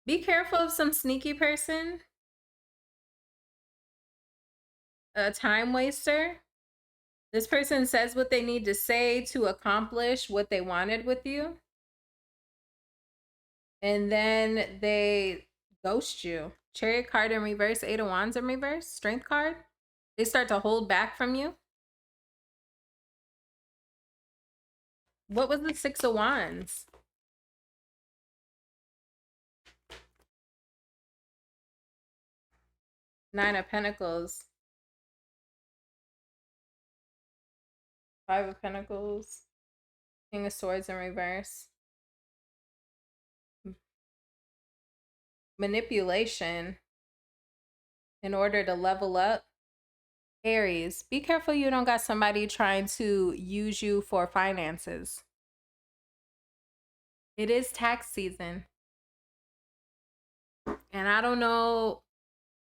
Be careful of some sneaky person. A time waster. This person says what they need to say to accomplish what they wanted with you. And then they ghost you. Chariot card in reverse, 8 of Wands in reverse, Strength card. They start to hold back from you. What was the 6 of Wands? Nine of Pentacles. Five of Pentacles. King of Swords in reverse. Manipulation in order to level up. Aries, be careful you don't got somebody trying to use you for finances. It is tax season. And I don't know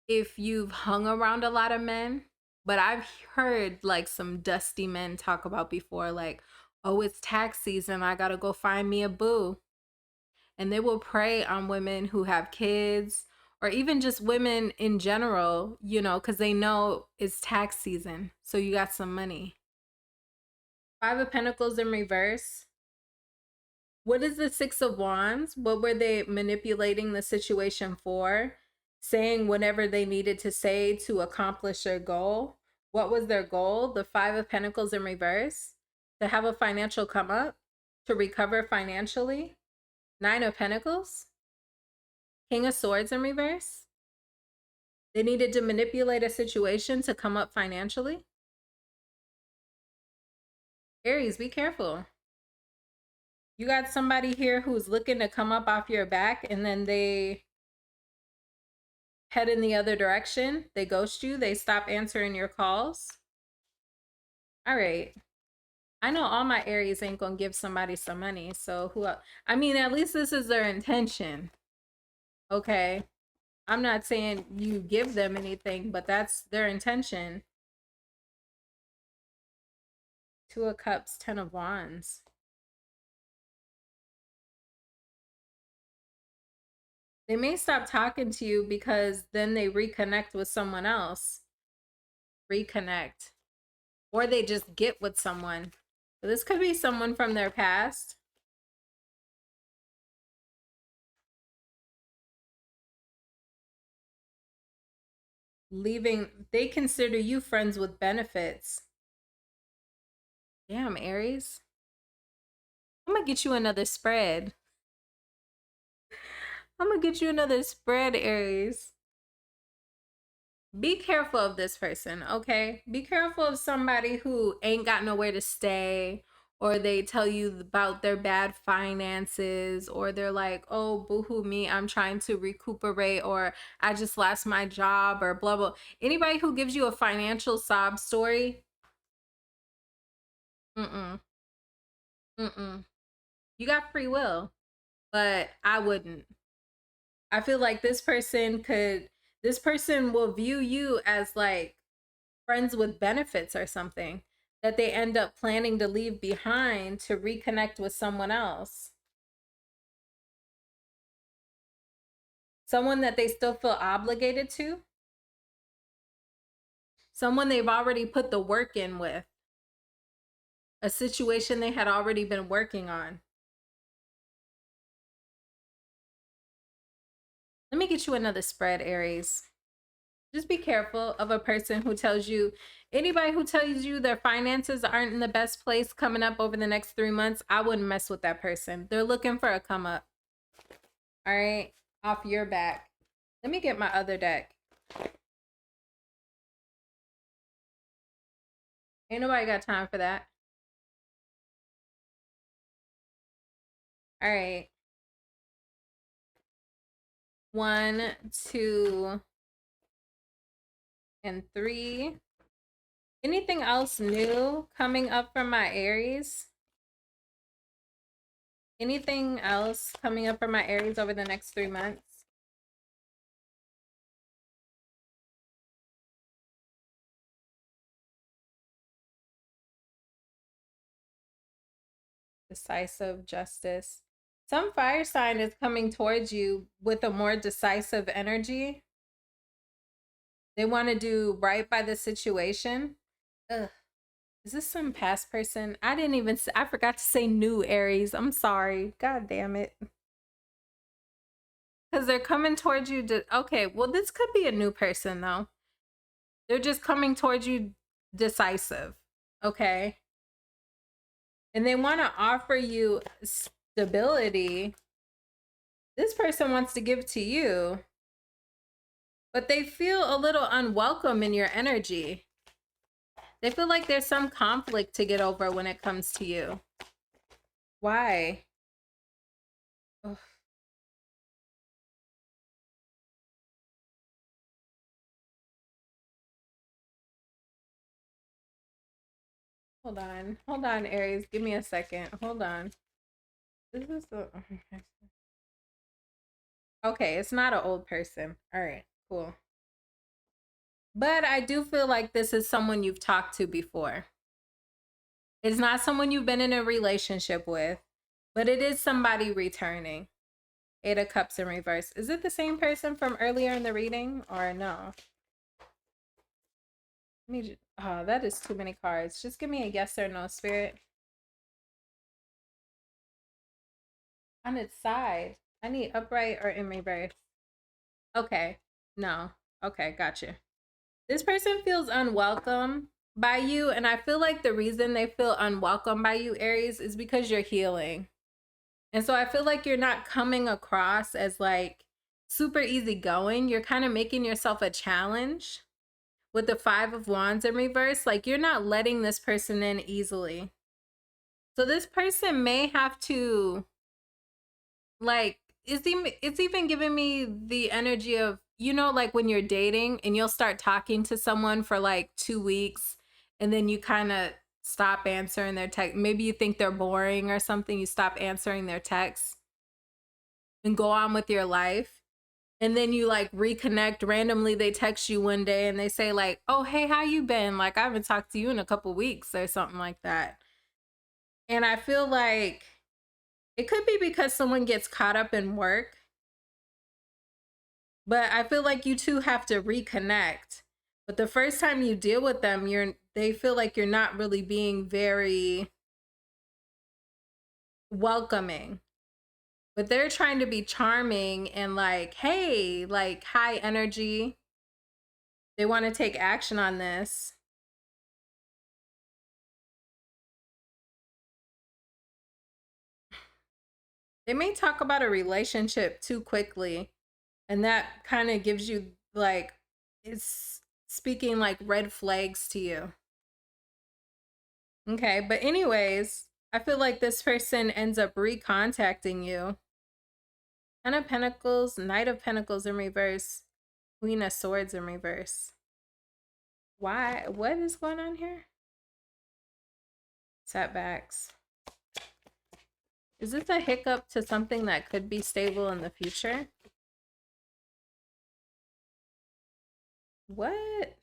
if you've hung around a lot of men, but I've heard like some dusty men talk about before, like, oh, it's tax season, I gotta go find me a boo. And they will prey on women who have kids, or even just women in general, you know, because they know it's tax season. So you got some money. Five of Pentacles in reverse. What is the Six of Wands? What were they manipulating the situation for? Saying whatever they needed to say to accomplish their goal. What was their goal? The Five of Pentacles in reverse. To have a financial come up. To recover financially. Nine of Pentacles. King of Swords in reverse. They needed to manipulate a situation to come up financially. Aries, be careful. You got somebody here who's looking to come up off your back, and then they head in the other direction. They ghost you. They stop answering your calls. All right. I know all my Aries ain't gonna give somebody some money. So who else? I mean, at least this is their intention. Okay. I'm not saying you give them anything, but that's their intention. Two of Cups, Ten of Wands. They may stop talking to you because then they reconnect with someone else. Reconnect. Or they just get with someone. So this could be someone from their past. Leaving, they consider you friends with benefits. Damn, Aries. I'm gonna get you another spread. I'm gonna get you another spread, Aries. Be careful of this person, okay? Be careful of somebody who ain't got nowhere to stay, or they tell you about their bad finances, or they're like, oh, boohoo me, I'm trying to recuperate, or I just lost my job, or blah, blah. Anybody who gives you a financial sob story, mm-mm, mm-mm. You got free will, but I wouldn't. I feel like this person will view you as like friends with benefits or something that they end up planning to leave behind to reconnect with someone else. Someone that they still feel obligated to. Someone they've already put the work in with. A situation they had already been working on. Let me get you another spread, Aries. Just be careful of a person who tells you, anybody who tells you their finances aren't in the best place coming up over the next 3 months, I wouldn't mess with that person. They're looking for a come up. All right, off your back. Let me get my other deck. Ain't nobody got time for that. All right. 1, 2, and 3. Anything else new coming up from my Aries? Anything else coming up for my Aries over the next 3 months? Decisive, justice. Some fire sign is coming towards you with a more decisive energy. They want to do right by the situation. Ugh. Is this some past person? I forgot to say new Aries. I'm sorry. God damn it. Because they're coming towards you to, okay, well, this could be a new person though. They're just coming towards you decisive. Okay. And they want to offer you stability. This person wants to give to you. but they feel a little unwelcome in your energy. They feel like there's some conflict to get over when it comes to you. Why? Ugh. Hold on, Aries. Give me a second. Hold on. This is the okay. It's not an old person. All right, cool. But I do feel like this is someone you've talked to before. It's not someone you've been in a relationship with, but it is somebody returning. 8 of Cups in reverse. Is it the same person from earlier in the reading or no? Oh, that is too many cards. Just give me a yes or no, Spirit. On its side. I need upright or in reverse. Okay. No. Okay, gotcha. This person feels unwelcome by you, and I feel like the reason they feel unwelcome by you, Aries, is because you're healing. And so I feel like you're not coming across as like super easygoing. You're kind of making yourself a challenge with the 5 of Wands in reverse. Like you're not letting this person in easily. So this person may have to like, it's even giving me the energy of, you know, like when you're dating and you'll start talking to someone for like 2 weeks and then you kind of stop answering their text. Maybe you think they're boring or something. You stop answering their texts and go on with your life. And then you like reconnect randomly. They text you one day and they say like, oh, hey, how you been? Like, I haven't talked to you in a couple weeks or something like that. And I feel like it could be because someone gets caught up in work. But I feel like you two have to reconnect. But the first time you deal with them, they feel like you're not really being very welcoming. But they're trying to be charming and like, hey, like high energy. They want to take action on this. They may talk about a relationship too quickly. And that kind of gives you like, it's speaking like red flags to you. Okay, but anyways, I feel like this person ends up recontacting you. 10 of Pentacles, Knight of Pentacles in reverse, Queen of Swords in reverse. Why? What is going on here? Setbacks. Is this a hiccup to something that could be stable in the future? What?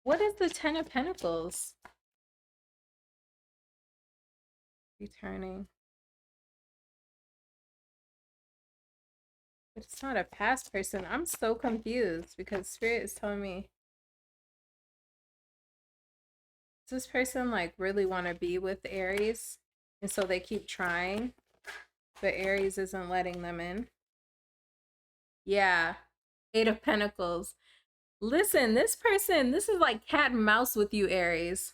What is the 10 of Pentacles? Returning. But it's not a past person. I'm so confused because Spirit is telling me. Does this person like really want to be with Aries? And so they keep trying, but Aries isn't letting them in. Yeah. 8 of Pentacles. Listen, this person, this is like cat and mouse with you, Aries.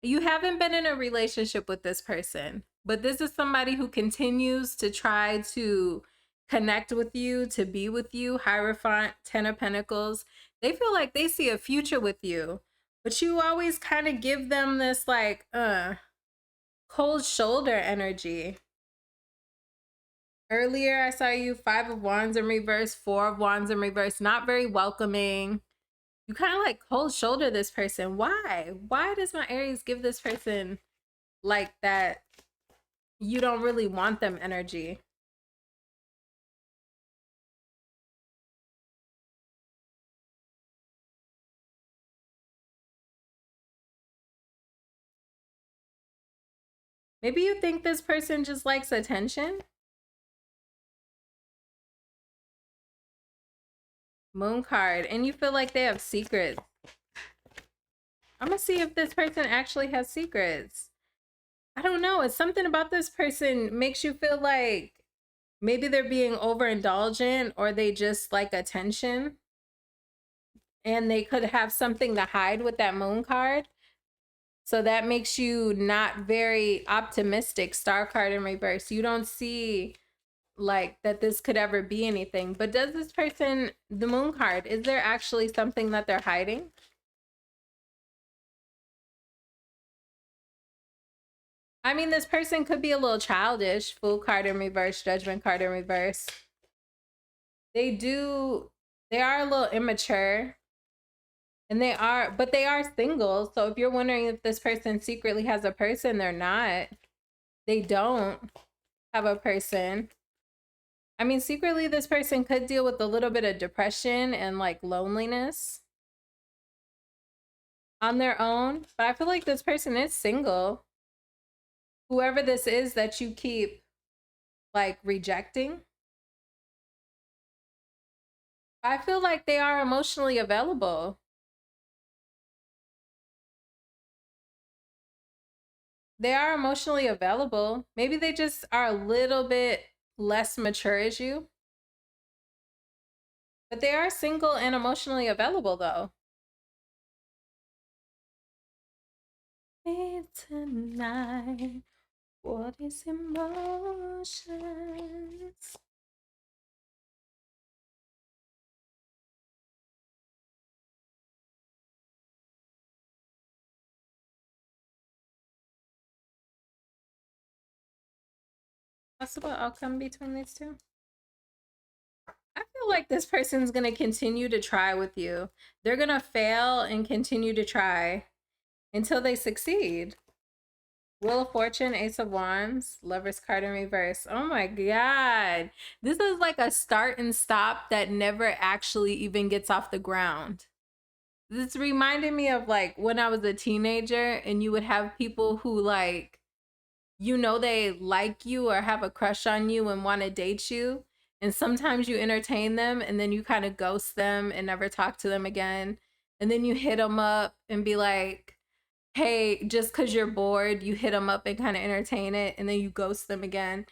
You haven't been in a relationship with this person, but this is somebody who continues to try to connect with you, to be with you. Hierophant, 10 of Pentacles. They feel like they see a future with you, but you always kind of give them this like, cold shoulder energy. Earlier, I saw you 5 of Wands in reverse, 4 of Wands in reverse, not very welcoming. You kind of like cold shoulder this person. Why? Why does my Aries give this person like that? You don't really want them energy. Maybe you think this person just likes attention. Moon card, and you feel like they have secrets. I'm gonna see if this person actually has secrets. I don't know. It's something about this person makes you feel like maybe they're being overindulgent or they just like attention. And they could have something to hide with that moon card. So that makes you not very optimistic. Star card in reverse. You don't see like that this could ever be anything. But does this person, the moon card, is there actually something that they're hiding? I mean, this person could be a little childish. Fool card in reverse, judgment card in reverse. They are a little immature. And but they are single. So if you're wondering if this person secretly has a person, they're not. They don't have a person. I mean, secretly, this person could deal with a little bit of depression and like loneliness on their own. But I feel like this person is single. Whoever this is that you keep like rejecting, I feel like they are emotionally available. They are emotionally available. Maybe they just are a little bit less mature as you. But they are single and emotionally available though. Me tonight. What is emotions? Possible outcome between these two? I feel like this person's going to continue to try with you. They're going to fail and continue to try until they succeed. Wheel of Fortune, Ace of Wands, Lover's card in reverse. Oh my God. This is like a start and stop that never actually even gets off the ground. This reminded me of like when I was a teenager and you would have people who like, you know, they like you or have a crush on you and want to date you. And sometimes you entertain them and then you kind of ghost them and never talk to them again. And then you hit them up and be like, hey, just because you're bored, you hit them up and kind of entertain it. And then you ghost them again.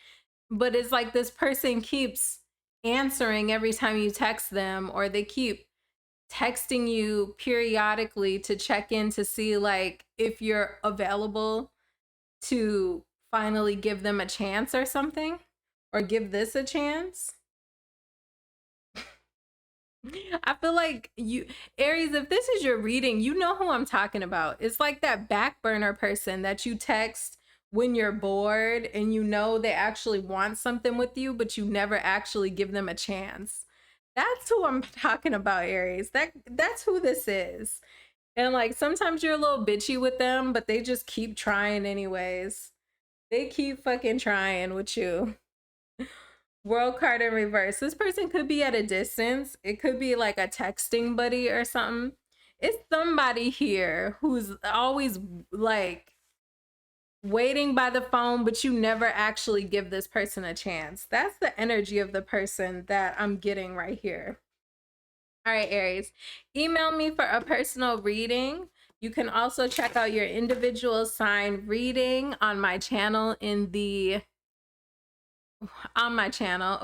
But it's like this person keeps answering every time you text them, or they keep texting you periodically to check in to see like if you're available to finally give them a chance or something, or give this a chance. I feel like you, Aries, if this is your reading, you know who I'm talking about. It's like that back burner person that you text when you're bored and you know they actually want something with you, but you never actually give them a chance. That's who I'm talking about, Aries. That's who this is. And like sometimes you're a little bitchy with them, but they just keep trying anyways. They keep fucking trying with you. World card in reverse. This person could be at a distance. It could be like a texting buddy or something. It's somebody here who's always like waiting by the phone, but you never actually give this person a chance. That's the energy of the person that I'm getting right here. All right, Aries, email me for a personal reading. You can also check out your individual sign reading on my channel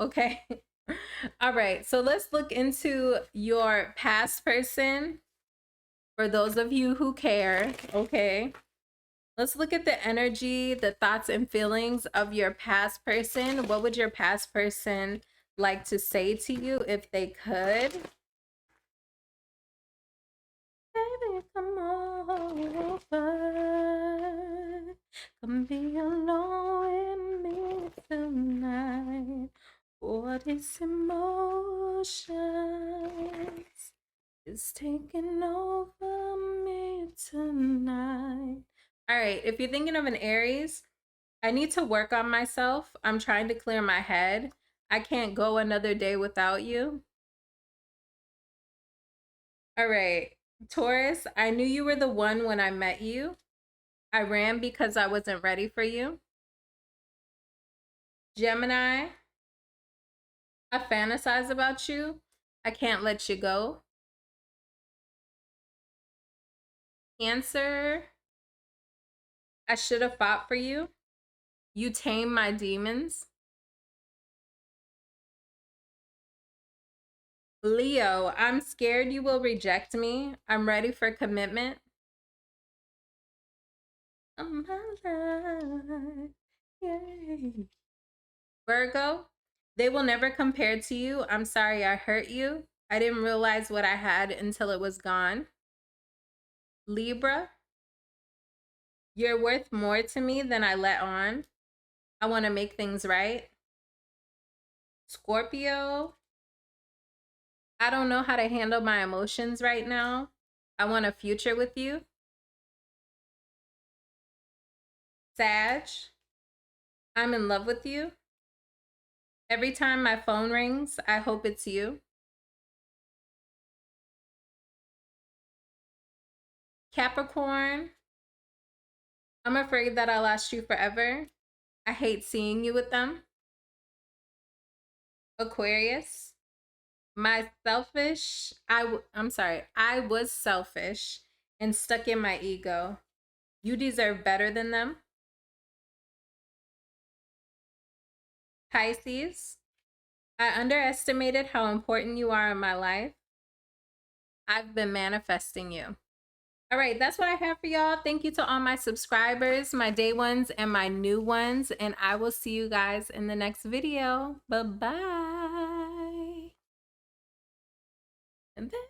okay? All right, so let's look into your past person for those of you who care, okay? Let's look at the energy, the thoughts and feelings of your past person. What would your past person like to say to you if they could? Baby, come over. Come be alone with me tonight. What is emotions is taking over me tonight. All right, if you're thinking of an Aries, I need to work on myself. I'm trying to clear my head. I can't go another day without you. All right, Taurus, I knew you were the one when I met you. I ran because I wasn't ready for you. Gemini, I fantasize about you. I can't let you go. Cancer, I should have fought for you. You tame my demons. Leo, I'm scared you will reject me. I'm ready for commitment. Oh my life. Yay. Virgo, They will never compare to you. I'm sorry I hurt you. I didn't realize what I had until it was gone. Libra, you're worth more to me than I let on. I want to make things right. Scorpio, I don't know how to handle my emotions right now. I want a future with you. Sag, I'm in love with you. Every time my phone rings, I hope it's you. Capricorn, I'm afraid that I lost you forever. I hate seeing you with them. Aquarius, I'm sorry, I was selfish and stuck in my ego. You deserve better than them. Pisces, I underestimated how important you are in my life. I've been manifesting you. All right, that's what I have for y'all. Thank you to all my subscribers, my day ones and my new ones. And I will see you guys in the next video. Bye-bye. And then